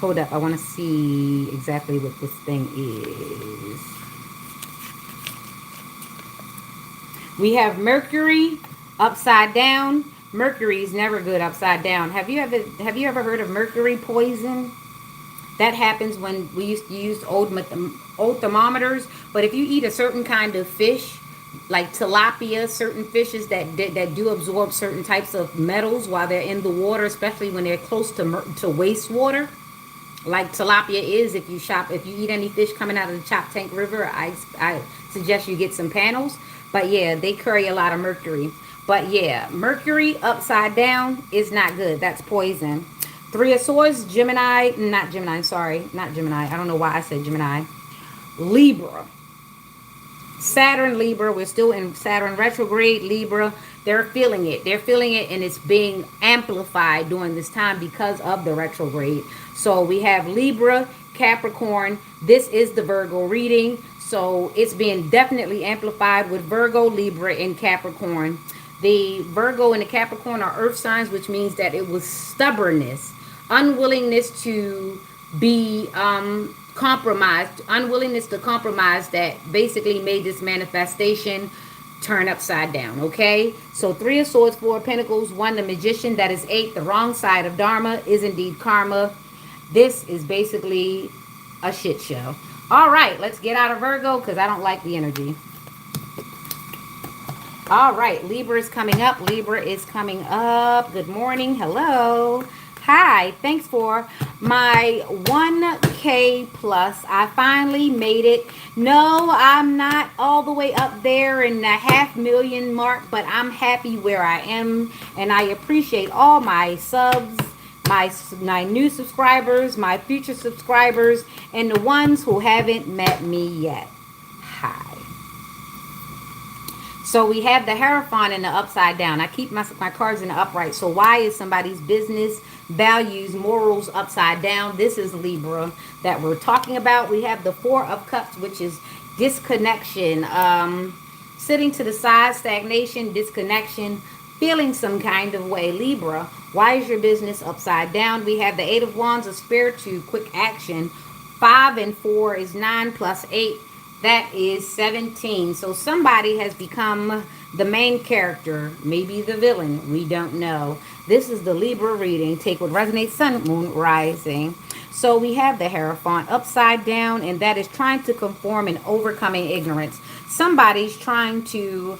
Hold up, I want to see exactly what this thing is. We have Mercury upside down. Mercury is never good upside down. Have you ever heard of Mercury poison? That happens when we used to use old thermometers. But if you eat a certain kind of fish, like tilapia, certain fishes that do absorb certain types of metals while they're in the water, especially when they're close to wastewater, like tilapia is. If you eat any fish coming out of the Chop Tank River, I suggest you get some panels. But yeah, they carry a lot of mercury. But yeah, Mercury upside down is not good. That's poison. Three of Swords, Gemini, not Gemini, sorry, not Gemini. I don't know why I said Gemini. Libra. Saturn, Libra. We're still in Saturn retrograde, Libra. They're feeling it. They're feeling it, and it's being amplified during this time because of the retrograde. So we have Libra, Capricorn. This is the Virgo reading. So it's being definitely amplified with Virgo, Libra, and Capricorn. The Virgo and the Capricorn are earth signs, which means that it was stubbornness, unwillingness to be compromised, unwillingness to compromise that basically made this manifestation turn upside down. Okay, so Three of Swords, Four of Pentacles, One, the Magician, that is 8. The wrong side of Dharma is indeed karma. This is basically a shit show. All right, let's get out of Virgo because I don't like the energy. All right, Libra is coming up. Libra is coming up. Good morning. Hello. Hi. Thanks for my 1K plus. I finally made it. No, I'm not all the way up there in the 500,000 mark, but I'm happy where I am, and I appreciate all my subs, my new subscribers, my future subscribers, and the ones who haven't met me yet. Hi. So we have the Hierophant in the upside down. I keep my cards in the upright. So why is somebody's business, values, morals upside down? This is Libra that we're talking about. We have the Four of Cups, which is disconnection, sitting to the side, stagnation, disconnection, feeling some kind of way. Libra, why is your business upside down? We have the Eight of Wands, a spiritual quick action. 5 and 4 is 9 plus 8. That is 17. So somebody has become the main character, maybe the villain. We don't know. This is the Libra reading. Take what resonates, sun, moon, rising. So we have the Hierophant upside down, and that is trying to conform and overcoming ignorance. Somebody's trying to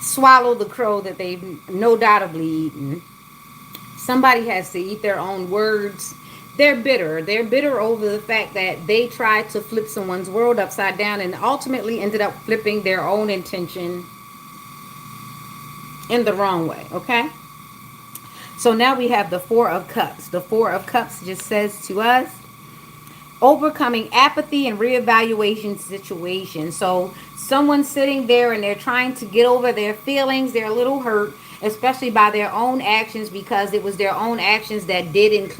swallow the crow that they've no doubtably eaten. Somebody has to eat their own words. They're bitter. They're bitter over the fact that they tried to flip someone's world upside down and ultimately ended up flipping their own intention in the wrong way. Okay? So now we have the Four of Cups. The Four of Cups just says to us, overcoming apathy and reevaluation situation. So someone's sitting there and they're trying to get over their feelings. They're a little hurt, especially by their own actions, because it was their own actions that did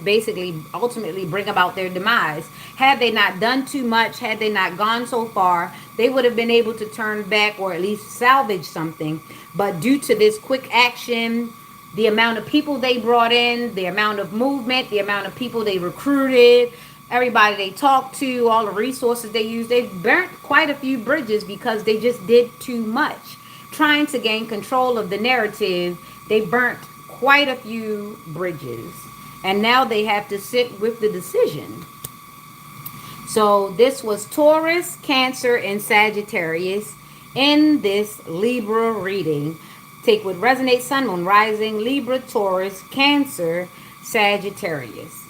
basically ultimately bring about their demise. Had they not done too much, had they not gone so far, they would have been able to turn back or at least salvage something. But due to this quick action, the amount of people they brought in, the amount of movement, the amount of people they recruited, everybody they talked to, all the resources they used, they burnt quite a few bridges because they just did too much. Trying to gain control of the narrative, they burnt quite a few bridges. And now they have to sit with the decision. So this was Taurus, Cancer, and Sagittarius in this Libra reading. Take what resonates, sun, moon, rising, Libra, Taurus, Cancer, Sagittarius.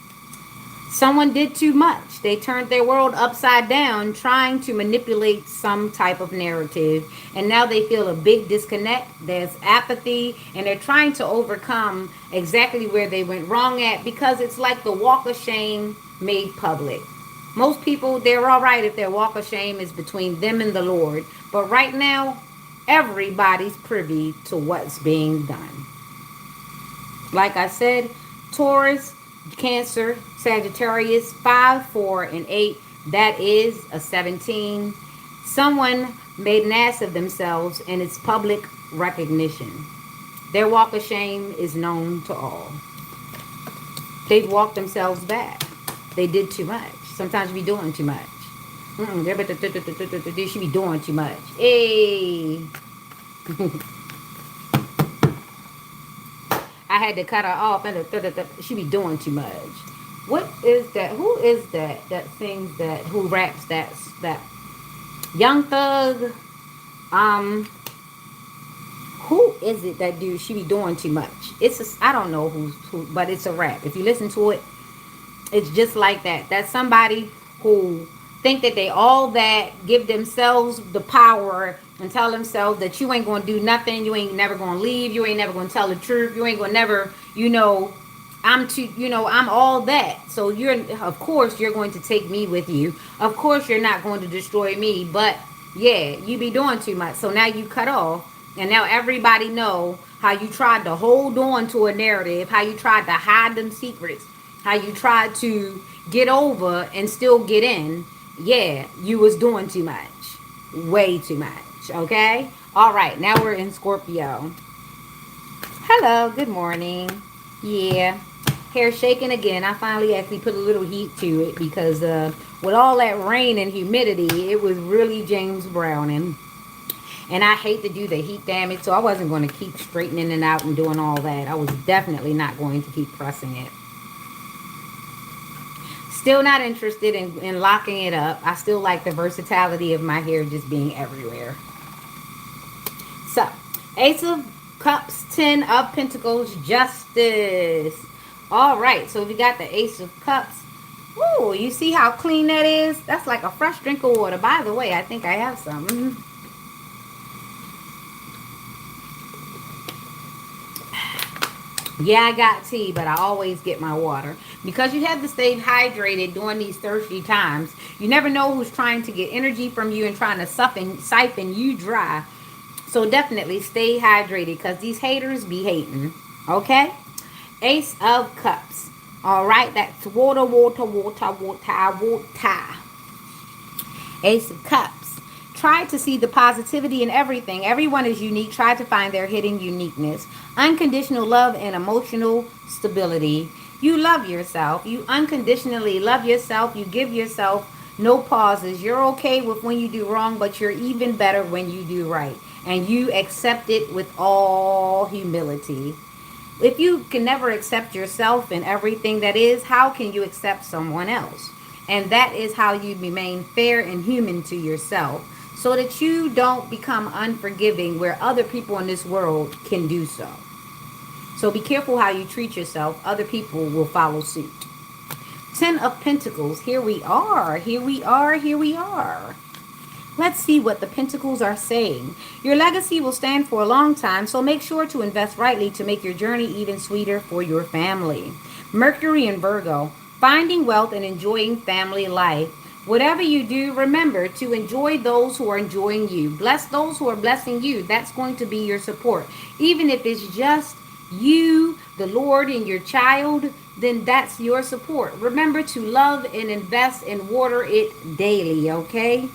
Someone did too much. They turned their world upside down trying to manipulate some type of narrative. And now they feel a big disconnect. There's apathy. And they're trying to overcome exactly where they went wrong at, because it's like the walk of shame made public. Most people, they're all right if their walk of shame is between them and the Lord. But right now, everybody's privy to what's being done. Like I said, Taurus, Cancer, Sagittarius, 5, 4, and 8. That is a 17. Someone made an ass of themselves, and it's public recognition. Their walk of shame is known to all. They've walked themselves back. They did too much. Sometimes you be doing too much. They should be doing too much. Hey. I had to cut her off, and she be doing too much. What is that? Who is that? That sings that? Who raps that? That Young Thug. Who is it that dude? She be doing too much. I don't know who, but it's a rap. If you listen to it, it's just like that. That's somebody who think that they all that, give themselves the power and tell themselves that you ain't going to do nothing. You ain't never going to leave. You ain't never going to tell the truth. You ain't going to never, I'm all that. So of course, you're going to take me with you. Of course, you're not going to destroy me. But Yeah, you be doing too much. So now you cut off, and now everybody know how you tried to hold on to a narrative, how you tried to hide them secrets, how you tried to get over and still get in. Yeah, you was doing too much. Way too much. Okay? All right, now we're in Scorpio. Hello, good morning. Yeah, hair shaking again. I finally actually put a little heat to it because with all that rain and humidity, it was really James Browning. And I hate to do the heat damage, so I wasn't going to keep straightening it out and doing all that. I was definitely not going to keep pressing it. Still not interested in locking it up. I still like the versatility of my hair just being everywhere. So, Ace of Cups, Ten of Pentacles, Justice. All right, so we got the Ace of Cups. Ooh, you see how clean that is? That's like a fresh drink of water. By the way, I think I have some. Yeah, I got tea, but I always get my water. Because you have to stay hydrated during these thirsty times. You never know who's trying to get energy from you and trying to siphon you dry. So definitely stay hydrated because these haters be hating. Okay? Ace of Cups. All right, that's water, water, water, water, water. Ace of Cups. Try to see the positivity in everything. Everyone is unique. Try to find their hidden uniqueness. Unconditional love and emotional stability. You love yourself. You unconditionally love yourself. You give yourself no pauses. You're okay with when you do wrong, but you're even better when you do right. And you accept it with all humility. If you can never accept yourself and everything that is, how can you accept someone else? And that is how you remain fair and human to yourself so that you don't become unforgiving where other people in this world can do so. So be careful how you treat yourself. Other people will follow suit. Ten of Pentacles. Here we are. Here we are. Here we are. Let's see what the Pentacles are saying. Your legacy will stand for a long time, so make sure to invest rightly to make your journey even sweeter for your family. Mercury and Virgo. Finding wealth and enjoying family life. Whatever you do, remember to enjoy those who are enjoying you. Bless those who are blessing you. That's going to be your support. Even if it's just you, the Lord, and your child, then that's your support. Remember to love and invest and water it daily, okay?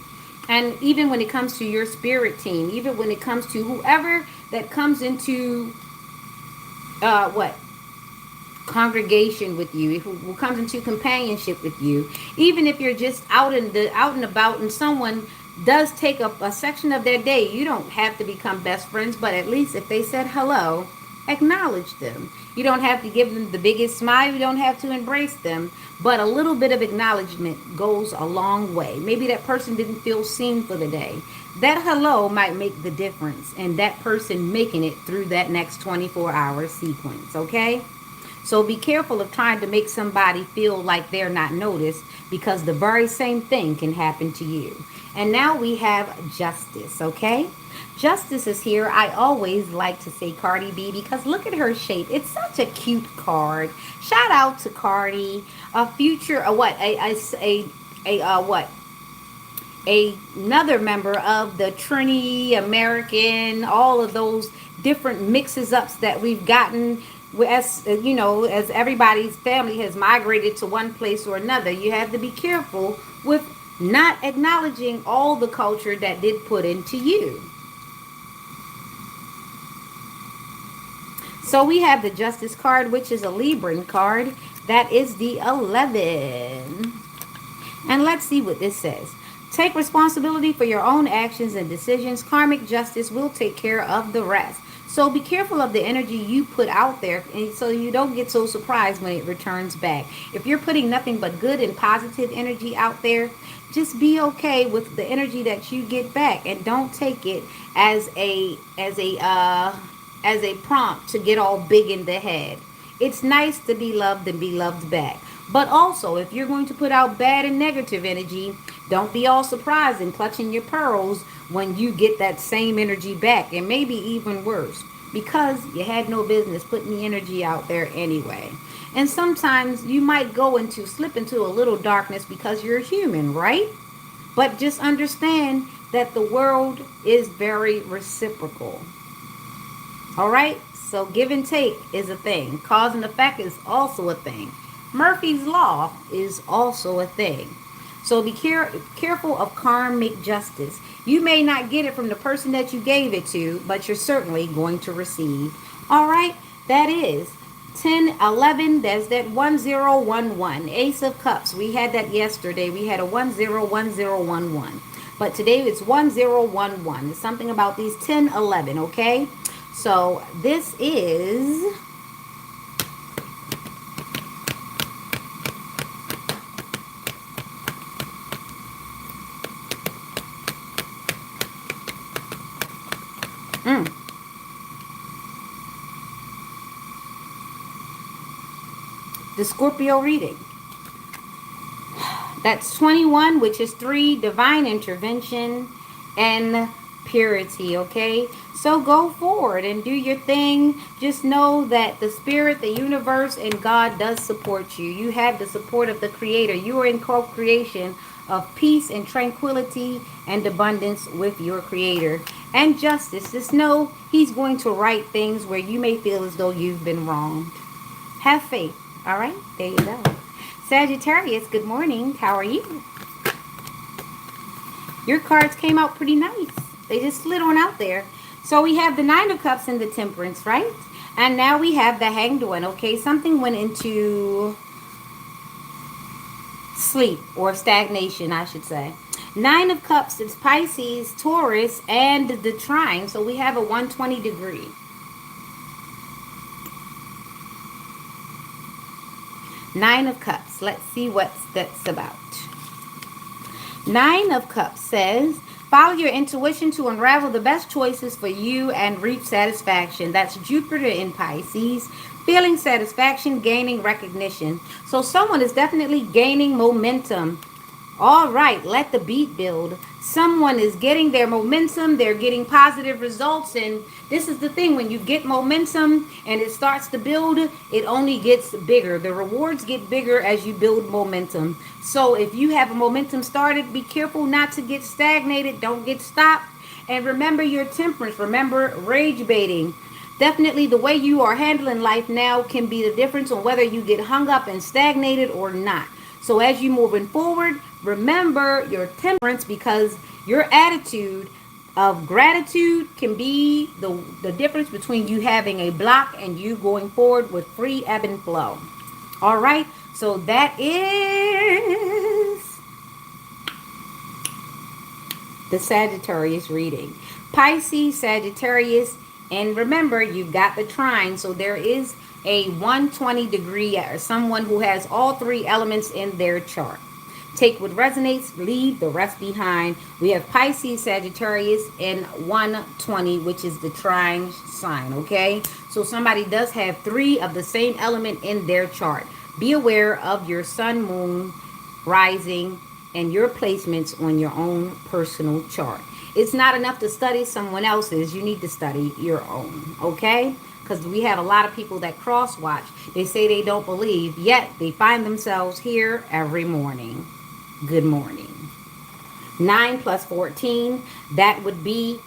And even when it comes to your spirit team, even when it comes to whoever that comes into what congregation with you, who comes into companionship with you, even if you're just out and about, and someone does take up a section of their day, you don't have to become best friends, but at least if they said hello, acknowledge them. You don't have to give them the biggest smile, you don't have to embrace them, but a little bit of acknowledgement goes a long way. Maybe that person didn't feel seen for the day. That hello might make the difference in that person making it through that next 24-hour sequence, okay? So be careful of trying to make somebody feel like they're not noticed, because the very same thing can happen to you. And now we have Justice, okay? Justice is here. I always like to say Cardi B because look at her shape. It's such a cute card. Shout out to Cardi. A future, a what? What? Another member of the Trinity American, all of those different mixes ups that we've gotten as you know, as everybody's family has migrated to one place or another. You have to be careful with not acknowledging all the culture that did put into you. So we have the Justice card, which is a Libran card. That is the 11. And let's see what this says. Take responsibility for your own actions and decisions. Karmic justice will take care of the rest. So be careful of the energy you put out there, and so you don't get so surprised when it returns back. If you're putting nothing but good and positive energy out there, just be okay with the energy that you get back, and don't take it as a prompt to get all big in the head. It's nice to be loved and be loved back. But also, if you're going to put out bad and negative energy, don't be all surprised and clutching your pearls when you get that same energy back, and maybe even worse, because you had no business putting the energy out there anyway. And sometimes you might slip into a little darkness because you're human, right? But just understand that the world is very reciprocal. All right? So give and take is a thing. Cause and effect is also a thing. Murphy's Law is also a thing. So be careful of karmic justice. You may not get it from the person that you gave it to, but you're certainly going to receive. All right? That is 1011. That's that 1011. Ace of Cups. We had that yesterday. We had a 101011. But today it's 1011. It's something about these 1011, okay? So this is mm, the Scorpio reading. That's 21, which is 3, divine intervention and purity, okay? So go forward and do your thing. Just know that the spirit, the universe, and God does support you. You have the support of the creator. You are in co-creation of peace and tranquility and abundance with your creator. And justice. Just know he's going to right things where you may feel as though you've been wronged. Have faith. All right? There you go. Sagittarius, good morning. How are you? Your cards came out pretty nice. They just slid on out there. So we have the Nine of Cups and the Temperance, right? And now we have the Hanged One, okay? Something went into sleep or stagnation, I should say. Nine of Cups is Pisces, Taurus, and the trine. So we have a 120 degree. Nine of Cups. Let's see what that's about. Nine of Cups says, follow your intuition to unravel the best choices for you and reap satisfaction. That's Jupiter in Pisces. Feeling satisfaction, gaining recognition. So someone is definitely gaining momentum. All right, let the beat build. Someone is getting their momentum. They're getting positive results. And this is the thing. When you get momentum and it starts to build, it only gets bigger. The rewards get bigger as you build momentum. So if you have a momentum started, be careful not to get stagnated. Don't get stopped. And remember your temperance. Remember rage baiting. Definitely the way you are handling life now can be the difference on whether you get hung up and stagnated or not. So as you're moving forward, remember your temperance, because your attitude of gratitude can be the difference between you having a block and you going forward with free ebb and flow. All right. So that is the Sagittarius reading. Pisces, Sagittarius, and remember, you've got the trine. So there is a 120 degree, or someone who has all three elements in their chart. Take what resonates, leave the rest behind. We have Pisces, Sagittarius, and 120, which is the trine sign, okay? So somebody does have three of the same element in their chart. Be aware of your sun, moon, rising, and your placements on your own personal chart. It's not enough to study someone else's. You need to study your own, okay? Because we have a lot of people that cross-watch. They say they don't believe, yet they find themselves here every morning. Good morning. 9 plus 14, that would be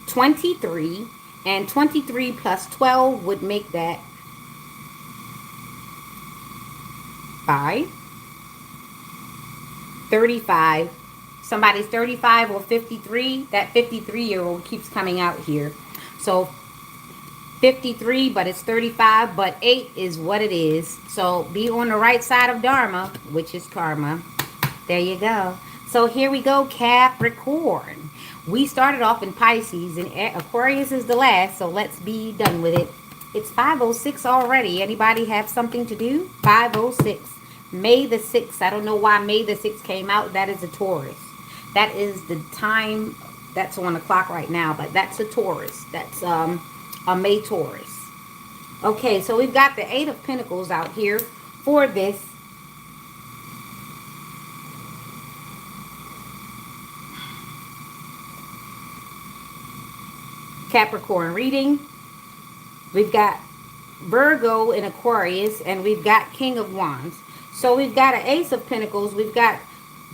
23. And 23 plus 12 would make that 5. 35. Somebody's 35 or 53. That 53-year-old keeps coming out here. So 53, but it's 35, but 8 is what it is. So be on the right side of Dharma, which is karma. There you go. So here we go, Capricorn. We started off in Pisces, and Aquarius is the last, so let's be done with it. It's 5:06 already. Anybody have something to do? 5:06. May the 6th. I don't know why May the 6th came out. That is a Taurus. That is the time that's on the clock right now, but that's a Taurus. That's a May Taurus. Okay, so we've got the 8 of Pentacles out here for this Capricorn reading. We've got Virgo in Aquarius, and we've got King of Wands. So we've got an Ace of Pentacles. We've got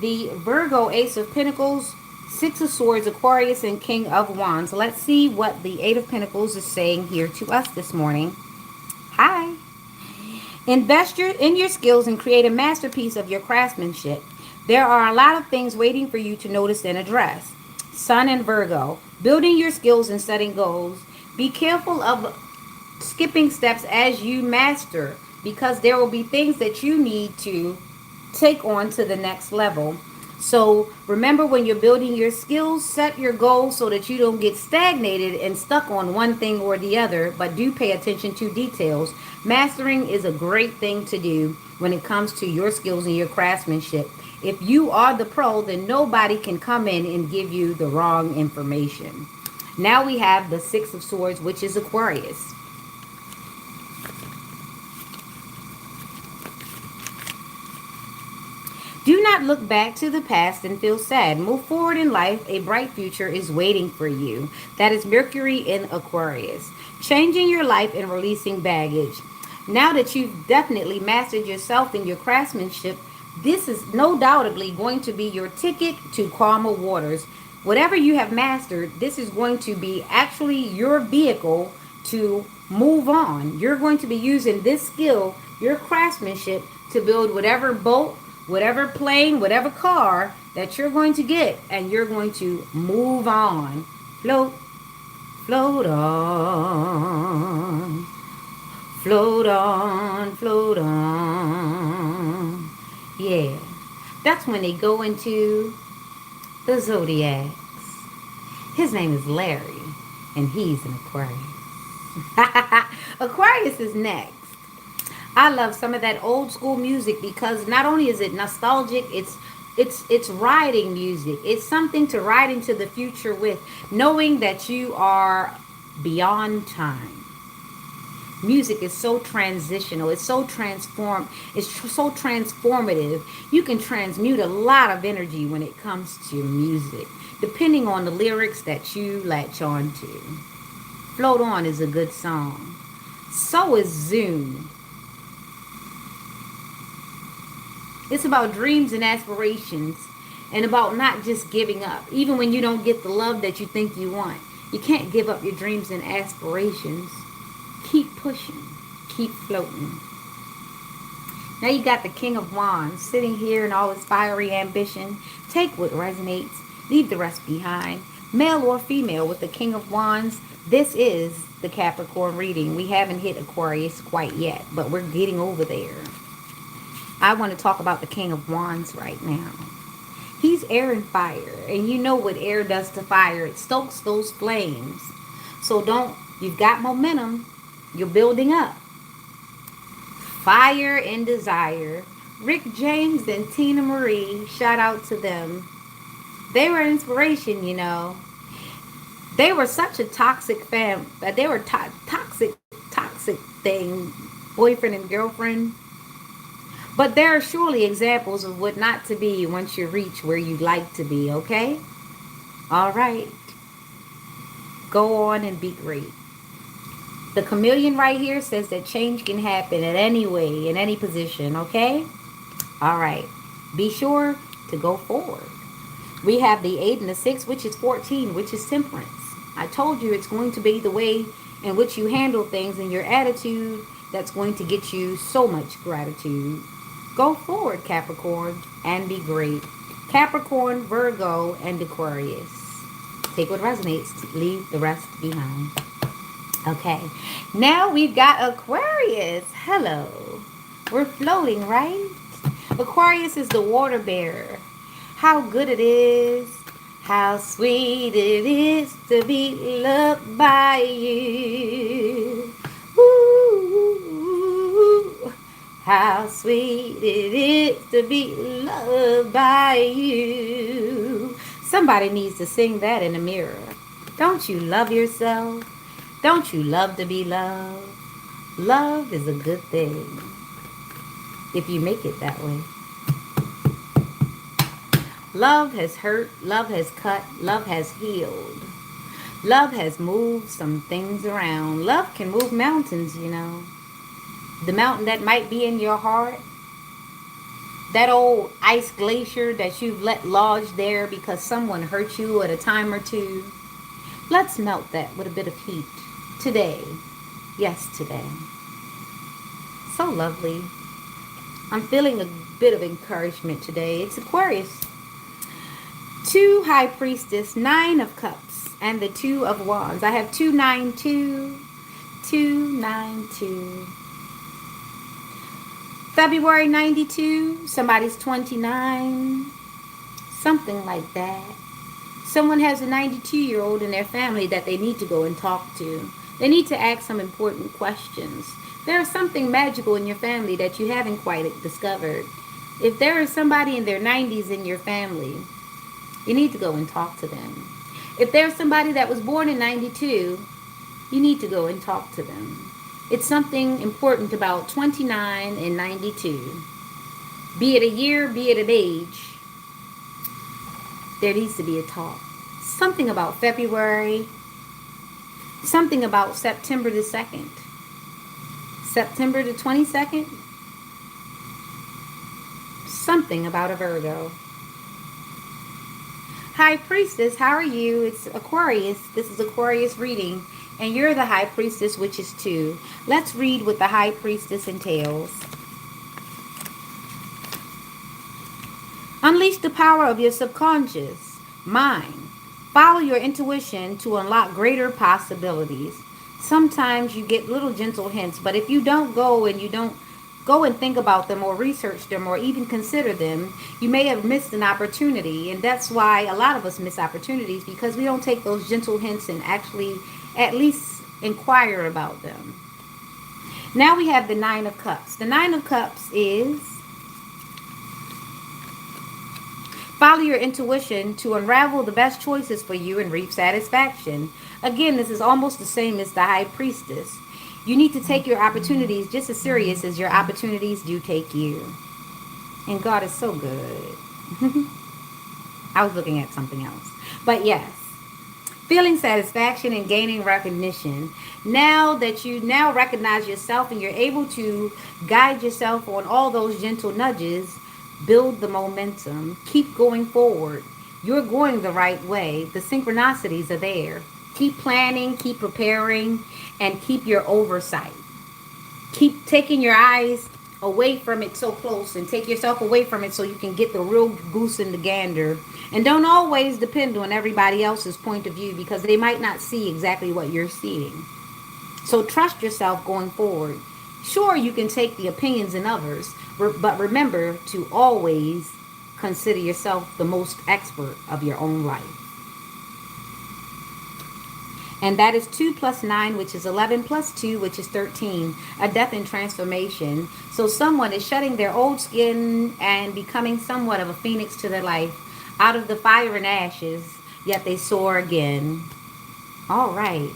the Virgo Ace of Pentacles Six of Swords, Aquarius, and King of Wands. Let's see what the Eight of Pentacles is saying here to us this morning. Hi. Invest in your skills and create a masterpiece of your craftsmanship. There are a lot of things waiting for you to notice and address. Sun and Virgo, building your skills and setting goals. Be careful of skipping steps as you master, because there will be things that you need to take on to the next level. So remember, when you're building your skills, set your goals so that you don't get stagnated and stuck on one thing or the other, but do pay attention to details. Mastering is a great thing to do when it comes to your skills and your craftsmanship. If you are the pro, then nobody can come in and give you the wrong information. Now we have the Six of Swords, which is Aquarius. Do not look back to the past and feel sad. Move forward in life. A bright future is waiting for you. That is Mercury in Aquarius. Changing your life and releasing baggage. Now that you've definitely mastered yourself and your craftsmanship, this is no doubtably going to be your ticket to calmer waters. Whatever you have mastered, this is going to be actually your vehicle to move on. You're going to be using this skill, your craftsmanship, to build whatever boat, whatever plane, whatever car that you're going to get, and you're going to move on. Float, float on, float on, float on. Yeah, that's when they go into the zodiacs. His name is Larry, and he's an Aquarius. Aquarius is next. I love some of that old school music because not only is it nostalgic, it's riding music. It's something to ride into the future with, knowing that you are beyond time. Music is so transitional. It's so so transformative. You can transmute a lot of energy when it comes to music, depending on the lyrics that you latch on to. Float On is a good song. So is Zoom. It's about dreams and aspirations, and about not just giving up. Even when you don't get the love that you think you want, you can't give up your dreams and aspirations. Keep pushing. Keep floating. Now you got the King of Wands sitting here in all his fiery ambition. Take what resonates. Leave the rest behind. Male or female with the King of Wands, this is the Capricorn reading. We haven't hit Aquarius quite yet, but we're getting over there. I want to talk about the King of Wands right now. He's air and fire, and you know what air does to fire. It stokes those flames. So you've got momentum. You're building up. Fire and desire. Rick James and Tina Marie, shout out to them. They were inspiration, you know. They were such a toxic they were toxic thing, boyfriend and girlfriend. But there are surely examples of what not to be once you reach where you'd like to be, okay? All right. Go on and be great. The chameleon right here says that change can happen in any way, in any position, okay? All right. Be sure to go forward. We have the 8 and the 6, which is 14, which is temperance. I told you it's going to be the way in which you handle things and your attitude that's going to get you so much gratitude. Go forward, Capricorn, and be great. Capricorn, Virgo, and Aquarius. Take what resonates. Leave the rest behind. Okay. Now we've got Aquarius. Hello. We're floating, right? Aquarius is the water bearer. How good it is. How sweet it is to be loved by you. Ooh, how sweet it is to be loved by you. Somebody needs to sing that in the mirror. Don't you love yourself? Don't you love to be loved? Love is a good thing if you make it that way. Love has hurt, love has cut, love has healed. Love has moved some things around. Love can move mountains, you know. The mountain that might be in your heart, That old ice glacier that you've let lodge there because someone hurt you at a time or two. Let's melt that with a bit of heat today. Yes, today. So lovely. I'm feeling a bit of encouragement today. It's Aquarius. Two High Priestess, Nine of Cups, and the Two of Wands. I have 292, 292. February 92, somebody's 29, something like that. Someone has a 92-year-old in their family that they need to go and talk to. They need to ask some important questions. There's something magical in your family that you haven't quite discovered. If there is somebody in their 90s in your family, you need to go and talk to them. If there's somebody that was born in 92, you need to go and talk to them. It's something important about 29 and 92. Be it a year, be it an age, there needs to be a talk. Something about February, something about September the 2nd, September the 22nd, something about a Virgo. High Priestess, how are you? It's Aquarius. This is Aquarius reading. And you're the High Priestess, which is 2. Let's read what the High Priestess entails. Unleash the power of your subconscious mind. Follow your intuition to unlock greater possibilities. Sometimes you get little gentle hints, but if you don't go and you don't go and think about them or research them or even consider them, you may have missed an opportunity. And that's why a lot of us miss opportunities, because we don't take those gentle hints and actually at least inquire about them. Now we have the Nine of Cups. The Nine of Cups is follow your intuition to unravel the best choices for you and reap satisfaction. Again, this is almost the same as the High Priestess. You need to take your opportunities just as serious as your opportunities do take you. And God is so good. I was looking at something else. But yes, feeling satisfaction and gaining recognition. Now that you now recognize yourself and you're able to guide yourself on all those gentle nudges, build the momentum, keep going forward. You're going the right way. The synchronicities are there. Keep planning, keep preparing, and keep your oversight. Keep taking your eyes away from it so close and take yourself away from it so you can get the real goose in the gander. And don't always depend on everybody else's point of view, because they might not see exactly what you're seeing. So trust yourself going forward. Sure, you can take the opinions in others, but remember to always consider yourself the most expert of your own life. And that is 2 plus 9, which is 11, plus 2, which is 13. A death and transformation. So someone is shedding their old skin and becoming somewhat of a phoenix to their life. Out of the fire and ashes, yet they soar again. All right.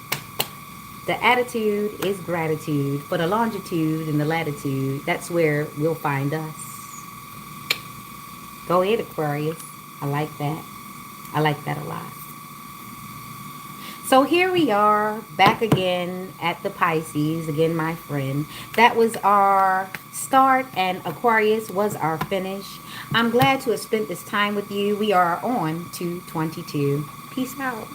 The attitude is gratitude. For the longitude and the latitude, that's where we'll find us. Go ahead, Aquarius. I like that. I like that a lot. So here we are back again at the Pisces. Again, my friend. That was our start and Aquarius was our finish. I'm glad to have spent this time with you. We are on to 22. Peace out.